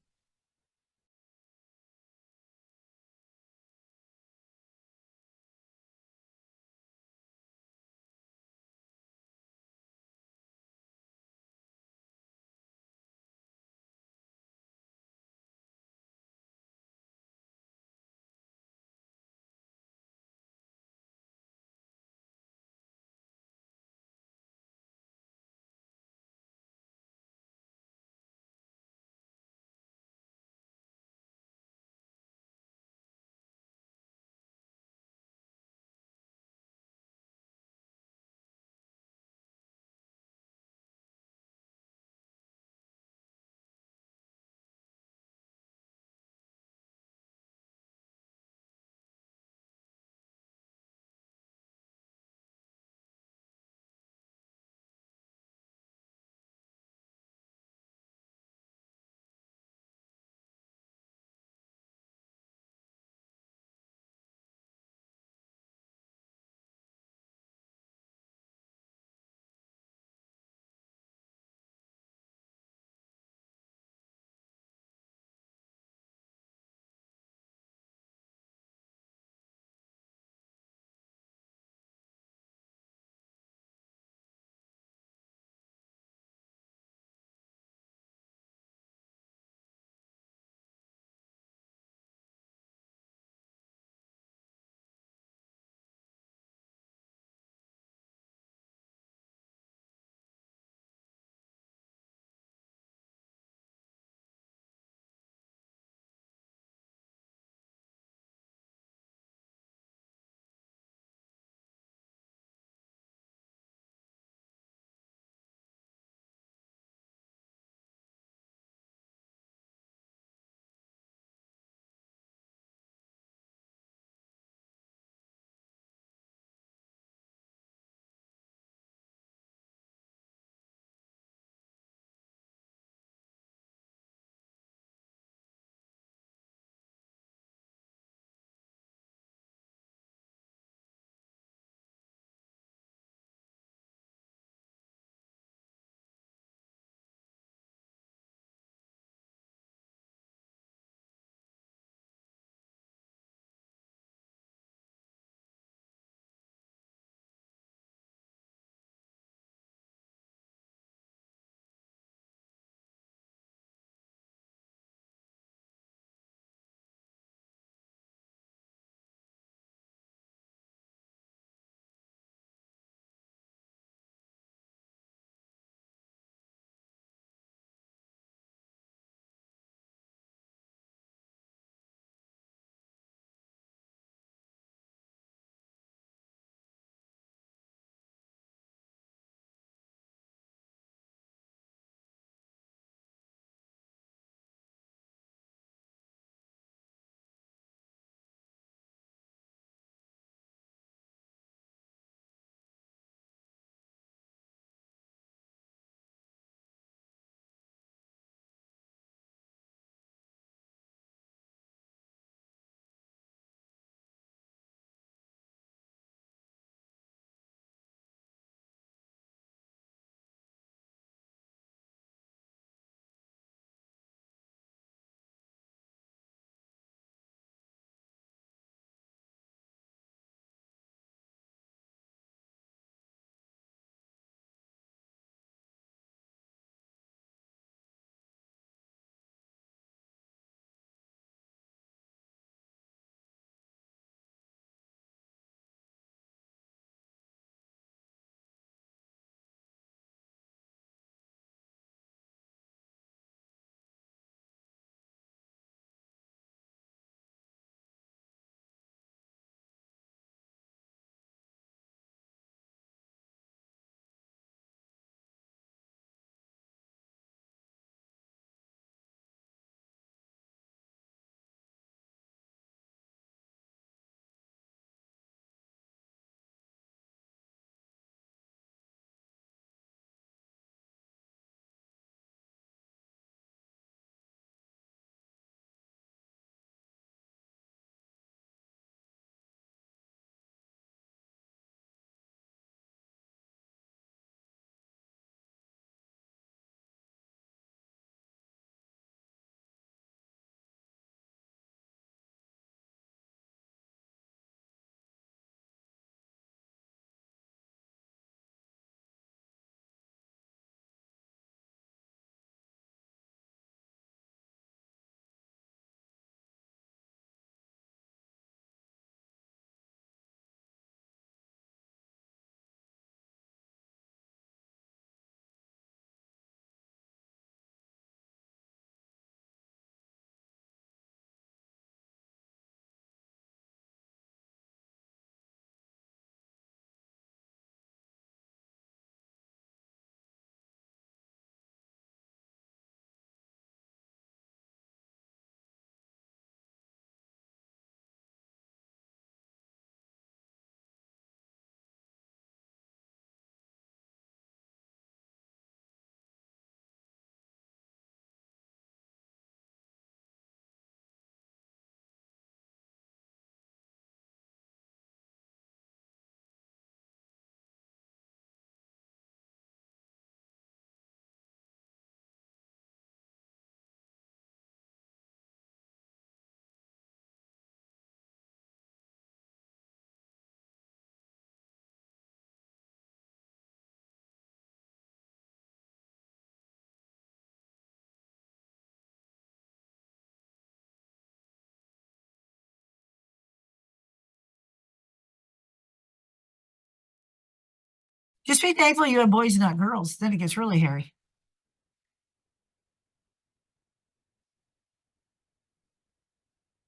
Just be thankful you have boys, not girls. Then it gets really hairy.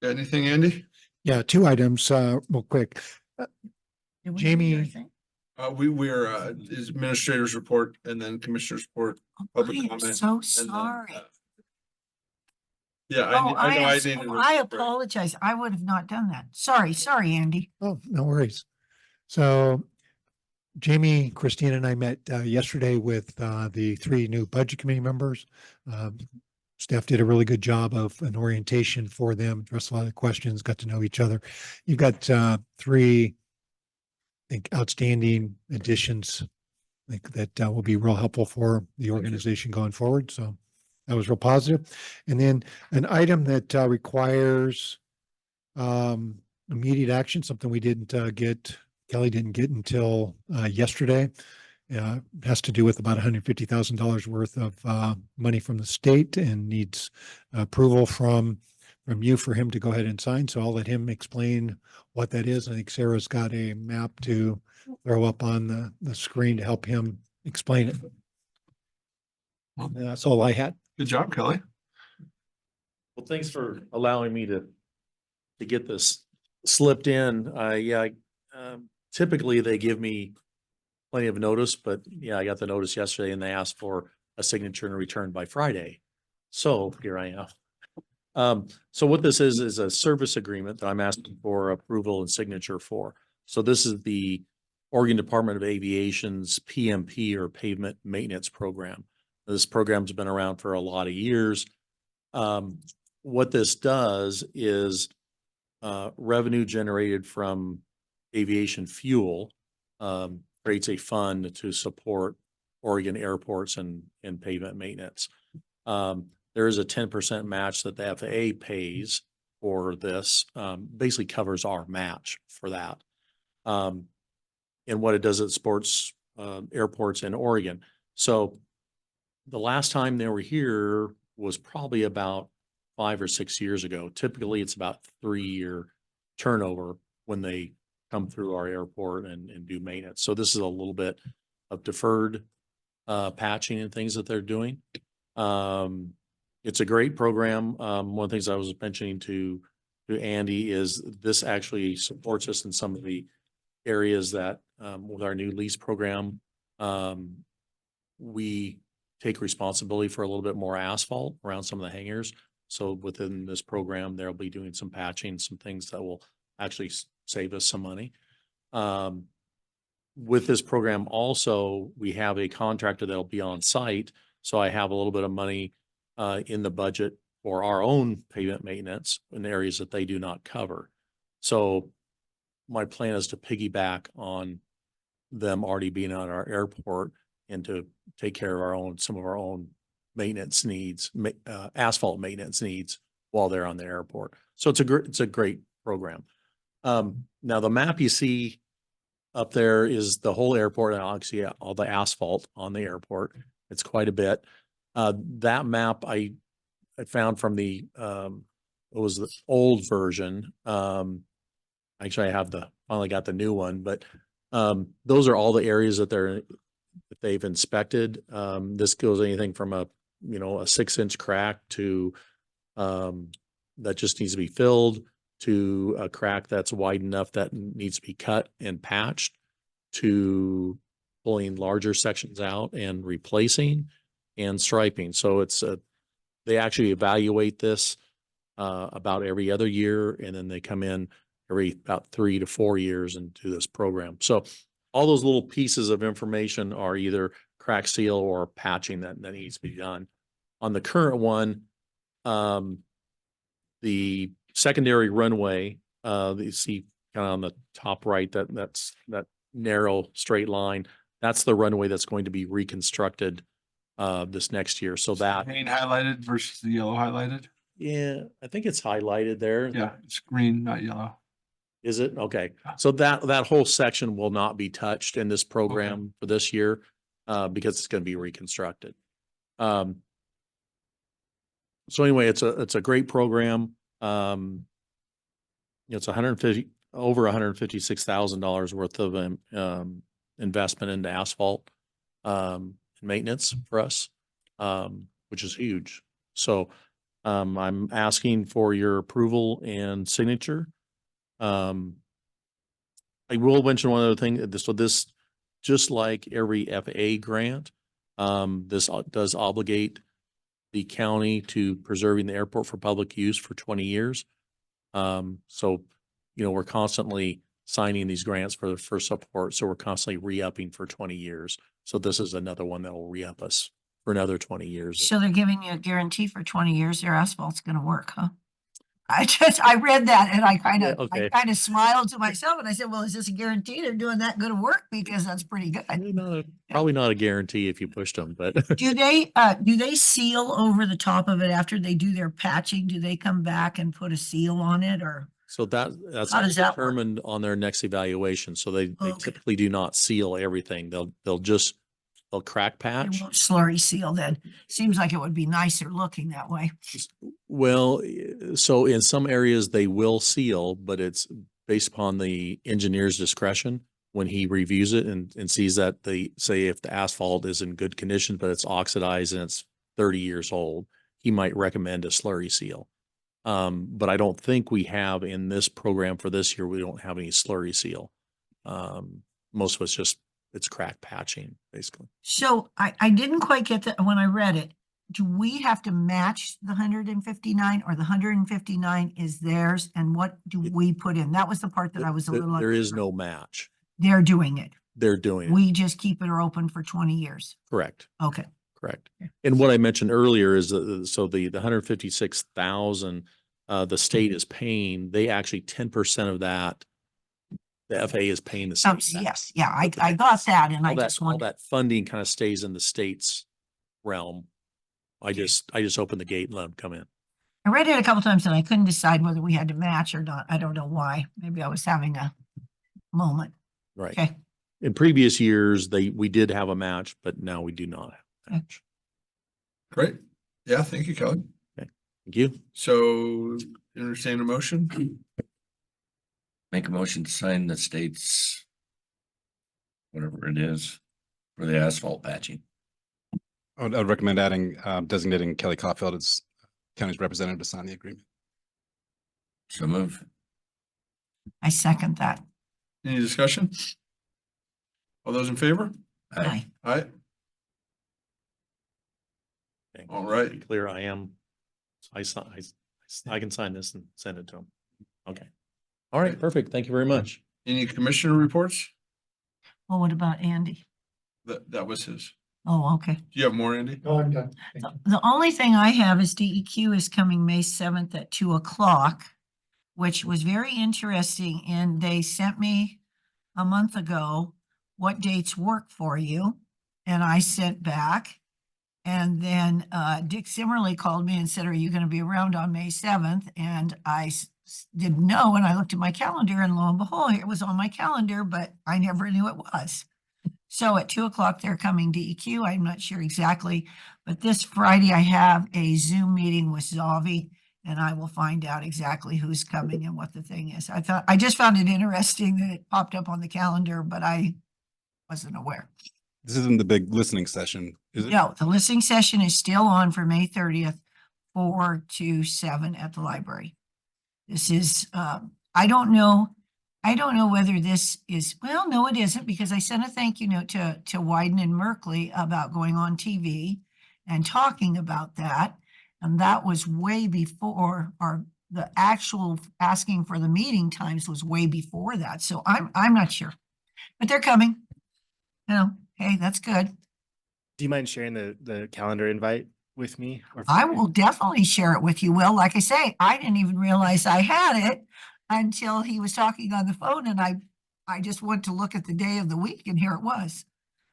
Anything, Andy? Yeah, two items, real quick. Did we do your Jamie, thing? We're, is administrator's report and then commissioner's report, public I am comment. so and then, sorry. Yeah, Oh, I know am I so- needed. I apologize. I would have not done that. Sorry, Andy. oh, no worries. So Jamie, Christina and I met yesterday with the three new budget committee members. Staff did a really good job of an orientation for them, addressed a lot of questions, got to know each other. You've got three, I think, outstanding additions. I think that will be real helpful for the organization going forward. So that was real positive. And then an item that requires immediate action, something we didn't get, Kelly didn't get until yesterday. Has to do with about $150,000 worth of money from the state and needs approval from you for him to go ahead and sign. So I'll let him explain what that is. I think Sarah's got a map to throw up on the screen to help him explain it. That's all I had. Good job, Kelly. Well, thanks for allowing me to get this slipped in. Typically they give me plenty of notice, but yeah, I got the notice yesterday and they asked for a signature and a return by Friday. So here I am. So what this is a service agreement that I'm asking for approval and signature for. So this is the Oregon Department of Aviation's PMP, or Pavement Maintenance Program. This program's been around for a lot of years. What this does is revenue generated from aviation fuel creates a fund to support Oregon airports and pavement maintenance. There is a 10% match that the FAA pays for this, basically covers our match for that. And what it does, it supports airports in Oregon. So the last time they were here was probably about 5 or 6 years ago. Typically, it's about 3-year turnover when they come through our airport and do maintenance. So this is a little bit of deferred patching and things that they're doing. It's a great program. One of the things I was mentioning to Andy is this actually supports us in some of the areas that with our new lease program, we take responsibility for a little bit more asphalt around some of the hangars. So within this program, they'll be doing some patching, some things that will actually save us some money. With this program also, we have a contractor that'll be on site. So I have a little bit of money in the budget for our own pavement maintenance in areas that they do not cover. So my plan is to piggyback on them already being on our airport and to take care of some of our own maintenance needs, asphalt maintenance needs while they're on the airport. So it's a great program. Now the map you see up there is the whole airport, and obviously all the asphalt on the airport. It's quite a bit. That map I found from it was the old version. Actually I finally got the new one, but those are all the areas that they've inspected. This goes anything from a 6-inch crack to that just needs to be filled, to a crack that's wide enough that needs to be cut and patched, to pulling larger sections out and replacing, and striping. So they actually evaluate this about every other year, and then they come in every about 3 to 4 years and do this program. So all those little pieces of information are either crack seal or patching that needs to be done. On the current one, the secondary runway, that you see kind of on the top right, that's that narrow straight line. That's the runway that's going to be reconstructed this next year. So that Green highlighted versus the yellow highlighted. yeah, I think it's highlighted there. Yeah, it's green, not yellow. Is it? Okay. So that whole section will not be touched in this program for this year because it's going to be reconstructed. So anyway, it's a great program. It's over $156,000 worth of investment into asphalt, maintenance for us, which is huge. So, I'm asking for your approval and signature. I will mention one other thing. So this, just like every FAA grant, this does obligate the county to preserving the airport for public use for 20 years. So, we're constantly signing these grants for support. So we're constantly re-upping for 20 years. So this is another one that will re-up us for another 20 years. So they're giving you a guarantee for 20 years their asphalt's gonna work, huh? I read that and I Yeah, okay. kind of smiled to myself and I said, well, is this a guarantee they're doing that good of work? Because that's pretty good. Probably not a guarantee if you pushed them, but Do they seal over the top of it after they do their patching? Do they come back and put a seal on it or? so that's How all does that work? determined on their next evaluation. So they Okay. typically do not seal everything. They'll crack They patch. won't slurry seal then. Seems like it would be nicer looking that way. Well, so in some areas they will seal, but it's based upon the engineer's discretion when he reviews it and sees that say if the asphalt is in good condition, but it's oxidized and it's 30 years old, he might recommend a slurry seal. But I don't think we have in this program for this year, we don't have any slurry seal. Most of it's crack patching, basically. So I didn't quite get that when I read it. Do we have to match the 159 or the 159 is theirs? And what do we put in? That was the part that I was a little. There is unsure. no match. They're doing it. They're doing it. We just keep it open for 20 years. Correct. Okay. Correct. And what I mentioned earlier is so the 156,000 the state is paying, they actually 10% of that, the FAA is paying the state. Yes, yeah, I got that and I All just all wanted, that funding kind of stays in the state's realm. I just opened the gate and let them come in. I read it a couple times and I couldn't decide whether we had to match or not. I don't know why. Maybe I was having a moment. Right. Okay. In previous years, we did have a match, but now we do not have a match. Great. Yeah, thank you, Kelly. Okay. Thank you. So entertain a motion. Make a motion to sign the state's whatever it is for the asphalt patching. I'd recommend adding, designating Kelly Caulfield as county's representative to sign the agreement. So move. I second that. Any discussion? All those in favor? Aye. Aye. Okay. All right. To be clear, I can sign this and send it to them. Okay. All right, perfect. Thank you very much. Any commissioner reports? Well, what about Andy? That was his. Oh, okay. Do you have more, Andy? Oh, I'm done. The only thing I have is DEQ is coming May 7th at 2:00, which was very interesting. And they sent me a month ago, what dates work for you? And I sent back. And then Dick Simmerly called me and said, are you going to be around on May 7th? And I didn't know. And I looked at my calendar and lo and behold, it was on my calendar, but I never knew it was. So at 2:00, they're coming DEQ. I'm not sure exactly, but this Friday I have a Zoom meeting with Zavi and I will find out exactly who's coming and what the thing is. I just found it interesting that it popped up on the calendar, but I wasn't aware. This isn't the big listening session, is it? No, the listening session is still on for May 30th, 4 to 7 at the library. This is, I don't know whether this is, well, no, it isn't, because I sent a thank you note to Wyden and Merkley about going on TV and talking about that. And that was way before, the actual asking for the meeting times was way before that. So I'm not sure, but they're coming. Hey, that's good. Do you mind sharing the calendar invite with me? I will definitely share it with you. Will, like I say, I didn't even realize I had it until he was talking on the phone and I just went to look at the day of the week and here it was.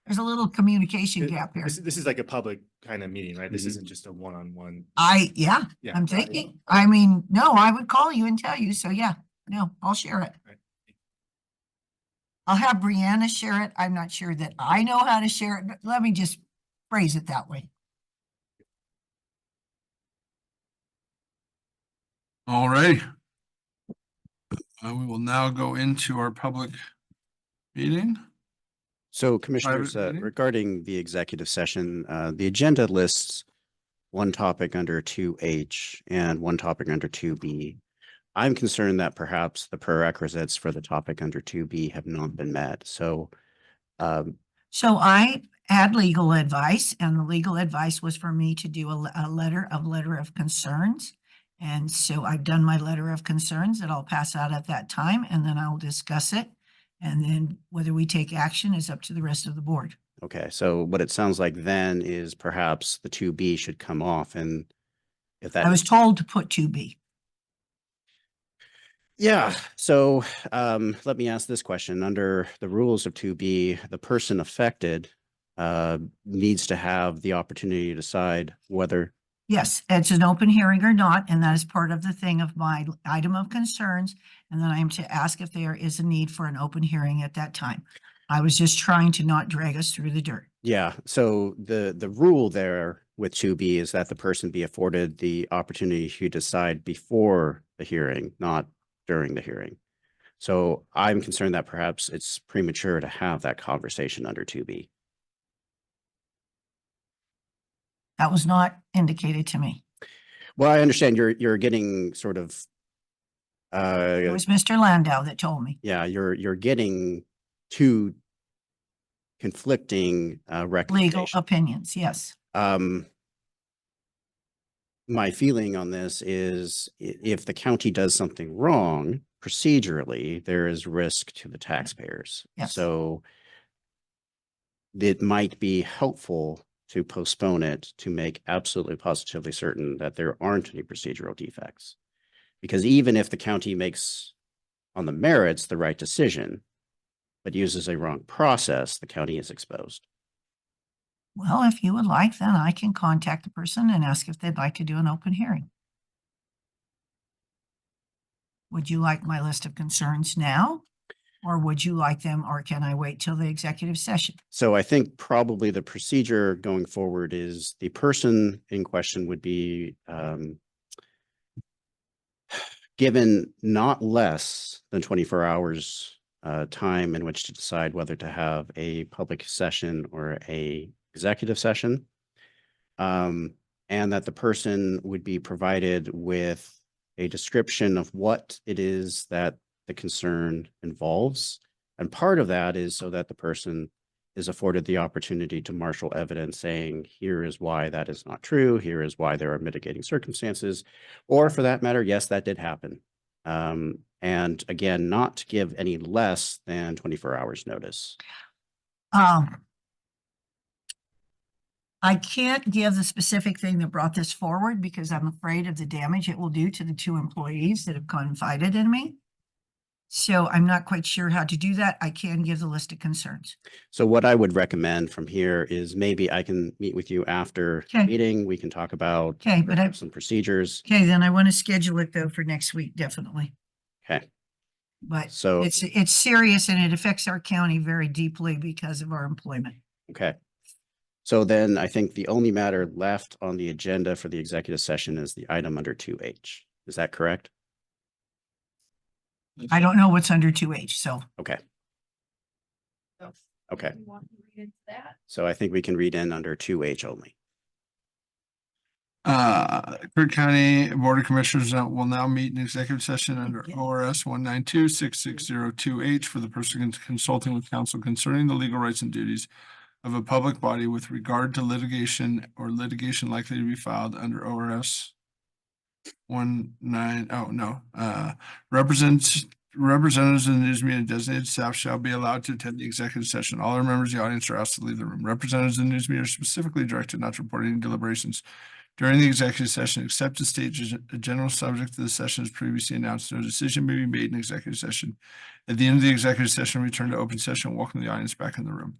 There's a little communication gap here. This is like a public kind of meeting, right? This isn't just a one-on-one. Yeah, I'm thinking, I mean, no, I would call you and tell you. So yeah, no, I'll share it. Right. I'll have Brianna share it. I'm not sure that I know how to share it, but let me just phrase it that way. All right. We will now go into our public meeting. So Commissioners, meeting? regarding the executive session, the agenda lists one topic under 2H and one topic under 2B. I'm concerned that perhaps the prerequisites for the topic under 2B have not been met. So So I had legal advice, and the legal advice was for me to do a letter of concerns. And so I've done my letter of concerns that I'll pass out at that time, and then I'll discuss it. And then whether we take action is up to the rest of the board. okay, so what it sounds like then is perhaps the 2B should come off, and if that I was told to put 2B. Yeah, so let me ask this question. Under the rules of 2B, the person affected needs to have the opportunity to decide whether, Yes, it's an open hearing or not, and that is part of the thing of my item of concerns. And then I am to ask if there is a need for an open hearing at that time. I was just trying to not drag us through the dirt. yeah, so the rule there with 2B is that the person be afforded the opportunity to decide before the hearing, not during the hearing. So I'm concerned that perhaps it's premature to have that conversation under 2B. That was not indicated to me. Well, I understand you're getting sort of It was Mr. Landau that told me. yeah, you're getting two conflicting Legal recommendations. opinions, yes. My feeling on this is if the county does something wrong procedurally, there is risk to the taxpayers. Yes. So it might be helpful to postpone it to make absolutely positively certain that there aren't any procedural defects. Because even if the county makes on the merits the right decision, but uses a wrong process, the county is exposed. Well, if you would like, then I can contact the person and ask if they'd like to do an open hearing. Would you like my list of concerns now? Or would you like them, or can I wait till the executive session? So I think probably the procedure going forward is the person in question would be given not less than 24 hours time in which to decide whether to have a public session or a executive session. And that the person would be provided with a description of what it is that the concern involves. And part of that is so that the person is afforded the opportunity to marshal evidence saying, here is why that is not true. Here is why there are mitigating circumstances, or for that matter, yes, that did happen. And again, not to give any less than 24 hours notice. I can't give the specific thing that brought this forward because I'm afraid of the damage it will do to the two employees that have confided in me. So I'm not quite sure how to do that. I can give the list of concerns. So what I would recommend from here is maybe I can meet with you after the Okay. meeting. We can talk about Okay, but some procedures. okay, then I want to schedule it though for next week, definitely. Okay. But So, it's serious and it affects our county very deeply because of our employment. okay. So then I think the only matter left on the agenda for the executive session is the item under 2H. Is that correct? I don't know what's under 2H, so. Okay. Okay. You want to read into that? So I think we can read in under 2H only. Crook County Board of Commissioners will now meet in executive session under ORS 192-6602H for the person consulting with counsel concerning the legal rights and duties of a public body with regard to litigation or litigation likely to be filed under ORS representatives of the news media and designated staff shall be allowed to attend the executive session. All other members of the audience are asked to leave the room. Representatives of the news media are specifically directed not to report any deliberations during the executive session, except to state a general subject of the session as previously announced. No decision may be made in executive session. At the end of the executive session, return to open session. Welcome the audience back in the room.